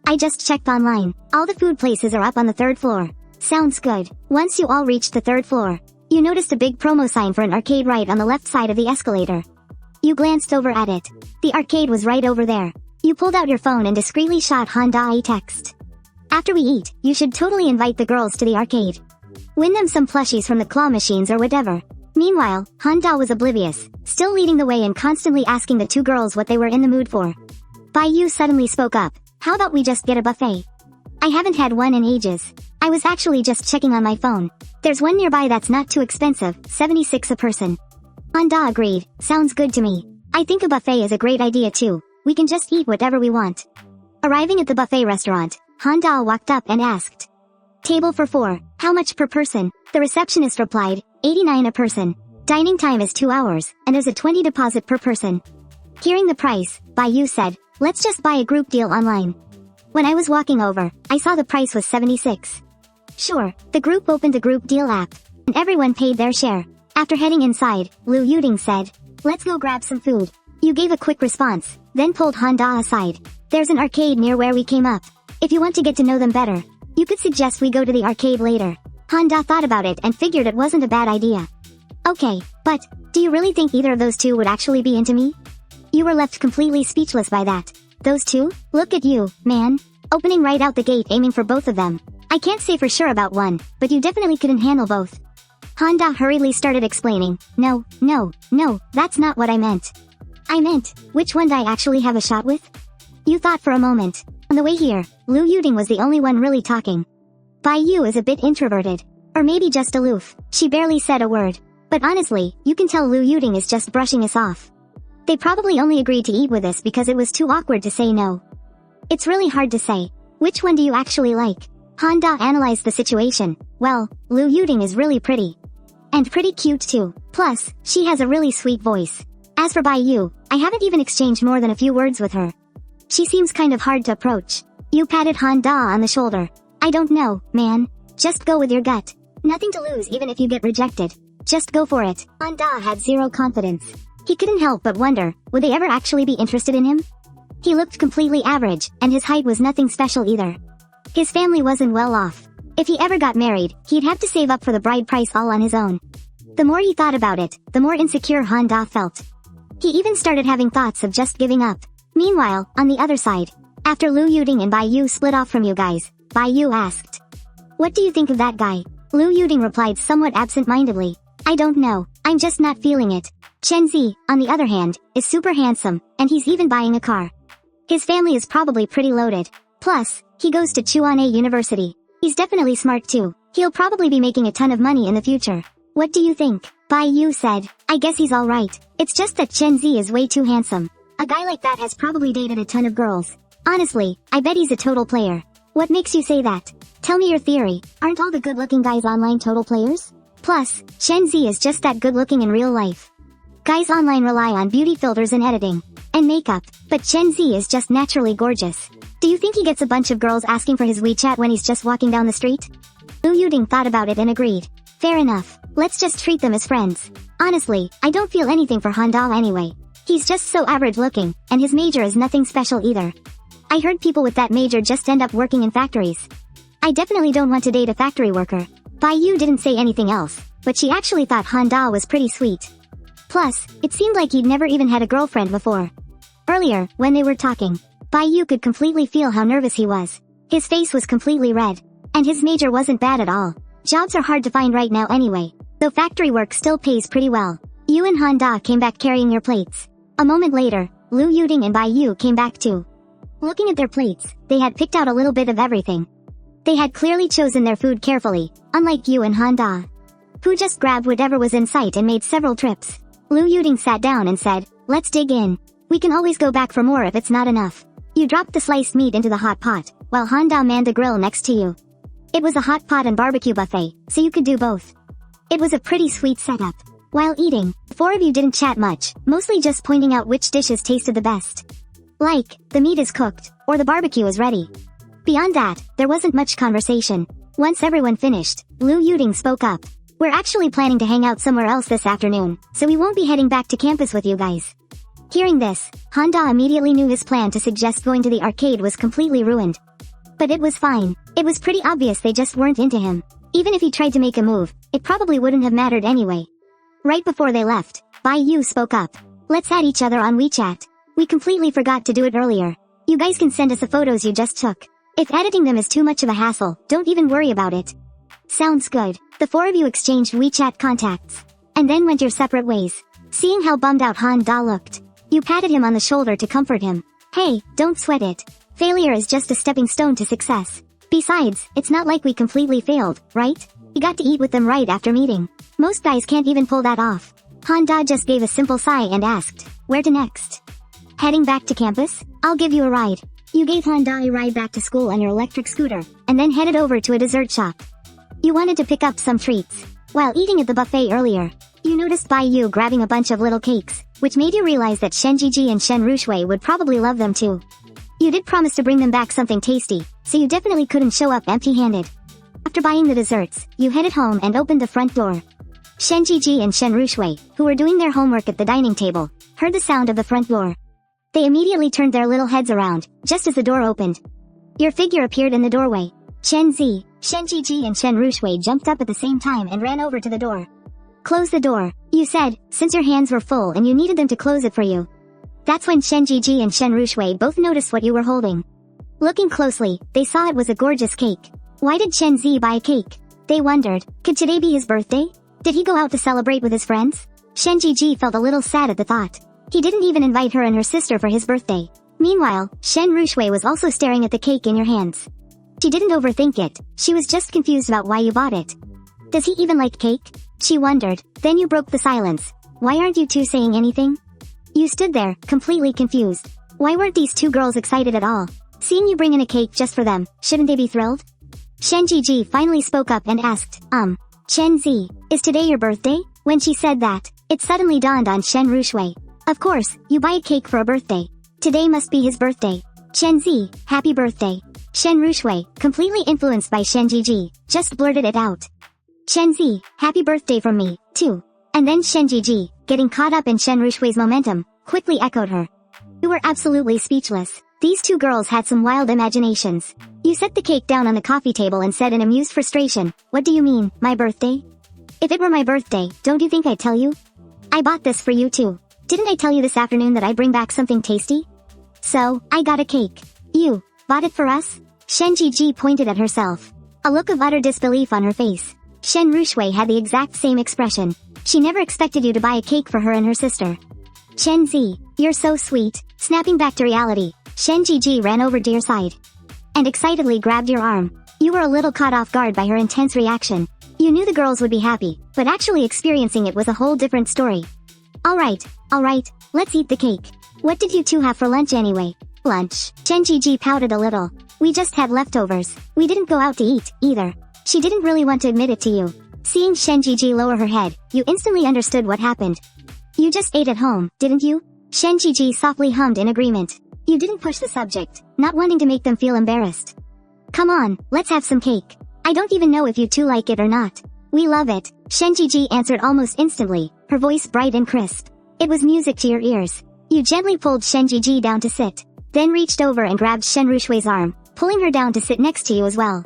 I just checked online. All the food places are up on the third floor. Sounds good. Once you all reached the third floor, you noticed a big promo sign for an arcade right on the left side of the escalator. You glanced over at it. The arcade was right over there. You pulled out your phone and discreetly shot Han Da a text. After we eat, you should totally invite the girls to the arcade. Win them some plushies from the claw machines or whatever. Meanwhile, Han Da was oblivious, still leading the way and constantly asking the two girls what they were in the mood for. Yu suddenly spoke up. How about we just get a buffet? I haven't had one in ages. I was actually just checking on my phone. There's one nearby that's not too expensive, 76 a person. Han Da agreed. Sounds good to me. I think a buffet is a great idea too. We can just eat whatever we want. Arriving at the buffet restaurant, Han Da walked up and asked. Table for 4, how much per person? The receptionist replied, 89 a person. Dining time is 2 hours, and there's a 20 deposit per person. Hearing the price, Yu said, let's just buy a group deal online. When I was walking over, I saw the price was 76. Sure, the group opened the group deal app, and everyone paid their share. After heading inside, Lu Yuding said, let's go grab some food. You gave a quick response, then pulled Han Da aside. There's an arcade near where we came up. If you want to get to know them better, you could suggest we go to the arcade later. Han Da thought about it and figured it wasn't a bad idea. Okay, but, do you really think either of those two would actually be into me? You were left completely speechless by that. Those two? Look at you, man. Opening right out the gate aiming for both of them. I can't say for sure about one, but you definitely couldn't handle both. Han Da hurriedly started explaining, no, that's not what I meant. I meant, which one do I actually have a shot with? You thought for a moment. On the way here, Lu Yuding was the only one really talking. Yu is a bit introverted. Or maybe just aloof. She barely said a word. But honestly, you can tell Lu Yuding is just brushing us off. They probably only agreed to eat with us because it was too awkward to say no. It's really hard to say. Which one do you actually like? Han Da analyzed the situation. Well, Liu Yuding is really pretty. And pretty cute too. Plus, she has a really sweet voice. As for Bai Yu, I haven't even exchanged more than a few words with her. She seems kind of hard to approach. Yu patted Han Da on the shoulder. I don't know, man. Just go with your gut. Nothing to lose even if you get rejected. Just go for it. Han Da had zero confidence. He couldn't help but wonder, would they ever actually be interested in him? He looked completely average, and his height was nothing special either. His family wasn't well off. If he ever got married, he'd have to save up for the bride price all on his own. The more he thought about it, the more insecure Han Da felt. He even started having thoughts of just giving up. Meanwhile, on the other side, after Liu Yuding and Bai Yu split off from you guys, Bai Yu asked, "What do you think of that guy?" Liu Yuding replied somewhat absent-mindedly, "I don't know, I'm just not feeling it." Chen Ze, on the other hand, is super handsome, and he's even buying a car. His family is probably pretty loaded. Plus, he goes to Chuan'e University. He's definitely smart too. He'll probably be making a ton of money in the future. What do you think? Bai Yu said, "I guess he's alright. It's just that Chen Ze is way too handsome. A guy like that has probably dated a ton of girls. Honestly, I bet he's a total player." What makes you say that? Tell me your theory. Aren't all the good-looking guys online total players? Plus, Chen Ze is just that good-looking in real life. Guys online rely on beauty filters and editing. And makeup. But Chen Ze is just naturally gorgeous. Do you think he gets a bunch of girls asking for his WeChat when he's just walking down the street? Liu Yuding thought about it and agreed. Fair enough. Let's just treat them as friends. Honestly, I don't feel anything for Han Da anyway. He's just so average looking, and his major is nothing special either. I heard people with that major just end up working in factories. I definitely don't want to date a factory worker. Bai Yu didn't say anything else, but she actually thought Han Da was pretty sweet. Plus, it seemed like he'd never even had a girlfriend before. Earlier, when they were talking, Bai Yu could completely feel how nervous he was. His face was completely red. And his major wasn't bad at all. Jobs are hard to find right now anyway, though factory work still pays pretty well. You and Han Da came back carrying your plates. A moment later, Liu Yuding and Bai Yu came back too. Looking at their plates, they had picked out a little bit of everything. They had clearly chosen their food carefully, unlike you and Han Da, who just grabbed whatever was in sight and made several trips. Liu Yuding sat down and said, "Let's dig in. We can always go back for more if it's not enough." You dropped the sliced meat into the hot pot, while Han Da manned the grill next to you. It was a hot pot and barbecue buffet, so you could do both. It was a pretty sweet setup. While eating, the four of you didn't chat much, mostly just pointing out which dishes tasted the best. Like, the meat is cooked, or the barbecue is ready. Beyond that, there wasn't much conversation. Once everyone finished, Liu Yuding spoke up. "We're actually planning to hang out somewhere else this afternoon, so we won't be heading back to campus with you guys." Hearing this, Han Da immediately knew his plan to suggest going to the arcade was completely ruined. But it was fine. It was pretty obvious they just weren't into him. Even if he tried to make a move, it probably wouldn't have mattered anyway. Right before they left, Bai Yu spoke up. "Let's add each other on WeChat. We completely forgot to do it earlier. You guys can send us the photos you just took. If editing them is too much of a hassle, don't even worry about it." Sounds good. The four of you exchanged WeChat contacts. And then went your separate ways. Seeing how bummed out Han Da looked, you patted him on the shoulder to comfort him. "Hey, don't sweat it. Failure is just a stepping stone to success. Besides, it's not like we completely failed, right? We got to eat with them right after meeting. Most guys can't even pull that off." Han Da just gave a simple sigh and asked, "Where to next?" "Heading back to campus? I'll give you a ride." You gave Han Da a ride back to school on your electric scooter, and then headed over to a dessert shop. You wanted to pick up some treats. While eating at the buffet earlier, you noticed Bai Yu grabbing a bunch of little cakes, which made you realize that Shen Zhizhi and Shen Ruxue would probably love them too. You did promise to bring them back something tasty, so you definitely couldn't show up empty-handed. After buying the desserts, you headed home and opened the front door. Shen Zhizhi and Shen Ruxue, who were doing their homework at the dining table, heard the sound of the front door. They immediately turned their little heads around, just as the door opened. Your figure appeared in the doorway. Chen Ze, Shen Zhizhi and Shen Ruxue jumped up at the same time and ran over to the door. "Close the door," you said, since your hands were full and you needed them to close it for you. That's when Shen Zhizhi and Shen Ruxue both noticed what you were holding. Looking closely, they saw it was a gorgeous cake. Why did Chen Ze buy a cake? They wondered, could today be his birthday? Did he go out to celebrate with his friends? Shen Zhizhi felt a little sad at the thought. He didn't even invite her and her sister for his birthday. Meanwhile, Shen Ruxue was also staring at the cake in your hands. She didn't overthink it, she was just confused about why you bought it. Does he even like cake? She wondered. Then you broke the silence. Why aren't you two saying anything? You stood there, completely confused. Why weren't these two girls excited at all? Seeing you bring in a cake just for them, shouldn't they be thrilled? Shen Zhizhi finally spoke up and asked, Chen Ze, is today your birthday? When she said that, it suddenly dawned on Shen Ruxue. Of course, you buy a cake for a birthday. Today must be his birthday. Chen Ze, happy birthday. Shen Ruxue, completely influenced by Shen Zhizhi, just blurted it out. Chen Ze, happy birthday from me, too. And then Shen Zhizhi, getting caught up in Shen Ruxue's momentum, quickly echoed her. You were absolutely speechless. These two girls had some wild imaginations. You set the cake down on the coffee table and said in amused frustration, what do you mean, my birthday? If it were my birthday, don't you think I'd tell you? I bought this for you too. Didn't I tell you this afternoon that I'd bring back something tasty? So, I got a cake. You bought it for us? Shen Zhizhi pointed at herself. A look of utter disbelief on her face. Shen Ruxue had the exact same expression. She never expected you to buy a cake for her and her sister. Chen Ze, you're so sweet. Snapping back to reality, Shen Zhizhi ran over to your side and excitedly grabbed your arm. You were a little caught off guard by her intense reaction. You knew the girls would be happy, but actually experiencing it was a whole different story. Alright, let's eat the cake. What did you two have for lunch anyway? Lunch. Shen Zhizhi pouted a little. We just had leftovers. We didn't go out to eat, either. She didn't really want to admit it to you. Seeing Shen Zhizhi lower her head, you instantly understood what happened. You just ate at home, didn't you? Shen Zhizhi softly hummed in agreement. You didn't push the subject, not wanting to make them feel embarrassed. Come on, let's have some cake. I don't even know if you two like it or not. We love it, Shen Zhizhi answered almost instantly, her voice bright and crisp. It was music to your ears. You gently pulled Shen Zhizhi down to sit, then reached over and grabbed Shen Ruxue's arm, pulling her down to sit next to you as well.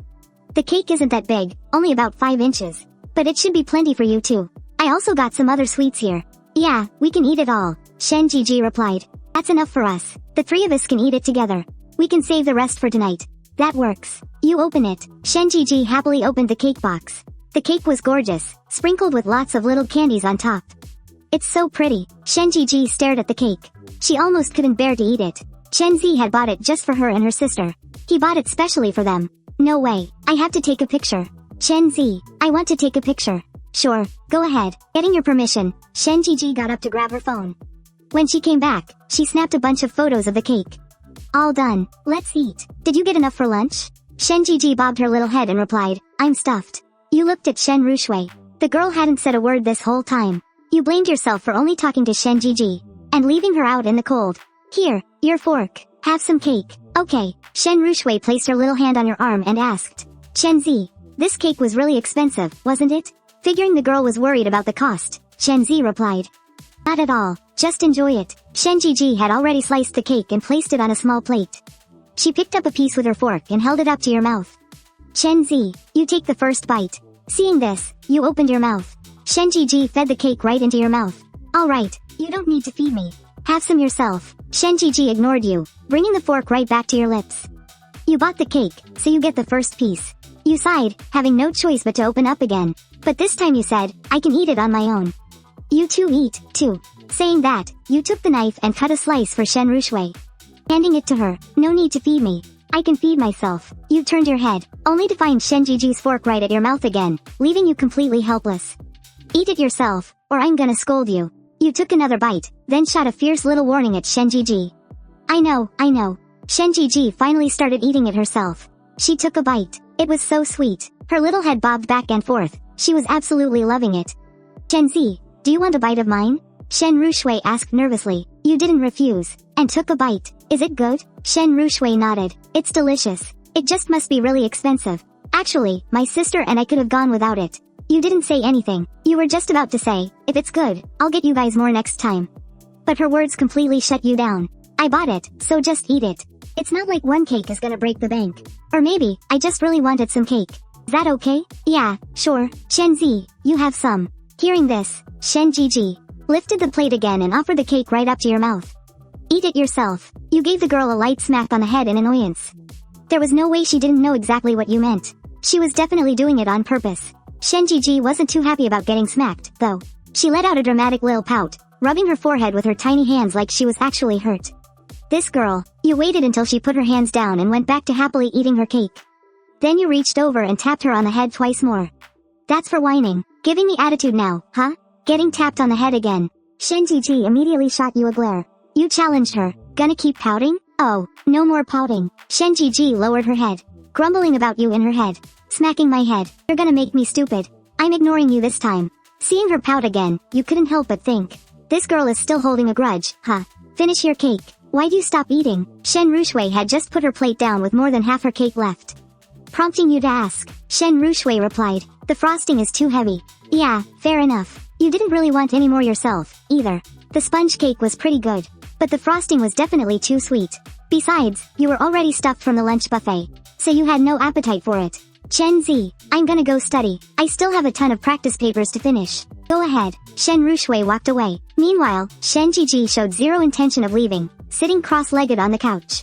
The cake isn't that big, only about 5 inches. But it should be plenty for you too. I also got some other sweets here. Yeah, we can eat it all, Shen Zhizhi replied. That's enough for us. The 3 of us can eat it together. We can save the rest for tonight. That works. You open it. Shen Zhizhi happily opened the cake box. The cake was gorgeous, sprinkled with lots of little candies on top. It's so pretty. Shen Zhizhi stared at the cake. She almost couldn't bear to eat it. Chen Ze had bought it just for her and her sister. He bought it specially for them. No way. I have to take a picture. Chen Ze, I want to take a picture. Sure, go ahead. Getting your permission, Shen Zhizhi got up to grab her phone. When she came back, she snapped a bunch of photos of the cake. All done. Let's eat. Did you get enough for lunch? Shen Zhizhi bobbed her little head and replied, I'm stuffed. You looked at Shen Ruxue. The girl hadn't said a word this whole time. You blamed yourself for only talking to Shen Zhizhi and leaving her out in the cold. Here, your fork. Have some cake. Okay. Shen Ruxue placed her little hand on your arm and asked, Chen Ze, this cake was really expensive, wasn't it? Figuring the girl was worried about the cost, Chen Ze replied. Not at all. Just enjoy it. Shen Zhizhi had already sliced the cake and placed it on a small plate. She picked up a piece with her fork and held it up to your mouth. Chen Ze, you take the first bite. Seeing this, you opened your mouth. Shen Zhizhi fed the cake right into your mouth. Alright, you don't need to feed me. Have some yourself. Shen Zhizhi ignored you, bringing the fork right back to your lips. You bought the cake, so you get the first piece. You sighed, having no choice but to open up again. But this time you said, I can eat it on my own. You two eat, too. Saying that, you took the knife and cut a slice for Shen Ruxue. Handing it to her, no need to feed me. I can feed myself. You turned your head, only to find Shen Zhizhi's fork right at your mouth again, leaving you completely helpless. Eat it yourself, or I'm gonna scold you. You took another bite, then shot a fierce little warning at Shen Zhizhi. I know. Shen Zhizhi finally started eating it herself. She took a bite. It was so sweet. Her little head bobbed back and forth. She was absolutely loving it. Chen Ze, do you want a bite of mine? Shen Ruxue asked nervously. You didn't refuse, and took a bite. Is it good? Shen Ruxue nodded. It's delicious. It just must be really expensive. Actually, my sister and I could have gone without it. You didn't say anything. You were just about to say, if it's good, I'll get you guys more next time. But her words completely shut you down. I bought it, so just eat it. It's not like one cake is gonna break the bank. Or maybe, I just really wanted some cake. Is that okay? Yeah, sure. Chen Ze, you have some. Hearing this, Shen Zhizhi lifted the plate again and offered the cake right up to your mouth. Eat it yourself. You gave the girl a light smack on the head in annoyance. There was no way she didn't know exactly what you meant. She was definitely doing it on purpose. Shen Zhizhi wasn't too happy about getting smacked, though. She let out a dramatic little pout, rubbing her forehead with her tiny hands like she was actually hurt. This girl, you waited until she put her hands down and went back to happily eating her cake. Then you reached over and tapped her on the head twice more. That's for whining. Giving me attitude now, huh? Getting tapped on the head again. Shen Zhizhi immediately shot you a glare. You challenged her. Gonna keep pouting? Oh, no more pouting. Shen Zhizhi lowered her head, grumbling about you in her head. Smacking my head. You're gonna make me stupid. I'm ignoring you this time. Seeing her pout again, you couldn't help but think. This girl is still holding a grudge, huh? Finish your cake. Why'd you stop eating? Shen Ruxue had just put her plate down with more than half her cake left. Prompting you to ask. Shen Ruxue replied, the frosting is too heavy. Yeah, fair enough. You didn't really want any more yourself, either. The sponge cake was pretty good, but the frosting was definitely too sweet. Besides, you were already stuffed from the lunch buffet, so you had no appetite for it. Chen Ze, I'm gonna go study. I still have a ton of practice papers to finish. Go ahead. Shen Ruxue walked away. Meanwhile, Shen Zhizhi showed zero intention of leaving, sitting cross-legged on the couch.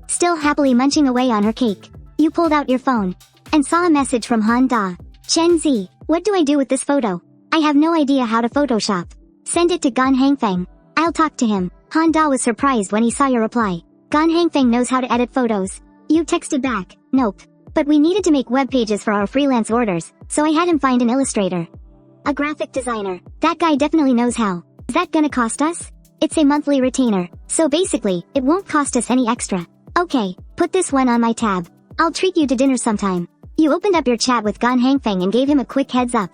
Still happily munching away on her cake. You pulled out your phone and saw a message from Han Da. Chen Ze, what do I do with this photo? I have no idea how to Photoshop. Send it to Gan Hangfeng. I'll talk to him. Han Da was surprised when he saw your reply. Gan Hangfeng knows how to edit photos. You texted back, nope. But we needed to make web pages for our freelance orders, so I had him find an illustrator. A graphic designer. That guy definitely knows how. Is that gonna cost us? It's a monthly retainer, so basically, it won't cost us any extra. Okay, put this one on my tab. I'll treat you to dinner sometime. You opened up your chat with Gan Hangfeng and gave him a quick heads up.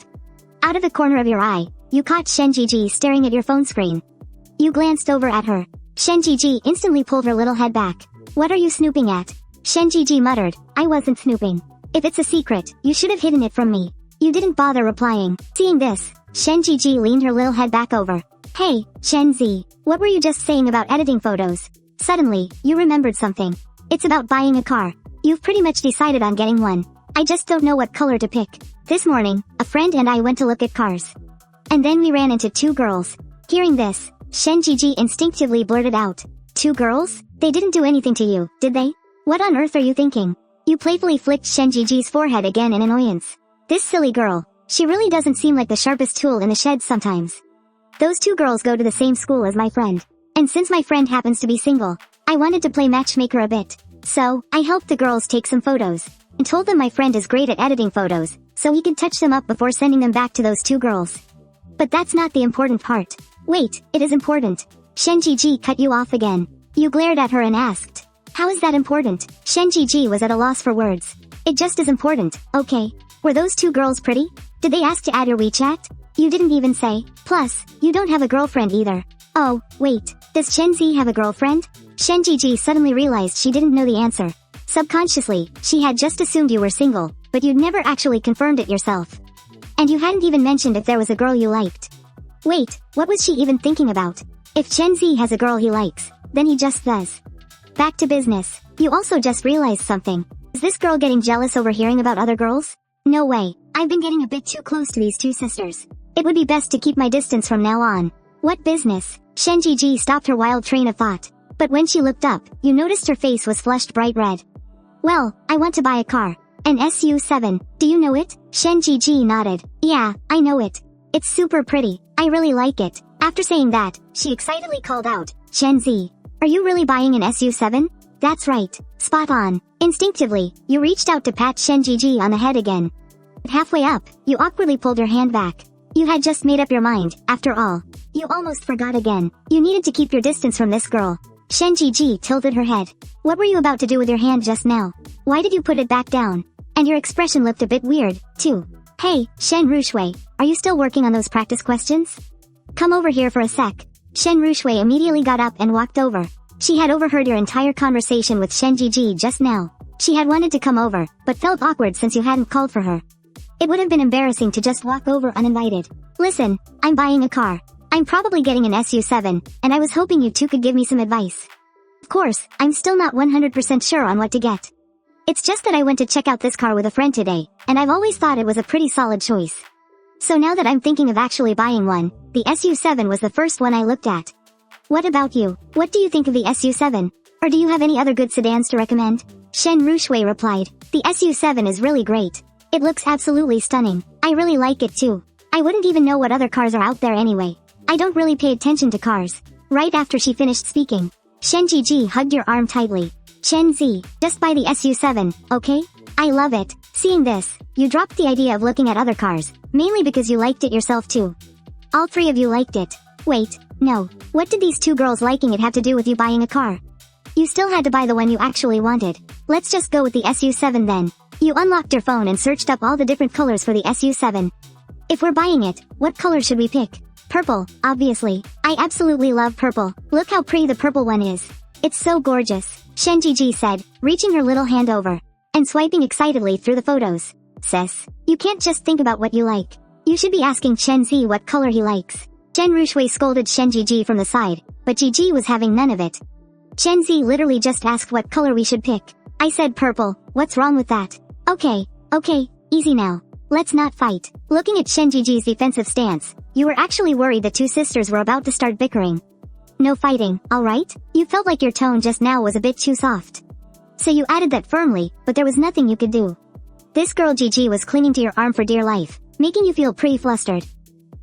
Out of the corner of your eye, you caught Shen Zhizhi staring at your phone screen. You glanced over at her. Shen Zhizhi instantly pulled her little head back. What are you snooping at? Shen Zhizhi muttered, I wasn't snooping. If it's a secret, you should have hidden it from me. You didn't bother replying. Seeing this, Shen Zhizhi leaned her little head back over. Hey, Chen Ze, what were you just saying about editing photos? Suddenly, you remembered something. It's about buying a car. You've pretty much decided on getting one. I just don't know what color to pick. This morning, a friend and I went to look at cars. And then we ran into two girls. Hearing this, Shen Zhizhi instinctively blurted out. Two girls? They didn't do anything to you, did they? What on earth are you thinking? You playfully flicked Shen Zhizhi's forehead again in annoyance. This silly girl. She really doesn't seem like the sharpest tool in the shed sometimes. Those two girls go to the same school as my friend. And since my friend happens to be single, I wanted to play matchmaker a bit. So, I helped the girls take some photos. And told them my friend is great at editing photos, so he could touch them up before sending them back to those two girls. But that's not the important part. Wait, it is important. Shen Zhizhi cut you off again. You glared at her and asked. How is that important? Shen Zhizhi was at a loss for words. It just is important, okay? Were those two girls pretty? Did they ask to add your WeChat? You didn't even say. Plus, you don't have a girlfriend either. Oh, wait. Does Chen Ze have a girlfriend? Shen Zhizhi suddenly realized she didn't know the answer. Subconsciously, she had just assumed you were single, but you'd never actually confirmed it yourself. And you hadn't even mentioned if there was a girl you liked. Wait, what was she even thinking about? If Chen Ze has a girl he likes, then he just does. Back to business. You also just realized something. Is this girl getting jealous over hearing about other girls? No way. I've been getting a bit too close to these two sisters. It would be best to keep my distance from now on. What business? Shen Zhizhi stopped her wild train of thought. But when she looked up, you noticed her face was flushed bright red. Well, I want to buy a car. An SU7. Do you know it? Shen Zhizhi nodded. Yeah, I know it. It's super pretty. I really like it. After saying that, she excitedly called out, Chen Ze, are you really buying an SU7? That's right. Spot on. Instinctively, you reached out to pat Shen Zhizhi on the head again. Halfway up, you awkwardly pulled your hand back. You had just made up your mind, after all. You almost forgot again. You needed to keep your distance from this girl. Shen Zhizhi tilted her head. What were you about to do with your hand just now? Why did you put it back down? And your expression looked a bit weird, too. Hey, Shen Ruxue, are you still working on those practice questions? Come over here for a sec. Shen Ruxue immediately got up and walked over. She had overheard your entire conversation with Shen Zhizhi just now. She had wanted to come over, but felt awkward since you hadn't called for her. It would have been embarrassing to just walk over uninvited. Listen, I'm buying a car. I'm probably getting an SU7, and I was hoping you two could give me some advice. Of course, I'm still not 100% sure on what to get. It's just that I went to check out this car with a friend today, and I've always thought it was a pretty solid choice. So now that I'm thinking of actually buying one, the SU7 was the first one I looked at. What about you? What do you think of the SU7? Or do you have any other good sedans to recommend? Shen Ruxue replied, the SU7 is really great. It looks absolutely stunning. I really like it too. I wouldn't even know what other cars are out there anyway. I don't really pay attention to cars. Right after she finished speaking, Shen Zhizhi hugged your arm tightly. Chen Ze, just buy the SU7, okay? I love it. Seeing this, you dropped the idea of looking at other cars, mainly because you liked it yourself too. All three of you liked it. Wait, No. What did these two girls liking it have to do with you buying a car? You still had to buy the one you actually wanted. Let's just go with the SU7 then. You unlocked your phone and searched up all the different colors for the SU7. If we're buying it, what color should we pick? Purple, obviously. I absolutely love purple. Look how pretty the purple one is. It's so gorgeous, Shen Zhizhi said, reaching her little hand over and swiping excitedly through the photos. Sis, you can't just think about what you like. You should be asking Chen Ze what color he likes. Ruxue scolded Shen Zhizhi from the side, but Zhizhi was having none of it. Chen Ze literally just asked what color we should pick. I said purple, what's wrong with that? Okay, easy now. Let's not fight. Looking at Shen Zhiji's defensive stance, you were actually worried the two sisters were about to start bickering. No fighting, alright? You felt like your tone just now was a bit too soft. So you added that firmly, but there was nothing you could do. This girl Zhizhi was clinging to your arm for dear life, making you feel pretty flustered.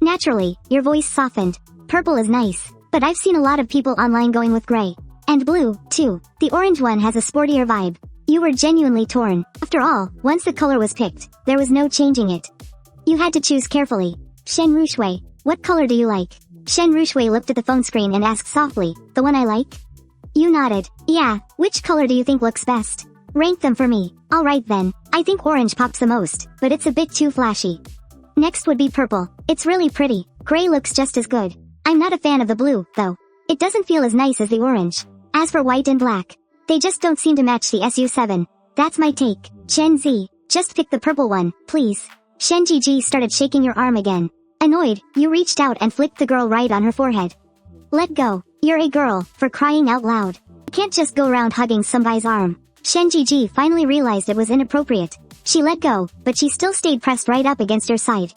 Naturally, your voice softened. Purple is nice, but I've seen a lot of people online going with gray. And blue, too. The orange one has a sportier vibe. You were genuinely torn. After all, once the color was picked, there was no changing it. You had to choose carefully. Shen Ruxue, what color do you like? Shen Ruxue looked at the phone screen and asked softly, the one I like? You nodded. Yeah, which color do you think looks best? Rank them for me. Alright then, I think orange pops the most, but it's a bit too flashy. Next would be purple. It's really pretty. Gray looks just as good. I'm not a fan of the blue, though. It doesn't feel as nice as the orange. As for white and black, they just don't seem to match the SU7. That's my take. Chen Ze, just pick the purple one, please. Shen Zhizhi started shaking your arm again. Annoyed, you reached out and flicked the girl right on her forehead. Let go. You're a girl, for crying out loud. You can't just go around hugging some guy's arm. Shen Zhizhi finally realized it was inappropriate. She let go, but she still stayed pressed right up against your side.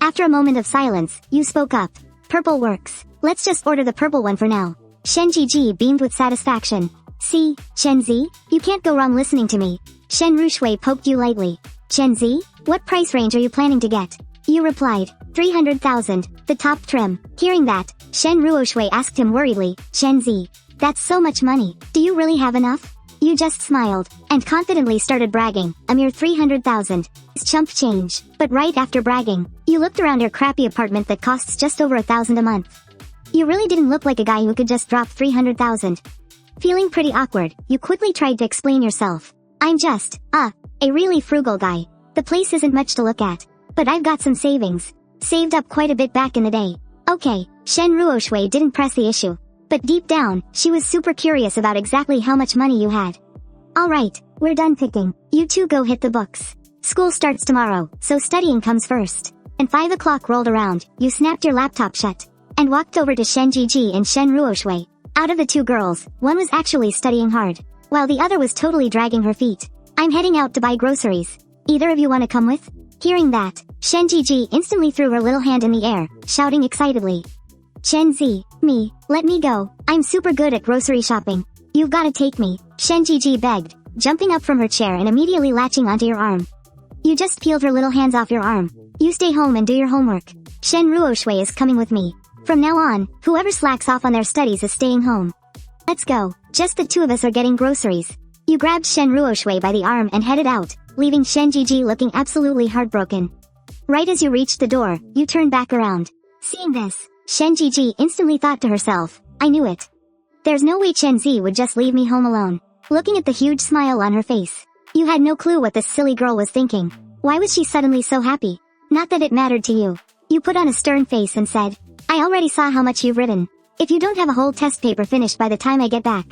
After a moment of silence, you spoke up. Purple works. Let's just order the purple one for now. Shen Zhizhi beamed with satisfaction. See, Chen Ze, you can't go wrong listening to me. Shen Ruxue poked you lightly. Chen Ze, what price range are you planning to get? You replied, 300,000, the top trim. Hearing that, Shen Ruxue asked him worriedly, Chen Ze, that's so much money. Do you really have enough? You just smiled, and confidently started bragging, a mere 300,000. It's chump change. But right after bragging, you looked around your crappy apartment that costs just over 1,000 a month. You really didn't look like a guy who could just drop 300,000. Feeling pretty awkward, you quickly tried to explain yourself. I'm just, a really frugal guy. The place isn't much to look at. But I've got some savings. Saved up quite a bit back in the day. Okay, Shen Ruxue didn't press the issue. But deep down, she was super curious about exactly how much money you had. Alright, we're done picking. You two go hit the books. School starts tomorrow, so studying comes first. And 5 o'clock rolled around, you snapped your laptop shut. And walked over to Shen Zhizhi and Shen Ruxue. Out of the two girls, one was actually studying hard, while the other was totally dragging her feet. I'm heading out to buy groceries. Either of you want to come with? Hearing that, Shen Zhizhi instantly threw her little hand in the air, shouting excitedly. Chen Ze, me, let me go. I'm super good at grocery shopping. You've gotta take me, Shen Zhizhi begged, jumping up from her chair and immediately latching onto your arm. You just peeled her little hands off your arm. You stay home and do your homework. Shen Ruxue is coming with me. From now on, whoever slacks off on their studies is staying home. Let's go. Just the two of us are getting groceries. You grabbed Shen Ruxue by the arm and headed out, leaving Shen Zhizhi looking absolutely heartbroken. Right as you reached the door, you turned back around. Seeing this, Shen Zhizhi instantly thought to herself, I knew it. There's no way Chen Ze would just leave me home alone. Looking at the huge smile on her face, you had no clue what this silly girl was thinking. Why was she suddenly so happy? Not that it mattered to you. You put on a stern face and said, I already saw how much you've written. If you don't have a whole test paper finished by the time I get back,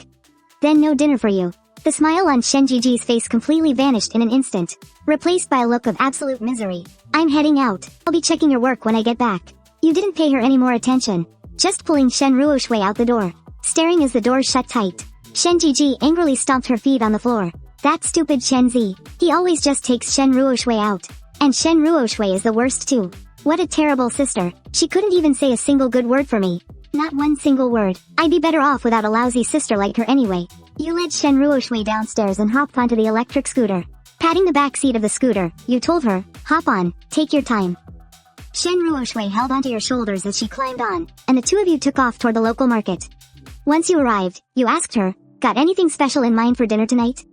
then no dinner for you. The smile on Shen Zhiji's face completely vanished in an instant, replaced by a look of absolute misery. I'm heading out. I'll be checking your work when I get back. You didn't pay her any more attention, just pulling Shen Ruxue out the door, staring as the door shut tight. Shen Zhizhi angrily stomped her feet on the floor. That stupid Chen Ze. He always just takes Shen Ruxue out. And Shen Ruxue is the worst too. What a terrible sister. She couldn't even say a single good word for me. Not one single word. I'd be better off without a lousy sister like her anyway. You led Shen Ruxue downstairs and hopped onto the electric scooter. Patting the back seat of the scooter, you told her, hop on, take your time. Shen Ruxue held onto your shoulders as she climbed on, and the two of you took off toward the local market. Once you arrived, you asked her, got anything special in mind for dinner tonight?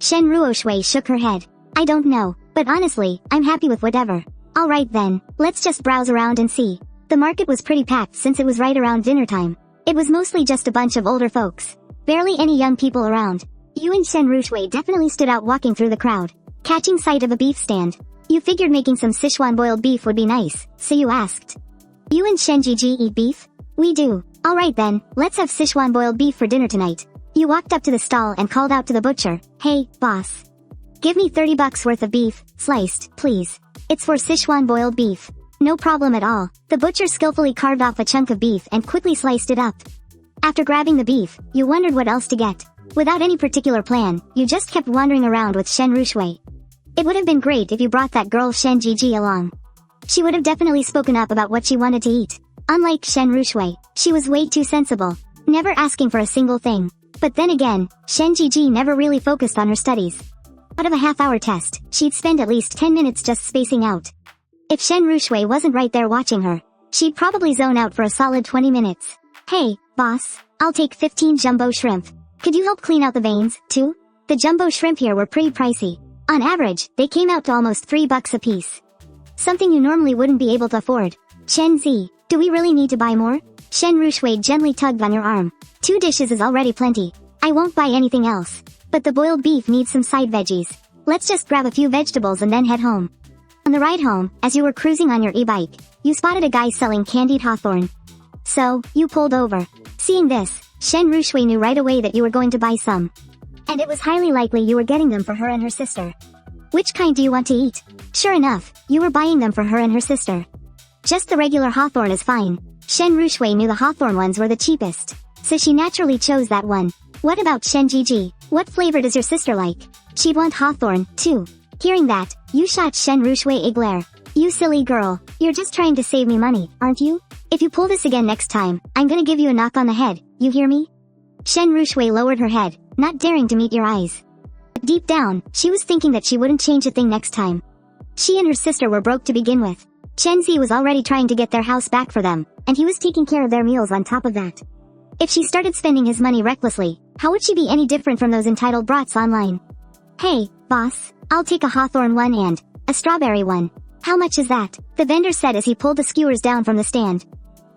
Shen Ruxue shook her head. I don't know, but honestly, I'm happy with whatever. Alright then, let's just browse around and see. The market was pretty packed since it was right around dinner time. It was mostly just a bunch of older folks. Barely any young people around. You and Shen Ruxue definitely stood out walking through the crowd, catching sight of a beef stand. You figured making some Sichuan boiled beef would be nice, so you asked. You and Shen Zhizhi eat beef? We do. Alright then, let's have Sichuan boiled beef for dinner tonight. You walked up to the stall and called out to the butcher, "Hey, boss. Give me $30 worth of beef, sliced, please. It's for Sichuan boiled beef." No problem at all. The butcher skillfully carved off a chunk of beef and quickly sliced it up. After grabbing the beef, you wondered what else to get. Without any particular plan, you just kept wandering around with Shen Ruxue. It would have been great if you brought that girl Shen Zhizhi along. She would have definitely spoken up about what she wanted to eat. Unlike Shen Ruxue, she was way too sensible, never asking for a single thing. But then again, Shen Zhizhi never really focused on her studies. Out of a half-hour test, she'd spend at least 10 minutes just spacing out. If Shen Ruxue wasn't right there watching her, she'd probably zone out for a solid 20 minutes. "Hey, boss, I'll take 15 jumbo shrimp. Could you help clean out the veins, too?" The jumbo shrimp here were pretty pricey. On average, they came out to almost $3 a piece. Something you normally wouldn't be able to afford. "Chen Ze, do we really need to buy more?" Shen Ruxue gently tugged on your arm. "2 dishes is already plenty. I won't buy anything else. But the boiled beef needs some side veggies. Let's just grab a few vegetables and then head home." On the ride home, as you were cruising on your e-bike, you spotted a guy selling candied hawthorn. So, you pulled over. Seeing this, Shen Ruxue knew right away that you were going to buy some. And it was highly likely you were getting them for her and her sister. "Which kind do you want to eat?" Sure enough, you were buying them for her and her sister. "Just the regular hawthorn is fine." Shen Ruxue knew the hawthorn ones were the cheapest, so she naturally chose that one. "What about Shen Zhizhi? What flavor does your sister like?" "She'd want hawthorn, too." Hearing that, you shot Shen Ruxue a glare. "You silly girl, you're just trying to save me money, aren't you? If you pull this again next time, I'm gonna give you a knock on the head, you hear me?" Shen Ruxue lowered her head, not daring to meet your eyes. Deep down, she was thinking that she wouldn't change a thing next time. She and her sister were broke to begin with. Chen Ze was already trying to get their house back for them, and he was taking care of their meals on top of that. If she started spending his money recklessly, how would she be any different from those entitled brats online? "Hey, boss, I'll take a hawthorn one and a strawberry one. How much is that?" the vendor said as he pulled the skewers down from the stand.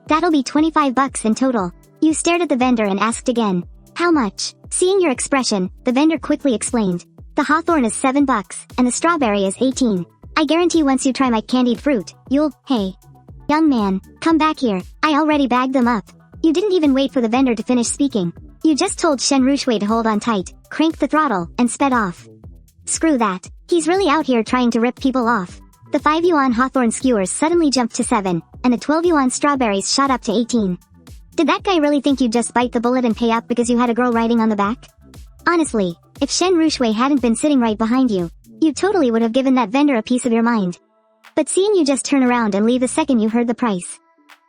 "That'll be $25 in total." You stared at the vendor and asked again. "How much?" Seeing your expression, the vendor quickly explained. "The hawthorn is $7, and the strawberry is 18. I guarantee once you try my candied fruit, you'll— Hey. Young man, come back here, I already bagged them up." You didn't even wait for the vendor to finish speaking. You just told Shen Ruxue to hold on tight, cranked the throttle, and sped off. Screw that. He's really out here trying to rip people off. The 5 yuan hawthorn skewers suddenly jumped to 7, and the 12 yuan strawberries shot up to 18. Did that guy really think you'd just bite the bullet and pay up because you had a girl riding on the back? Honestly, if Shen Ruxue hadn't been sitting right behind you, you totally would have given that vendor a piece of your mind. But seeing you just turn around and leave the second you heard the price,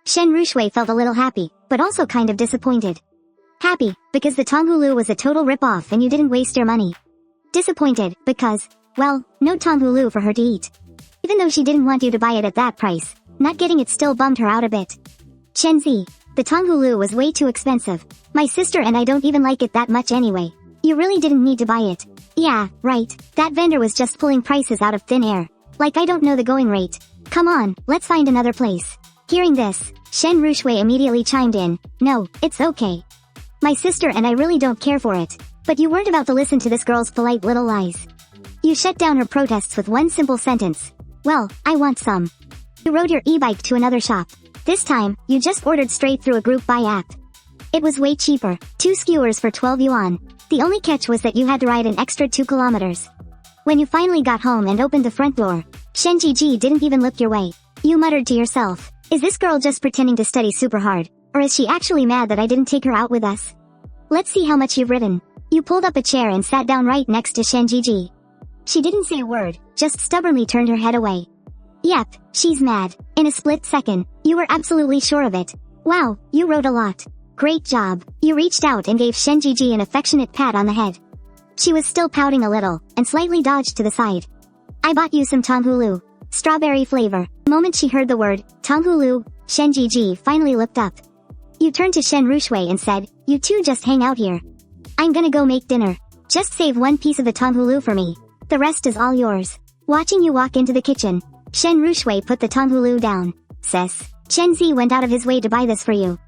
Shen Ruxue felt a little happy, but also kind of disappointed. Happy, because the Tonghulu was a total rip-off and you didn't waste your money. Disappointed, because, well, no Tonghulu for her to eat. Even though she didn't want you to buy it at that price, not getting it still bummed her out a bit. Chen Ze, the Tonghulu was way too expensive. My sister and I don't even like it that much anyway. You really didn't need to buy it. Yeah, right, that vendor was just pulling prices out of thin air. Like I don't know the going rate. Come on, let's find another place. Hearing this, Shen Ruxue immediately chimed in. "No, it's okay. My sister and I really don't care for it." But you weren't about to listen to this girl's polite little lies. You shut down her protests with one simple sentence. "Well, I want some." You rode your e-bike to another shop. This time, you just ordered straight through a group buy app. It was way cheaper, 2 skewers for 12 yuan. The only catch was that you had to ride an extra 2 kilometers. When you finally got home and opened the front door, Shen Zhizhi didn't even look your way. You muttered to yourself, "Is this girl just pretending to study super hard? Or is she actually mad that I didn't take her out with us? Let's see how much you've ridden." You pulled up a chair and sat down right next to Shen Zhizhi. She didn't say a word, just stubbornly turned her head away. Yep, she's mad. In a split second, you were absolutely sure of it. "Wow, you rode a lot. Great job." You reached out and gave Shen Zhizhi an affectionate pat on the head. She was still pouting a little, and slightly dodged to the side. "I bought you some Tonghulu. Strawberry flavor." The moment she heard the word, Tonghulu, Shen Zhizhi finally looked up. You turned to Shen Ruxue and said, "You two just hang out here. I'm gonna go make dinner. Just save one piece of the Tonghulu for me. The rest is all yours." Watching you walk into the kitchen, Shen Ruxue put the Tonghulu down. "Sis, Chen Ze went out of his way to buy this for you.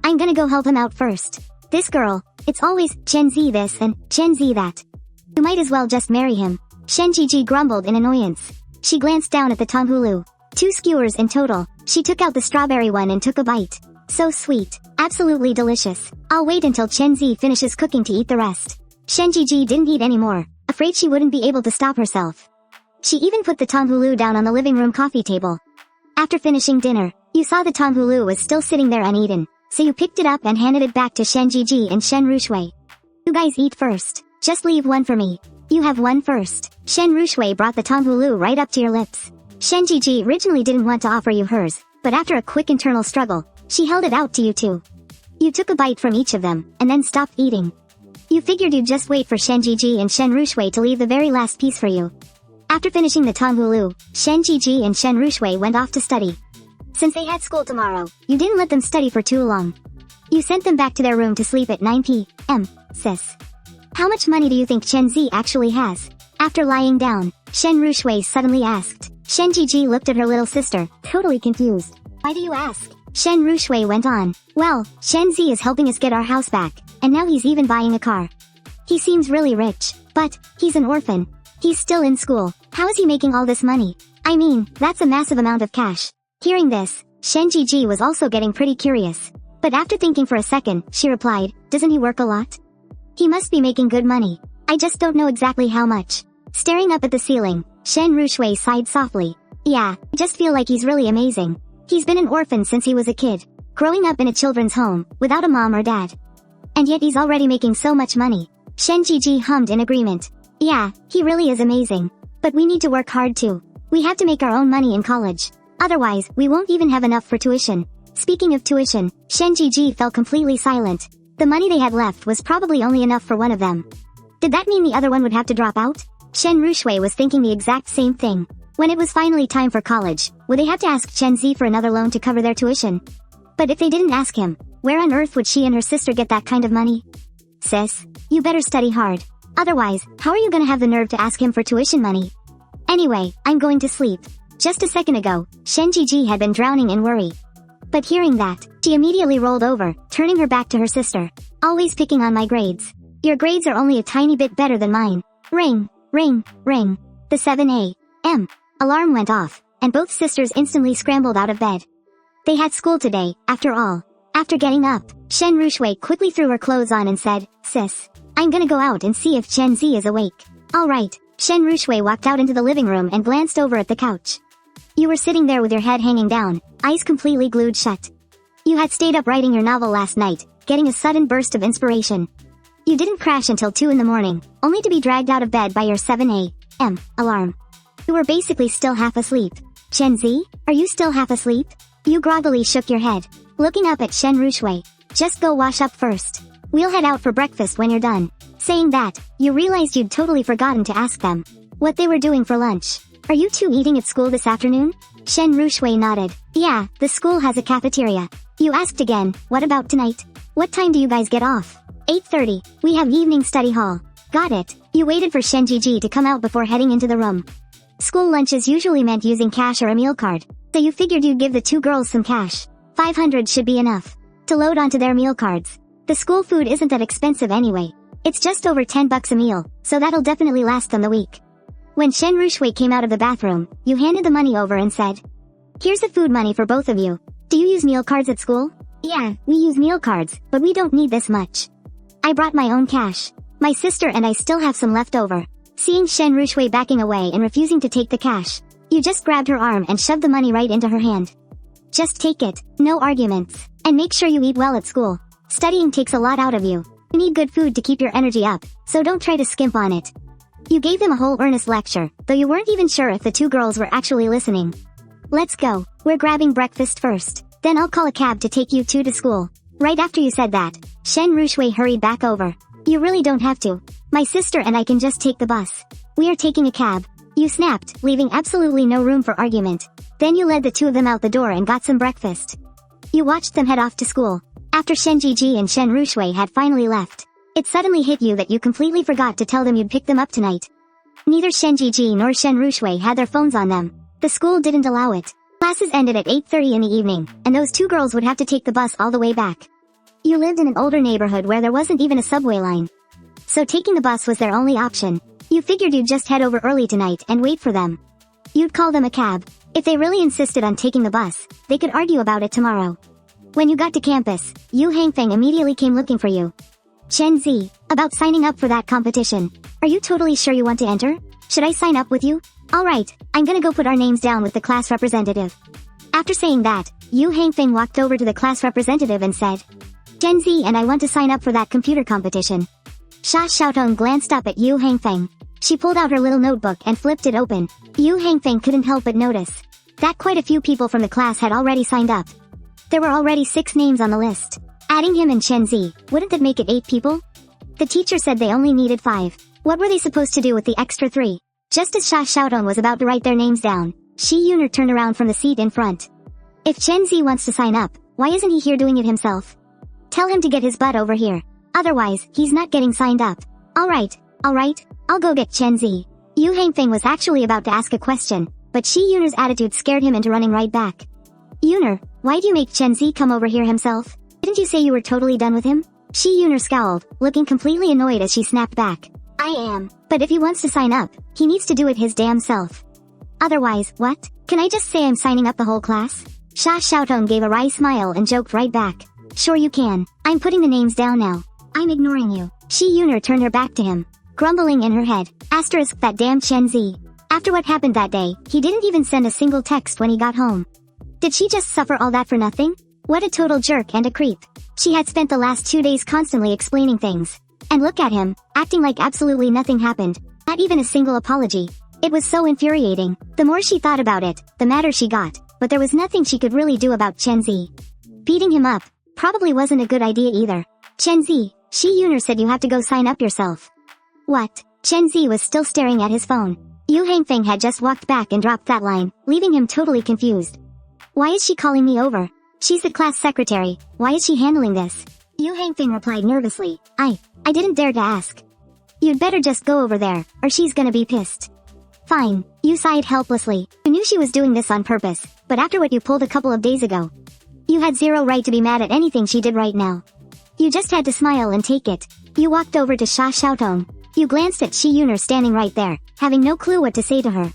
I'm gonna go help him out first. This girl, it's always Chen Ze this and Chen Ze that. You might as well just marry him. Zhizhi grumbled in annoyance. She glanced down at the tonghulu. 2 skewers in total. She took out the strawberry one and took a bite. So sweet. Absolutely delicious. I'll wait until Chen Ze finishes cooking to eat the rest. Zhizhi didn't eat anymore, afraid she wouldn't be able to stop herself. She even put the tonghulu down on the living room coffee table. After finishing dinner, you saw the tonghulu was still sitting there uneaten, so you picked it up and handed it back to Zhizhi and Shen Ruxue. You guys eat first. Just leave one for me. You have one first. Shen Ruxue brought the tonghulu right up to your lips. Zhizhi originally didn't want to offer you hers, but after a quick internal struggle, she held it out to you too. You took a bite from each of them, and then stopped eating. You figured you'd just wait for Zhizhi and Shen Ruxue to leave the very last piece for you. After finishing the tonghulu, Zhizhi and Shen Ruxue went off to study. Since they had school tomorrow, you didn't let them study for too long. You sent them back to their room to sleep at 9 p.m., sis. How much money do you think Chen Ze actually has? After lying down, Shen Ruxue suddenly asked. Zhizhi looked at her little sister, totally confused. Why do you ask? Shen Ruxue went on. Well, Chen Ze is helping us get our house back, and now he's even buying a car. He seems really rich, but he's an orphan. He's still in school. How is he making all this money? I mean, that's a massive amount of cash. Hearing this, Zhizhi was also getting pretty curious. But after thinking for a second, she replied, doesn't he work a lot? He must be making good money. I just don't know exactly how much. Staring up at the ceiling, Shen Ruxue sighed softly. Yeah, I just feel like he's really amazing. He's been an orphan since he was a kid, growing up in a children's home, without a mom or dad. And yet he's already making so much money. Zhizhi hummed in agreement. Yeah, he really is amazing. But we need to work hard too. We have to make our own money in college. Otherwise, we won't even have enough for tuition. Speaking of tuition, Zhizhi fell completely silent. The money they had left was probably only enough for one of them. Did that mean the other one would have to drop out? Shen Ruxue was thinking the exact same thing. When it was finally time for college, would they have to ask Chen Ze for another loan to cover their tuition? But if they didn't ask him, where on earth would she and her sister get that kind of money? Sis, you better study hard. Otherwise, how are you gonna have the nerve to ask him for tuition money? Anyway, I'm going to sleep. Just a second ago, Zhizhi had been drowning in worry. But hearing that, she immediately rolled over, turning her back to her sister. Always picking on my grades. Your grades are only a tiny bit better than mine. Ring, ring, ring. The 7 a.m. alarm went off, and both sisters instantly scrambled out of bed. They had school today, after all. After getting up, Shen Ruxue quickly threw her clothes on and said, Sis, I'm gonna go out and see if Chen Ze is awake. Alright. Shen Ruxue walked out into the living room and glanced over at the couch. You were sitting there with your head hanging down, eyes completely glued shut. You had stayed up writing your novel last night, getting a sudden burst of inspiration. You didn't crash until 2 in the morning, only to be dragged out of bed by your 7 a.m. alarm. You were basically still half asleep. Chen Ze, are you still half asleep? You groggily shook your head, looking up at Shen Ruxue. Just go wash up first. We'll head out for breakfast when you're done. Saying that, you realized you'd totally forgotten to ask them what they were doing for lunch. Are you two eating at school this afternoon? Shen Ruxue nodded. Yeah, the school has a cafeteria. You asked again, what about tonight? What time do you guys get off? 8:30. We have evening study hall. Got it. You waited for Zhizhi to come out before heading into the room. School lunches usually meant using cash or a meal card, so you figured you'd give the 2 girls some cash. 500 should be enough to load onto their meal cards. The school food isn't that expensive anyway. It's just over $10 a meal, so that'll definitely last them the week. When Shen Ruxue came out of the bathroom, you handed the money over and said, Here's the food money for both of you. Do you use meal cards at school? Yeah, we use meal cards, but we don't need this much. I brought my own cash. My sister and I still have some left over. Seeing Shen Ruxue backing away and refusing to take the cash, you just grabbed her arm and shoved the money right into her hand. Just take it, no arguments, and make sure you eat well at school. Studying takes a lot out of you. You need good food to keep your energy up, so don't try to skimp on it. You gave them a whole earnest lecture, though you weren't even sure if the 2 girls were actually listening. Let's go. We're grabbing breakfast first. Then I'll call a cab to take you 2 to school. Right after you said that, Shen Ruxue hurried back over. You really don't have to. My sister and I can just take the bus. We are taking a cab. You snapped, leaving absolutely no room for argument. Then you led the 2 of them out the door and got some breakfast. You watched them head off to school. After Zhizhi and Shen Ruxue had finally left, it suddenly hit you that you completely forgot to tell them you'd pick them up tonight. Neither Zhizhi nor Shen Ruxue had their phones on them. The school didn't allow it. Classes ended at 8:30 in the evening, and those two girls would have to take the bus all the way back. You lived in an older neighborhood where there wasn't even a subway line. So taking the bus was their only option. You figured you'd just head over early tonight and wait for them. You'd call them a cab. If they really insisted on taking the bus, they could argue about it tomorrow. When you got to campus, Yu Hangfeng immediately came looking for you. Chen Ze, about signing up for that competition. Are you totally sure you want to enter? Should I sign up with you? Alright, I'm gonna go put our names down with the class representative. After saying that, Yu Hangfeng walked over to the class representative and said, Chen Ze and I want to sign up for that computer competition. Sha Xiaotong glanced up at Yu Hangfeng. She pulled out her little notebook and flipped it open. Yu Hangfeng couldn't help but notice that quite a few people from the class had already signed up. There were already 6 names on the list. Adding him and Chen Ze, wouldn't that make it 8 people? The teacher said they only needed 5. What were they supposed to do with the extra 3? Just as Sha Xiaotong was about to write their names down, Shi Yun'er turned around from the seat in front. If Chen Ze wants to sign up, why isn't he here doing it himself? Tell him to get his butt over here. Otherwise, he's not getting signed up. Alright, I'll go get Chen Ze. Yu Hangfeng was actually about to ask a question, but Shi Yun'er's attitude scared him into running right back. Yun'er, why'd you make Chen Ze come over here himself? Didn't you say you were totally done with him? Shi Yun'er scowled, looking completely annoyed as she snapped back. I am. But if he wants to sign up, he needs to do it his damn self. Otherwise, what? Can I just say I'm signing up the whole class? Sha Xiaotong gave a wry smile and joked right back. Sure you can. I'm putting the names down now. I'm ignoring you. Shi Yun'er turned her back to him, grumbling in her head. Asterisk that damn Chen Ze. After what happened that day, he didn't even send a single text when he got home. Did she just suffer all that for nothing? What a total jerk and a creep. She had spent the last 2 days constantly explaining things. And look at him, acting like absolutely nothing happened. Not even a single apology. It was so infuriating. The more she thought about it, the madder she got. But there was nothing she could really do about Chen Ze. Beating him up probably wasn't a good idea either. Chen Ze, Shi Yun'er said you have to go sign up yourself. What? Chen Ze was still staring at his phone. Yu Hangfeng had just walked back and dropped that line, leaving him totally confused. Why is she calling me over? She's the class secretary. Why is she handling this? Yu Hangfeng replied nervously. I didn't dare to ask. You'd better just go over there, or she's gonna be pissed. Fine. You sighed helplessly. You knew she was doing this on purpose, but after what you pulled a couple of days ago, you had zero right to be mad at anything she did right now. You just had to smile and take it. You walked over to Sha Xiaotong. You glanced at Shi Yun'er standing right there, having no clue what to say to her.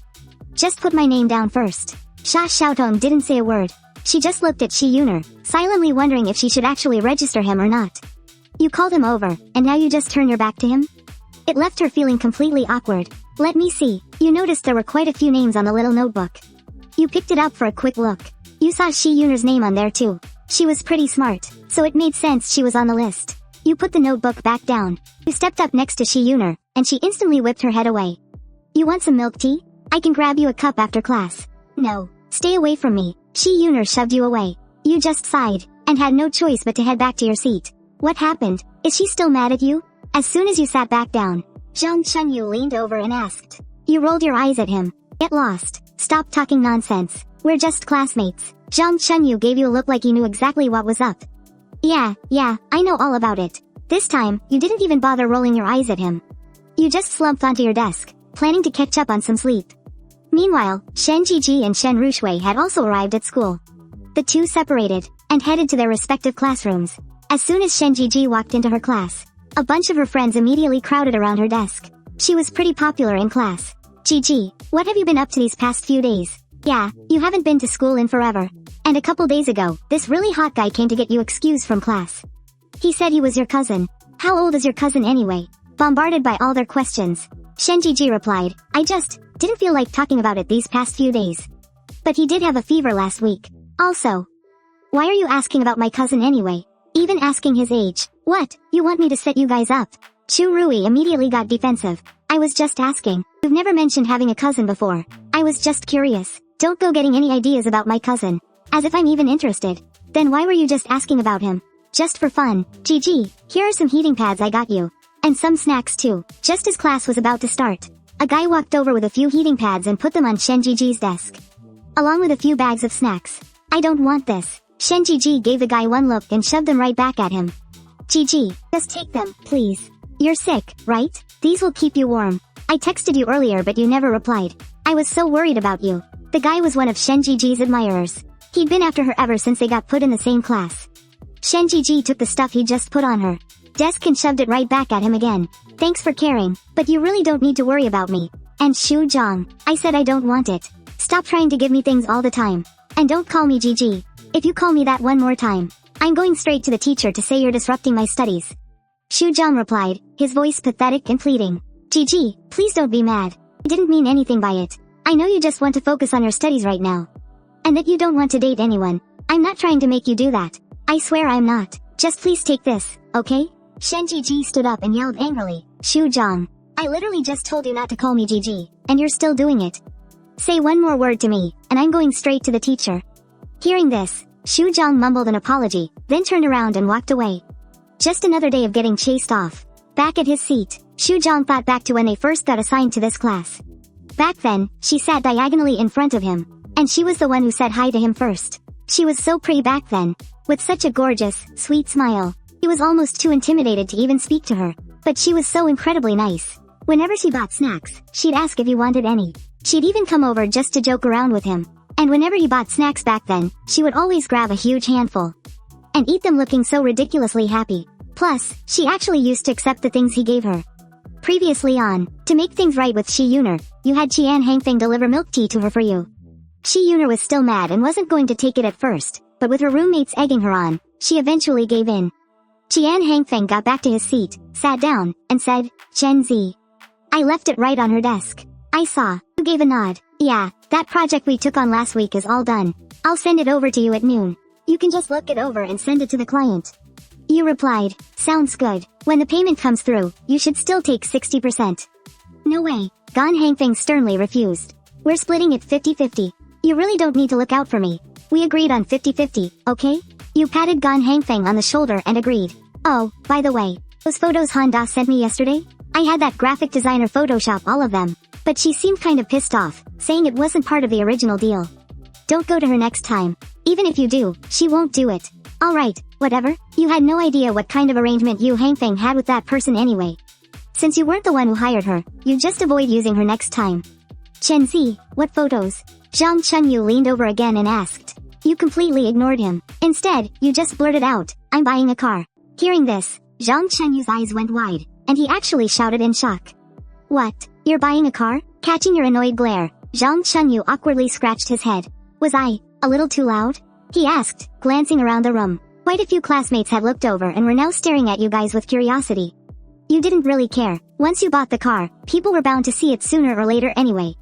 Just put my name down first. Sha Xiaotong didn't say a word. She just looked at Shi Yun'er, silently wondering if she should actually register him or not. You called him over, and now you just turn your back to him? It left her feeling completely awkward. Let me see. You noticed there were quite a few names on the little notebook. You picked it up for a quick look. You saw Shi Yun'er's name on there too. She was pretty smart, so it made sense she was on the list. You put the notebook back down. You stepped up next to Shi Yun'er, and she instantly whipped her head away. You want some milk tea? I can grab you a cup after class. No. Stay away from me. Shi Yun'er shoved you away. You just sighed, and had no choice but to head back to your seat. What happened? Is she still mad at you? As soon as you sat back down, Zhang Chunyu leaned over and asked. You rolled your eyes at him. Get lost. Stop talking nonsense. We're just classmates. Zhang Chunyu gave you a look like you knew exactly what was up. Yeah, I know all about it. This time, you didn't even bother rolling your eyes at him. You just slumped onto your desk, planning to catch up on some sleep. Meanwhile, Shen Zhizhi and Shen Ruxue had also arrived at school. The two separated, and headed to their respective classrooms. As soon as Shen Zhizhi walked into her class, a bunch of her friends immediately crowded around her desk. She was pretty popular in class. Zhizhi, what have you been up to these past few days? Yeah, you haven't been to school in forever. And a couple days ago, this really hot guy came to get you excused from class. He said he was your cousin. How old is your cousin anyway? Bombarded by all their questions, Shen Zhizhi replied, I just didn't feel like talking about it these past few days. But he did have a fever last week. Also, why are you asking about my cousin anyway? Even asking his age. What? You want me to set you guys up? Chu Rui immediately got defensive. I was just asking. You've never mentioned having a cousin before. I was just curious. Don't go getting any ideas about my cousin. As if I'm even interested. Then why were you just asking about him? Just for fun. Zhizhi, here are some heating pads I got you. And some snacks too. Just as class was about to start, a guy walked over with a few heating pads and put them on Shen Zhiji's desk, along with a few bags of snacks. I don't want this. Shen Zhizhi gave the guy one look and shoved them right back at him. Zhizhi, just take them, please. You're sick, right? These will keep you warm. I texted you earlier but you never replied. I was so worried about you. The guy was one of Shen Zhi's admirers. He'd been after her ever since they got put in the same class. Shen Zhi took the stuff he just put on her desk and shoved it right back at him again. Thanks for caring, but you really don't need to worry about me. And Shu Zhang, I said I don't want it. Stop trying to give me things all the time. And don't call me Zhizhi. If you call me that one more time, I'm going straight to the teacher to say you're disrupting my studies. Shu Zhang replied, his voice pathetic and pleading. Zhizhi, please don't be mad. I didn't mean anything by it. I know you just want to focus on your studies right now. And that you don't want to date anyone. I'm not trying to make you do that. I swear I'm not. Just please take this, okay? Shen Zhi stood up and yelled angrily, Shu Zhang, I literally just told you not to call me Zhizhi, and you're still doing it. Say one more word to me, and I'm going straight to the teacher. Hearing this, Shu Zhang mumbled an apology, then turned around and walked away. Just another day of getting chased off. Back at his seat, Shu Zhang thought back to when they first got assigned to this class. Back then, she sat diagonally in front of him, and she was the one who said hi to him first. She was so pretty back then, with such a gorgeous, sweet smile. He was almost too intimidated to even speak to her, but she was so incredibly nice. Whenever she bought snacks, she'd ask if he wanted any. She'd even come over just to joke around with him. And whenever he bought snacks back then, she would always grab a huge handful and eat them looking so ridiculously happy. Plus, she actually used to accept the things he gave her. Previously on, to make things right with Shi Yun'er, you had Qian Hangfeng deliver milk tea to her for you. Shi Yun'er was still mad and wasn't going to take it at first, but with her roommates egging her on, she eventually gave in. Qian Hangfeng got back to his seat, sat down, and said, Chen Ze. I left it right on her desk. I saw. You gave a nod. Yeah, that project we took on last week is all done. I'll send it over to you at noon. You can just look it over and send it to the client. You replied, sounds good. When the payment comes through, you should still take 60%. No way. Gan Hangfeng sternly refused. We're splitting it 50-50. You really don't need to look out for me. We agreed on 50-50, okay? You patted Gan Hangfeng on the shoulder and agreed. Oh, by the way, those photos Honda sent me yesterday? I had that graphic designer Photoshop all of them. But she seemed kind of pissed off, saying it wasn't part of the original deal. Don't go to her next time. Even if you do, she won't do it. Alright, whatever. You had no idea what kind of arrangement Yu Hangfeng had with that person anyway. Since you weren't the one who hired her, you just avoid using her next time. Chen Ze, what photos? Zhang Chunyu leaned over again and asked. You completely ignored him. Instead, you just blurted out, I'm buying a car. Hearing this, Zhang Chunyu's eyes went wide, and he actually shouted in shock. What? You're buying a car? Catching your annoyed glare, Zhang Chunyu awkwardly scratched his head. Was I a little too loud? He asked, glancing around the room. Quite a few classmates had looked over and were now staring at you guys with curiosity. You didn't really care. Once you bought the car, people were bound to see it sooner or later anyway.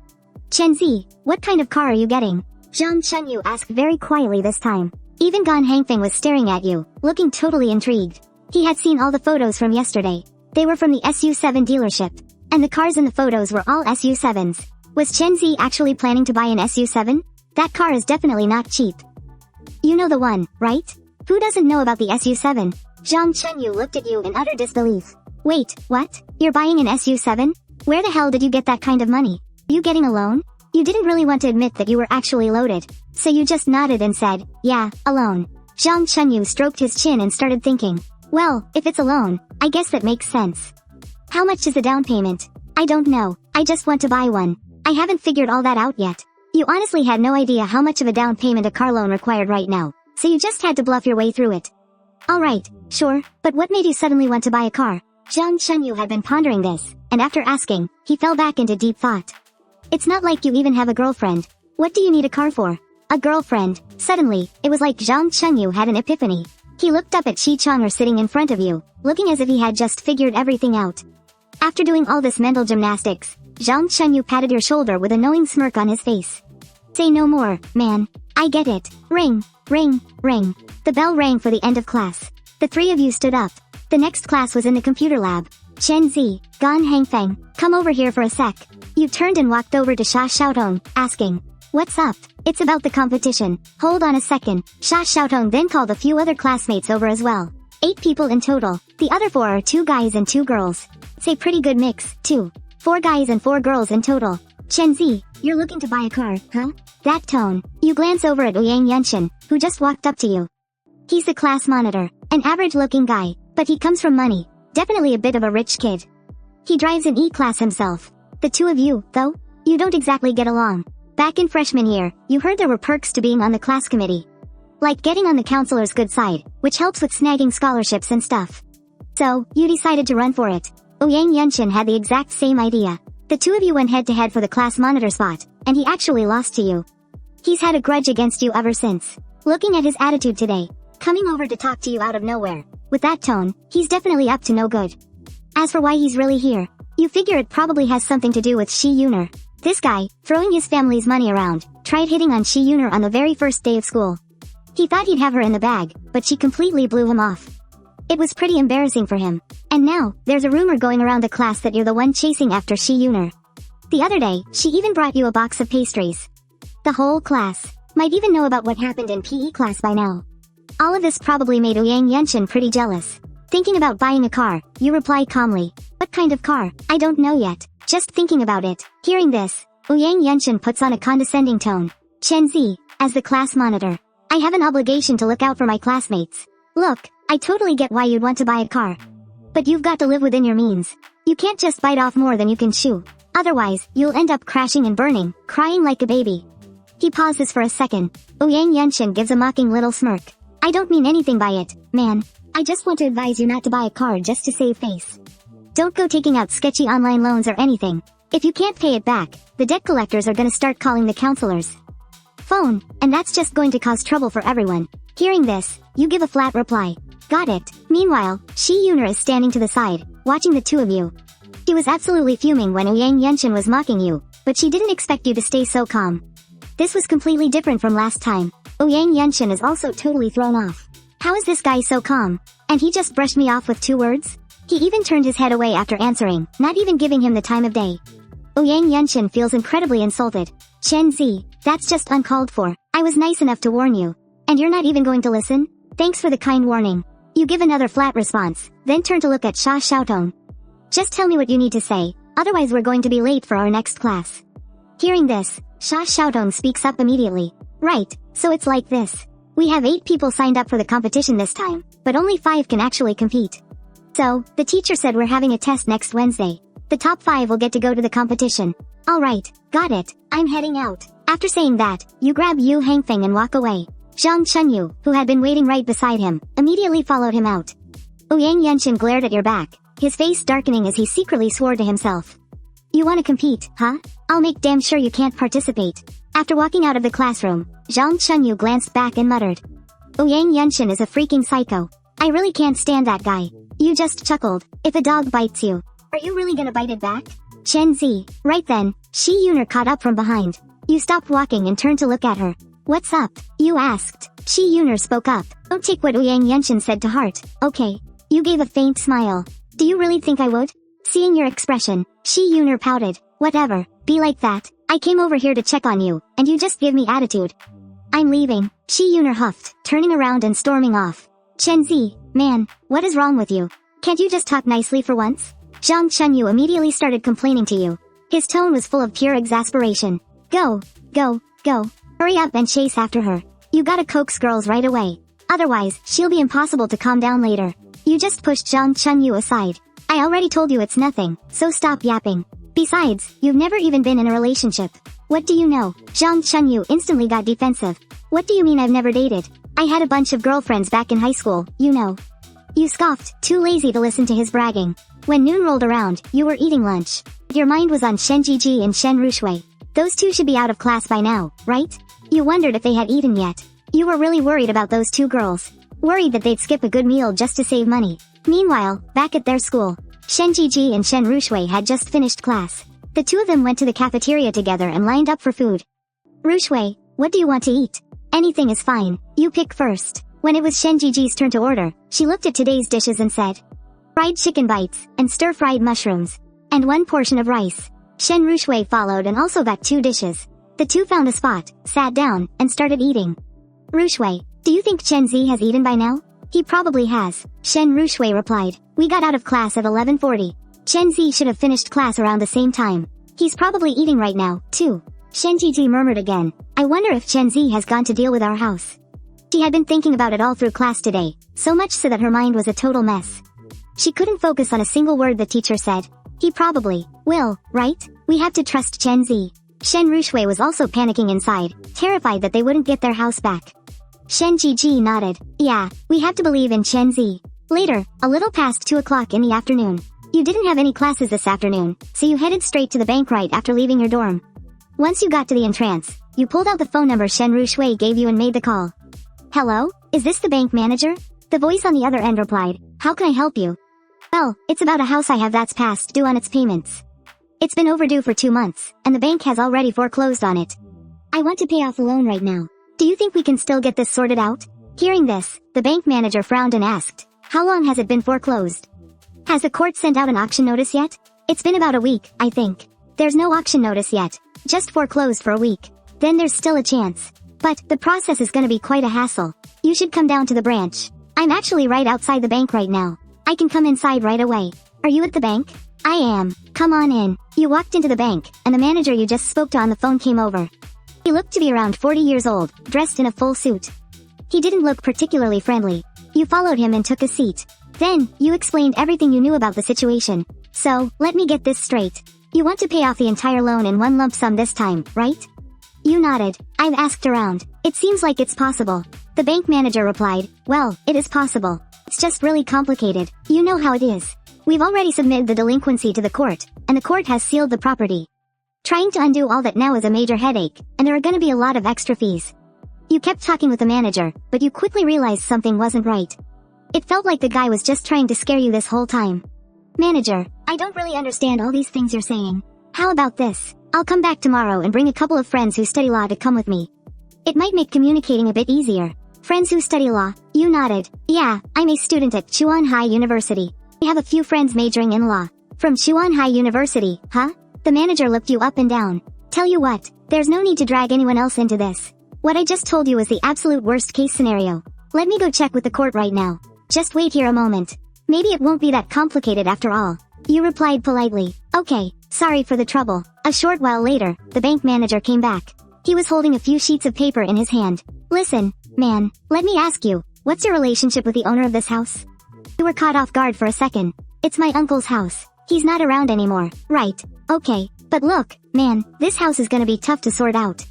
Chen Ze, what kind of car are you getting? Zhang Chunyu asked very quietly this time. Even Gan Hangfeng was staring at you, looking totally intrigued. He had seen all the photos from yesterday. They were from the SU7 dealership. And the cars in the photos were all SU7s. Was Chen Ze actually planning to buy an SU7? That car is definitely not cheap. You know the one, right? Who doesn't know about the SU7? Zhang Chunyu looked at you in utter disbelief. Wait, what? You're buying an SU7? Where the hell did you get that kind of money? You getting a loan? You didn't really want to admit that you were actually loaded. So you just nodded and said, yeah, a loan. Zhang Chunyu stroked his chin and started thinking. Well, if it's a loan, I guess that makes sense. How much is the down payment? I don't know. I just want to buy one. I haven't figured all that out yet. You honestly had no idea how much of a down payment a car loan required right now, so you just had to bluff your way through it. Alright, sure, but what made you suddenly want to buy a car? Zhang Chunyu had been pondering this, and after asking, he fell back into deep thought. It's not like you even have a girlfriend. What do you need a car for? A girlfriend. Suddenly, it was like Zhang Chunyu had an epiphany. He looked up at Shi Yun'er sitting in front of you, looking as if he had just figured everything out. After doing all this mental gymnastics, Zhang Chunyu patted your shoulder with a knowing smirk on his face. Say no more, man. I get it. Ring, ring, ring. The bell rang for the end of class. The three of you stood up. The next class was in the computer lab. Chen Ze, Gan Hangfeng, come over here for a sec. You turned and walked over to Sha Xiaotong, asking, what's up? It's about the competition. Hold on a second. Sha Xiaotong then called a few other classmates over as well. 8 people in total. The other 4 are 2 guys and 2 girls. It's a pretty good mix, too. 4 guys and 4 girls in total. Chen Ze, you're looking to buy a car, huh? That tone. You glance over at Ouyang Yunshin, who just walked up to you. He's the class monitor. An average-looking guy, but he comes from money. Definitely a bit of a rich kid. He drives an E-class himself. The two of you, though, you don't exactly get along. Back in freshman year, you heard there were perks to being on the class committee. Like getting on the counselor's good side, which helps with snagging scholarships and stuff. So, you decided to run for it. Ouyang Yunshin had the exact same idea. The two of you went head to head for the class monitor spot, and he actually lost to you. He's had a grudge against you ever since. Looking at his attitude today, coming over to talk to you out of nowhere, with that tone, he's definitely up to no good. As for why he's really here, you figure it probably has something to do with Shi Yun'er. This guy, throwing his family's money around, tried hitting on Shi Yun'er on the very first day of school. He thought he'd have her in the bag, but she completely blew him off. It was pretty embarrassing for him. And now, there's a rumor going around the class that you're the one chasing after Shi Yun'er. The other day, she even brought you a box of pastries. The whole class might even know about what happened in PE class by now. All of this probably made Ouyang Yunshin pretty jealous. Thinking about buying a car, you reply calmly. What kind of car? I don't know yet. Just thinking about it. Hearing this, Ouyang Yunshin puts on a condescending tone. Chen Ze, as the class monitor, I have an obligation to look out for my classmates. Look, I totally get why you'd want to buy a car. But you've got to live within your means. You can't just bite off more than you can chew. Otherwise, you'll end up crashing and burning, crying like a baby. He pauses for a second. Ouyang Yunshin gives a mocking little smirk. I don't mean anything by it, man. I just want to advise you not to buy a car just to save face. Don't go taking out sketchy online loans or anything. If you can't pay it back, the debt collectors are gonna start calling the counselors. Phone, and that's just going to cause trouble for everyone. Hearing this, you give a flat reply. Got it. Meanwhile, Shi Yun'er is standing to the side, watching the two of you. She was absolutely fuming when Ouyang Yunshin was mocking you, but she didn't expect you to stay so calm. This was completely different from last time. Ouyang Yunshin is also totally thrown off. How is this guy so calm? And he just brushed me off with 2 words? He even turned his head away after answering, not even giving him the time of day. Ouyang Yunshin feels incredibly insulted. Chen Ze, that's just uncalled for. I was nice enough to warn you. And you're not even going to listen? Thanks for the kind warning. You give another flat response, then turn to look at Sha Xiaotong. Just tell me what you need to say, otherwise we're going to be late for our next class. Hearing this, Sha Xiaotong speaks up immediately. Right, so it's like this. We have 8 people signed up for the competition this time, but only 5 can actually compete. So, the teacher said we're having a test next Wednesday. The top 5 will get to go to the competition. Alright, got it, I'm heading out. After saying that, you grab Yu Hangfeng and walk away. Zhang Chunyu, who had been waiting right beside him, immediately followed him out. Ouyang Yunshin glared at your back, his face darkening as he secretly swore to himself. You wanna compete, huh? I'll make damn sure you can't participate. After walking out of the classroom, Zhang Chunyu glanced back and muttered. Ouyang Yunshin is a freaking psycho. I really can't stand that guy. You just chuckled. If a dog bites you, are you really gonna bite it back? Chen Ze. Right then, Shi Yun'er caught up from behind. You stopped walking and turned to look at her. What's up? You asked. Shi Yun'er spoke up. Don't take what Ouyang Yunshin said to heart, okay? You gave a faint smile. Do you really think I would? Seeing your expression, Shi Yun'er pouted. Whatever, be like that. I came over here to check on you, and you just give me attitude. I'm leaving, Shi Yun'er huffed, turning around and storming off. Chen Ze, man, what is wrong with you? Can't you just talk nicely for once? Zhang Chunyu immediately started complaining to you. His tone was full of pure exasperation. Go, go, go. Hurry up and chase after her. You gotta coax girls right away. Otherwise, she'll be impossible to calm down later. You just pushed Zhang Chunyu aside. I already told you it's nothing, so stop yapping. Besides, you've never even been in a relationship. What do you know? Zhang Chunyu instantly got defensive. What do you mean I've never dated? I had a bunch of girlfriends back in high school, you know. You scoffed, too lazy to listen to his bragging. When noon rolled around, you were eating lunch. Your mind was on Shen Zhizhi and Shen Ruxue. Those 2 should be out of class by now, right? You wondered if they had eaten yet. You were really worried about those 2 girls. Worried that they'd skip a good meal just to save money. Meanwhile, back at their school, Shen Zhizhi and Shen Ruxue had just finished class. The 2 of them went to the cafeteria together and lined up for food. Ruxue, what do you want to eat? Anything is fine. You pick first. When it was Shen Zhiji's turn to order, she looked at today's dishes and said, fried chicken bites, and stir-fried mushrooms. And 1 portion of rice. Shen Ruxue followed and also got 2 dishes. The 2 found a spot, sat down, and started eating. Ruxue, do you think Chen Ze has eaten by now? He probably has, Shen Ruxue replied. We got out of class at 11:40. Chen Ze should have finished class around the same time. He's probably eating right now, too. Shen Zhiji murmured again. I wonder if Chen Ze has gone to deal with our house. She had been thinking about it all through class today, so much so that her mind was a total mess. She couldn't focus on a single word the teacher said. He probably will, right? We have to trust Chen Ze. Shen Ruxue was also panicking inside, terrified that they wouldn't get their house back. Shen Zhizhi nodded. Yeah, we have to believe in Chen Ze. Later, a little past 2 o'clock in the afternoon. You didn't have any classes this afternoon, so you headed straight to the bank right after leaving your dorm. Once you got to the entrance, you pulled out the phone number Shen Ruxue gave you and made the call. Hello? Is this the bank manager? The voice on the other end replied, how can I help you? Well, it's about a house I have that's past due on its payments. It's been overdue for 2 months, and the bank has already foreclosed on it. I want to pay off the loan right now. Do you think we can still get this sorted out? Hearing this, the bank manager frowned and asked, how long has it been foreclosed? Has the court sent out an auction notice yet? It's been about a week, I think. There's no auction notice yet, just foreclosed for a week. Then there's still a chance. But the process is gonna be quite a hassle. You should come down to the branch. I'm actually right outside the bank right now. I can come inside right away. Are you at the bank? I am. Come on in. You walked into the bank, and the manager you just spoke to on the phone came over. He looked to be around 40 years old, dressed in a full suit. He didn't look particularly friendly. You followed him and took a seat. Then, you explained everything you knew about the situation. So, let me get this straight. You want to pay off the entire loan in one lump sum this time, right? You nodded. I've asked around. It seems like it's possible. The bank manager replied, well, it is possible. It's just really complicated. You know how it is. We've already submitted the delinquency to the court, and the court has sealed the property. Trying to undo all that now is a major headache, and there are gonna be a lot of extra fees. You kept talking with the manager, but you quickly realized something wasn't right. It felt like the guy was just trying to scare you this whole time. Manager, I don't really understand all these things you're saying. How about this? I'll come back tomorrow and bring a couple of friends who study law to come with me. It might make communicating a bit easier. Friends who study law? You nodded. Yeah, I'm a student at Chuanhai University. I have a few friends majoring in law. From Chuanhai University, huh? The manager looked you up and down. Tell you what, there's no need to drag anyone else into this. What I just told you is the absolute worst case scenario. Let me go check with the court right now. Just wait here a moment. Maybe it won't be that complicated after all. You replied politely. Okay, sorry for the trouble. A short while later, the bank manager came back. He was holding a few sheets of paper in his hand. Listen, man, let me ask you, what's your relationship with the owner of this house? You were caught off guard for a second. It's my uncle's house. He's not around anymore. Right. Okay. But look, man, this house is gonna be tough to sort out.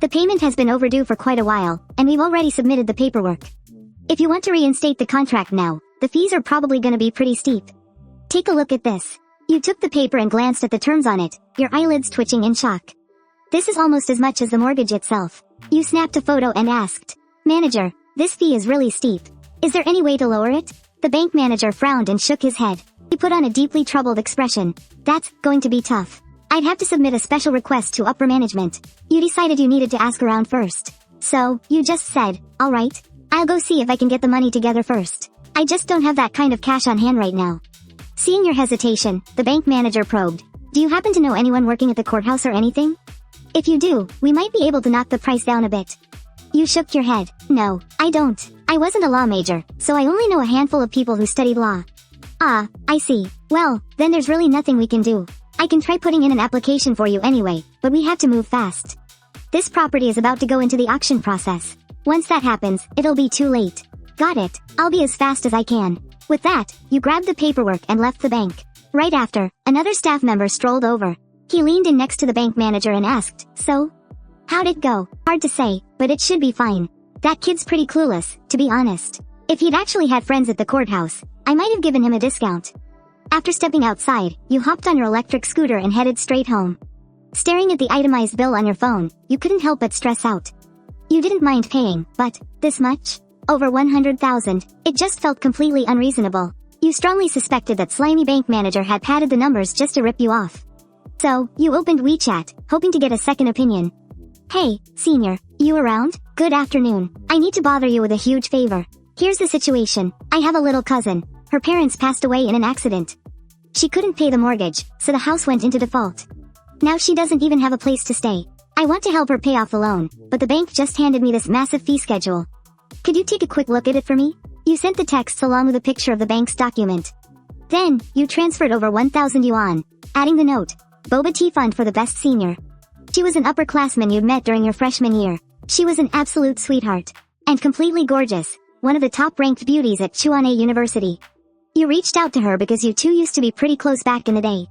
The payment has been overdue for quite a while, and we've already submitted the paperwork. If you want to reinstate the contract now, the fees are probably gonna be pretty steep. Take a look at this. You took the paper and glanced at the terms on it, your eyelids twitching in shock. This is almost as much as the mortgage itself. You snapped a photo and asked, Manager, this fee is really steep. Is there any way to lower it? The bank manager frowned and shook his head. He put on a deeply troubled expression. That's going to be tough. I'd have to submit a special request to upper management. You decided you needed to ask around first. So, you just said, alright, I'll go see if I can get the money together first. I just don't have that kind of cash on hand right now. Seeing your hesitation, the bank manager probed. Do you happen to know anyone working at the courthouse or anything? If you do, we might be able to knock the price down a bit. You shook your head. No, I don't. I wasn't a law major, so I only know a handful of people who studied law. Ah, I see. Well, then there's really nothing we can do. I can try putting in an application for you anyway, but we have to move fast. This property is about to go into the auction process. Once that happens, it'll be too late. Got it. I'll be as fast as I can. With that, you grabbed the paperwork and left the bank. Right after, another staff member strolled over. He leaned in next to the bank manager and asked, So? How'd it go? Hard to say, but it should be fine. That kid's pretty clueless, to be honest. If he'd actually had friends at the courthouse, I might have given him a discount. After stepping outside, you hopped on your electric scooter and headed straight home. Staring at the itemized bill on your phone, you couldn't help but stress out. You didn't mind paying, but, this much? Over 100,000, it just felt completely unreasonable. You strongly suspected that slimy bank manager had padded the numbers just to rip you off. So, you opened WeChat, hoping to get a second opinion. Hey, senior, you around? Good afternoon. I need to bother you with a huge favor. Here's the situation. I have a little cousin. Her parents passed away in an accident. She couldn't pay the mortgage, so the house went into default. Now she doesn't even have a place to stay. I want to help her pay off the loan, but the bank just handed me this massive fee schedule. Could you take a quick look at it for me? You sent the texts along with a picture of the bank's document. Then, you transferred over 1,000 yuan, adding the note, Boba Tea Fund for the best senior. She was an upperclassman you'd met during your freshman year. She was an absolute sweetheart. And completely gorgeous, one of the top-ranked beauties at Chuanhai University. You reached out to her because you two used to be pretty close back in the day.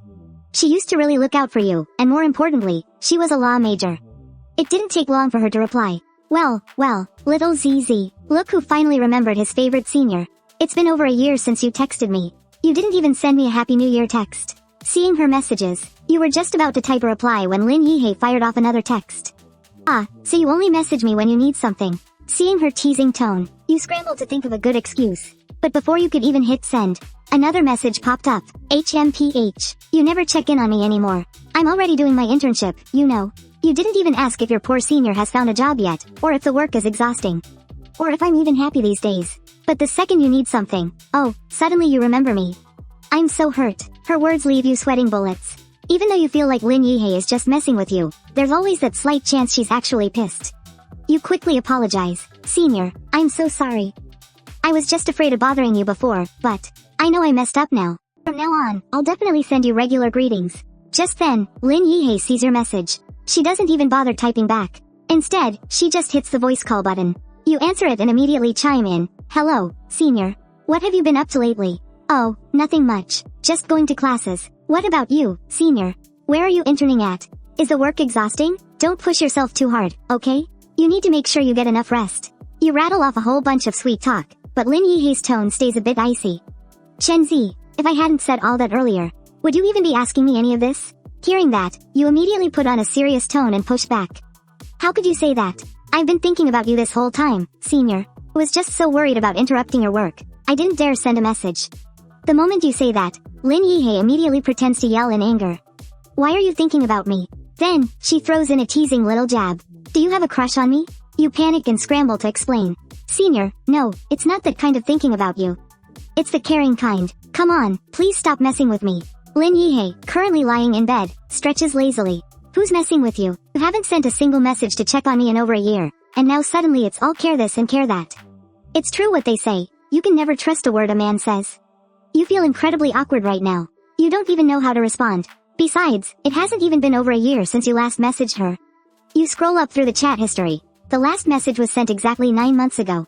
She used to really look out for you, and more importantly, she was a law major. It didn't take long for her to reply. Well, little Zhizhi, look who finally remembered his favorite senior. It's been over a year since you texted me. You didn't even send me a Happy New Year text. Seeing her messages, you were just about to type a reply when Lin Yihei fired off another text. Ah, so you only message me when you need something. Seeing her teasing tone, you scrambled to think of a good excuse. But before you could even hit send, another message popped up. HMPH. You never check in on me anymore. I'm already doing my internship, you know. You didn't even ask if your poor senior has found a job yet, or if the work is exhausting. Or if I'm even happy these days. But the second you need something, oh, suddenly you remember me. I'm so hurt. Her words leave you sweating bullets. Even though you feel like Lin Yihei is just messing with you, there's always that slight chance she's actually pissed. You quickly apologize. Senior, I'm so sorry. I was just afraid of bothering you before, but I know I messed up now. From now on, I'll definitely send you regular greetings. Just then, Lin Yihei sees your message. She doesn't even bother typing back. Instead, she just hits the voice call button. You answer it and immediately chime in. Hello, senior. What have you been up to lately? Oh, nothing much. Just going to classes. What about you, senior? Where are you interning at? Is the work exhausting? Don't push yourself too hard, okay? You need to make sure you get enough rest. You rattle off a whole bunch of sweet talk, but Lin Yihei's tone stays a bit icy. Chen Ze, if I hadn't said all that earlier, would you even be asking me any of this? Hearing that, you immediately put on a serious tone and push back. How could you say that? I've been thinking about you this whole time, senior. I was just so worried about interrupting your work. I didn't dare send a message. The moment you say that, Lin Yihei immediately pretends to yell in anger. Why are you thinking about me? Then, she throws in a teasing little jab. Do you have a crush on me? You panic and scramble to explain. Senior, no, it's not that kind of thinking about you. It's the caring kind. Come on, please stop messing with me. Lin Yihei, currently lying in bed, stretches lazily. Who's messing with you? You haven't sent a single message to check on me in over a year, and now suddenly it's all care this and care that. It's true what they say, you can never trust a word a man says. You feel incredibly awkward right now. You don't even know how to respond. Besides, it hasn't even been over a year since you last messaged her. You scroll up through the chat history. The last message was sent exactly 9 months ago.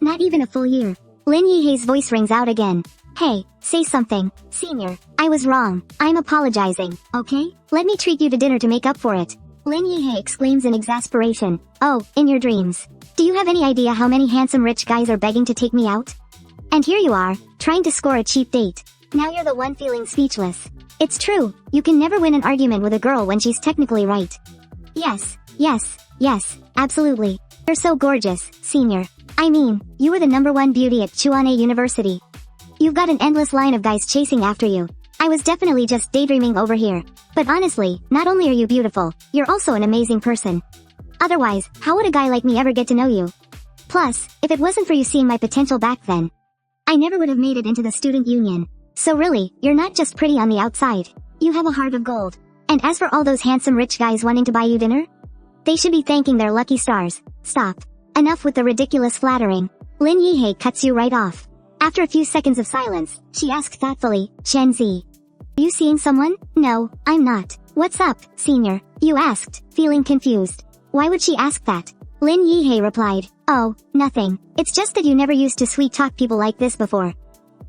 Not even a full year. Lin Yihei's voice rings out again. Hey, say something, senior. I was wrong. I'm apologizing, okay? Let me treat you to dinner to make up for it. Lin Yihei exclaims in exasperation. Oh, in your dreams. Do you have any idea how many handsome rich guys are begging to take me out? And here you are, trying to score a cheap date. Now you're the one feeling speechless. It's true, you can never win an argument with a girl when she's technically right. Yes, absolutely. You're so gorgeous, senior. I mean, you were the #1 beauty at Chuan'e University. You've got an endless line of guys chasing after you. I was definitely just daydreaming over here. But honestly, not only are you beautiful, you're also an amazing person. Otherwise, how would a guy like me ever get to know you? Plus, if it wasn't for you seeing my potential back then, I never would have made it into the student union. So really, you're not just pretty on the outside. You have a heart of gold. And as for all those handsome rich guys wanting to buy you dinner, they should be thanking their lucky stars. Stop. Enough with the ridiculous flattering. Lin Yihei cuts you right off. After a few seconds of silence, she asked thoughtfully, Chen Ze. Are you seeing someone? No, I'm not. What's up, senior? You asked, feeling confused. Why would she ask that? Lin Yihei replied, oh, nothing. It's just that you never used to sweet talk people like this before.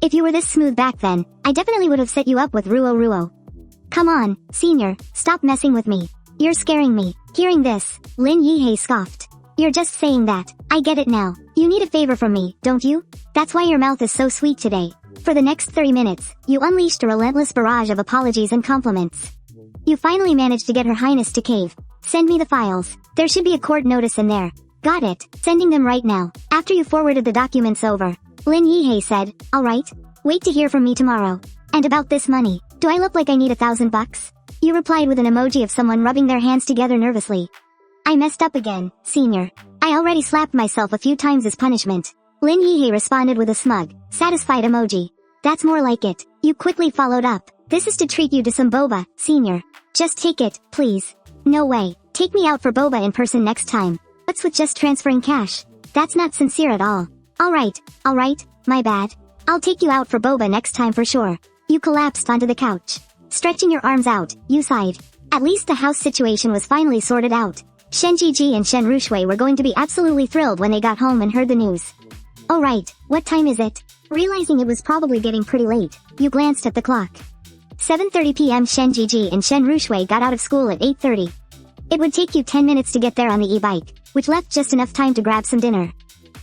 If you were this smooth back then, I definitely would have set you up with Ruo. Come on, senior, stop messing with me. You're scaring me. Hearing this, Lin Yihei scoffed. You're just saying that. I get it now. You need a favor from me, don't you? That's why your mouth is so sweet today. For the next 30 minutes, you unleashed a relentless barrage of apologies and compliments. You finally managed to get Her Highness to cave. Send me the files. There should be a court notice in there. Got it. Sending them right now. After you forwarded the documents over. Lin Yihei said, alright. Wait to hear from me tomorrow. And about this money, do I look like I need $1,000? You replied with an emoji of someone rubbing their hands together nervously. I messed up again, senior. I already slapped myself a few times as punishment. Lin Yihei responded with a smug, satisfied emoji. That's more like it. You quickly followed up. This is to treat you to some boba, senior. Just take it, please. No way. Take me out for boba in person next time. What's with just transferring cash? That's not sincere at all. Alright, my bad. I'll take you out for boba next time for sure. You collapsed onto the couch. Stretching your arms out, you sighed. At least the house situation was finally sorted out. Shen Zhizhi and Shen Ruxue were going to be absolutely thrilled when they got home and heard the news. Oh right, what time is it? Realizing it was probably getting pretty late, you glanced at the clock. 7:30 p.m. Shen Zhizhi and Shen Ruxue got out of school at 8:30. It would take you 10 minutes to get there on the e-bike, which left just enough time to grab some dinner.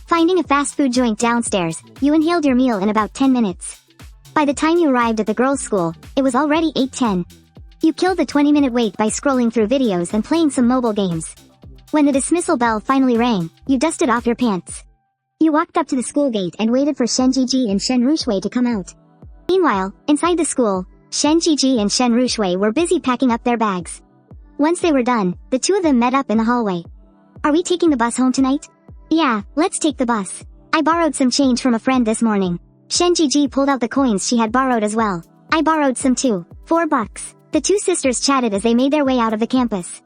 Finding a fast food joint downstairs, you inhaled your meal in about 10 minutes. By the time you arrived at the girls' school, it was already 8:10. You killed the 20-minute wait by scrolling through videos and playing some mobile games. When the dismissal bell finally rang, you dusted off your pants. You walked up to the school gate and waited for Shen Zhizhi and Shen Ruxue to come out. Meanwhile, inside the school, Shen Zhizhi and Shen Ruxue were busy packing up their bags. Once they were done, the two of them met up in the hallway. Are we taking the bus home tonight? Yeah, let's take the bus. I borrowed some change from a friend this morning. Shen Zhizhi pulled out the coins she had borrowed as well. I borrowed some too. $4. The two sisters chatted as they made their way out of the campus.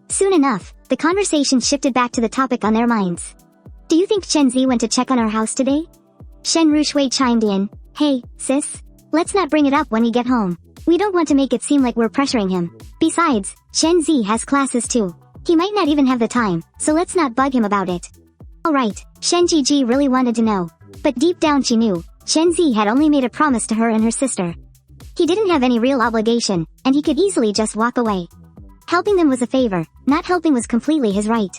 Soon enough, the conversation shifted back to the topic on their minds. Do you think Chen Ze went to check on our house today? Shen Ruxue chimed in. Hey, sis. Let's not bring it up when we get home. We don't want to make it seem like we're pressuring him. Besides, Chen Ze has classes too. He might not even have the time, so let's not bug him about it. Alright, Shen Zhizhi really wanted to know. But deep down she knew, Chen Ze had only made a promise to her and her sister. He didn't have any real obligation, and he could easily just walk away. Helping them was a favor, not helping was completely his right.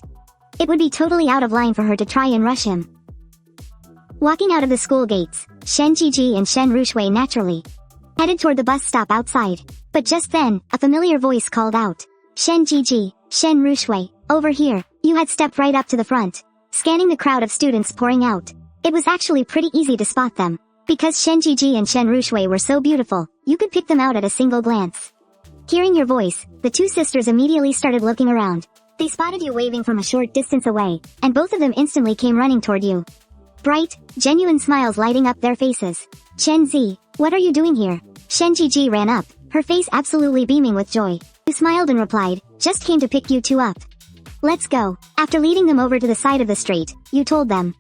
It would be totally out of line for her to try and rush him. Walking out of the school gates, Shen Zhizhi and Shen Ruxue naturally headed toward the bus stop outside. But just then, a familiar voice called out. Shen Zhizhi, Shen Ruxue, over here. You had stepped right up to the front, scanning the crowd of students pouring out. It was actually pretty easy to spot them. Because Shen Zhizhi and Shen Ruxue were so beautiful, you could pick them out at a single glance. Hearing your voice, the two sisters immediately started looking around. They spotted you waving from a short distance away, and both of them instantly came running toward you. Bright, genuine smiles lighting up their faces. Chen Ze, what are you doing here? Shen Zhizhi ran up, her face absolutely beaming with joy. You smiled and replied, just came to pick you two up. Let's go. After leading them over to the side of the street, you told them.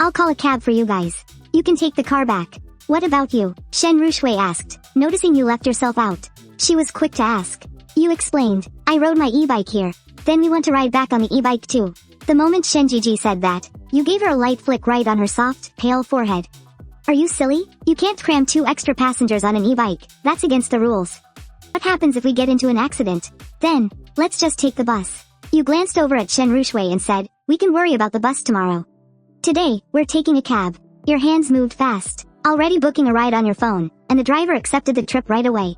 I'll call a cab for you guys. You can take the car back. What about you? Shen Ruxue asked, noticing you left yourself out. She was quick to ask. You explained, I rode my e-bike here. Then we want to ride back on the e-bike too. The moment Shen Zhizhi said that, you gave her a light flick right on her soft, pale forehead. Are you silly? You can't cram 2 extra passengers on an e-bike. That's against the rules. What happens if we get into an accident? Then, let's just take the bus. You glanced over at Shen Ruxue and said, we can worry about the bus tomorrow. Today, we're taking a cab. Your hands moved fast, already booking a ride on your phone, and the driver accepted the trip right away.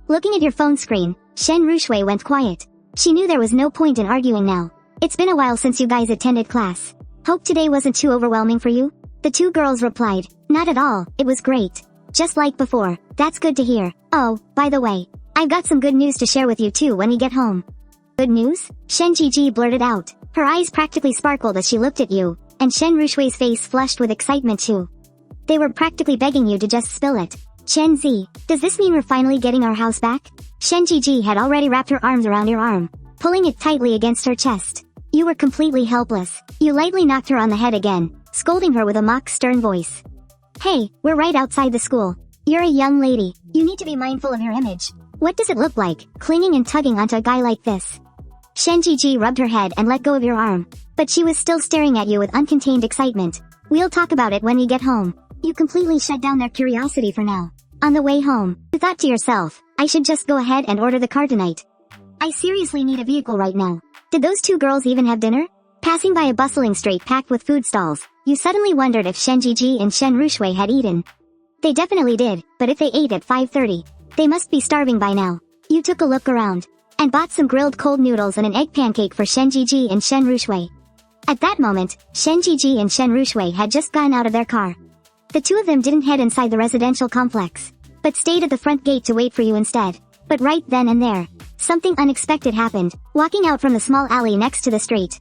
Looking at your phone screen, Shen Ruxue went quiet. She knew there was no point in arguing now. It's been a while since you guys attended class. Hope today wasn't too overwhelming for you? The two girls replied, not at all, it was great. Just like before, that's good to hear. Oh, by the way, I've got some good news to share with you too when we get home. Good news? Shen Zhizhi blurted out. Her eyes practically sparkled as she looked at you, and Shen Ruxue's face flushed with excitement too. They were practically begging you to just spill it. Chen Ze, does this mean we're finally getting our house back? Shen Zhizhi had already wrapped her arms around your arm, pulling it tightly against her chest. You were completely helpless. You lightly knocked her on the head again, scolding her with a mock stern voice. Hey, we're right outside the school. You're a young lady. You need to be mindful of your image. What does it look like, clinging and tugging onto a guy like this? Shen Zhizhi rubbed her head and let go of your arm, but she was still staring at you with uncontained excitement. We'll talk about it when we get home. You completely shut down their curiosity for now. On the way home, you thought to yourself, I should just go ahead and order the car tonight. I seriously need a vehicle right now. Did those two girls even have dinner? Passing by a bustling street packed with food stalls, you suddenly wondered if Shen Zhizhi and Shen Ruxue had eaten. They definitely did, but if they ate at 5:30, they must be starving by now. You took a look around, and bought some grilled cold noodles and an egg pancake for Shen Zhizhi and Shen Ruxue. At that moment, Shen Zhizhi and Shen Ruxue had just gotten out of their car. The two of them didn't head inside the residential complex, but stayed at the front gate to wait for you instead. But right then and there, something unexpected happened. Walking out from the small alley next to the street,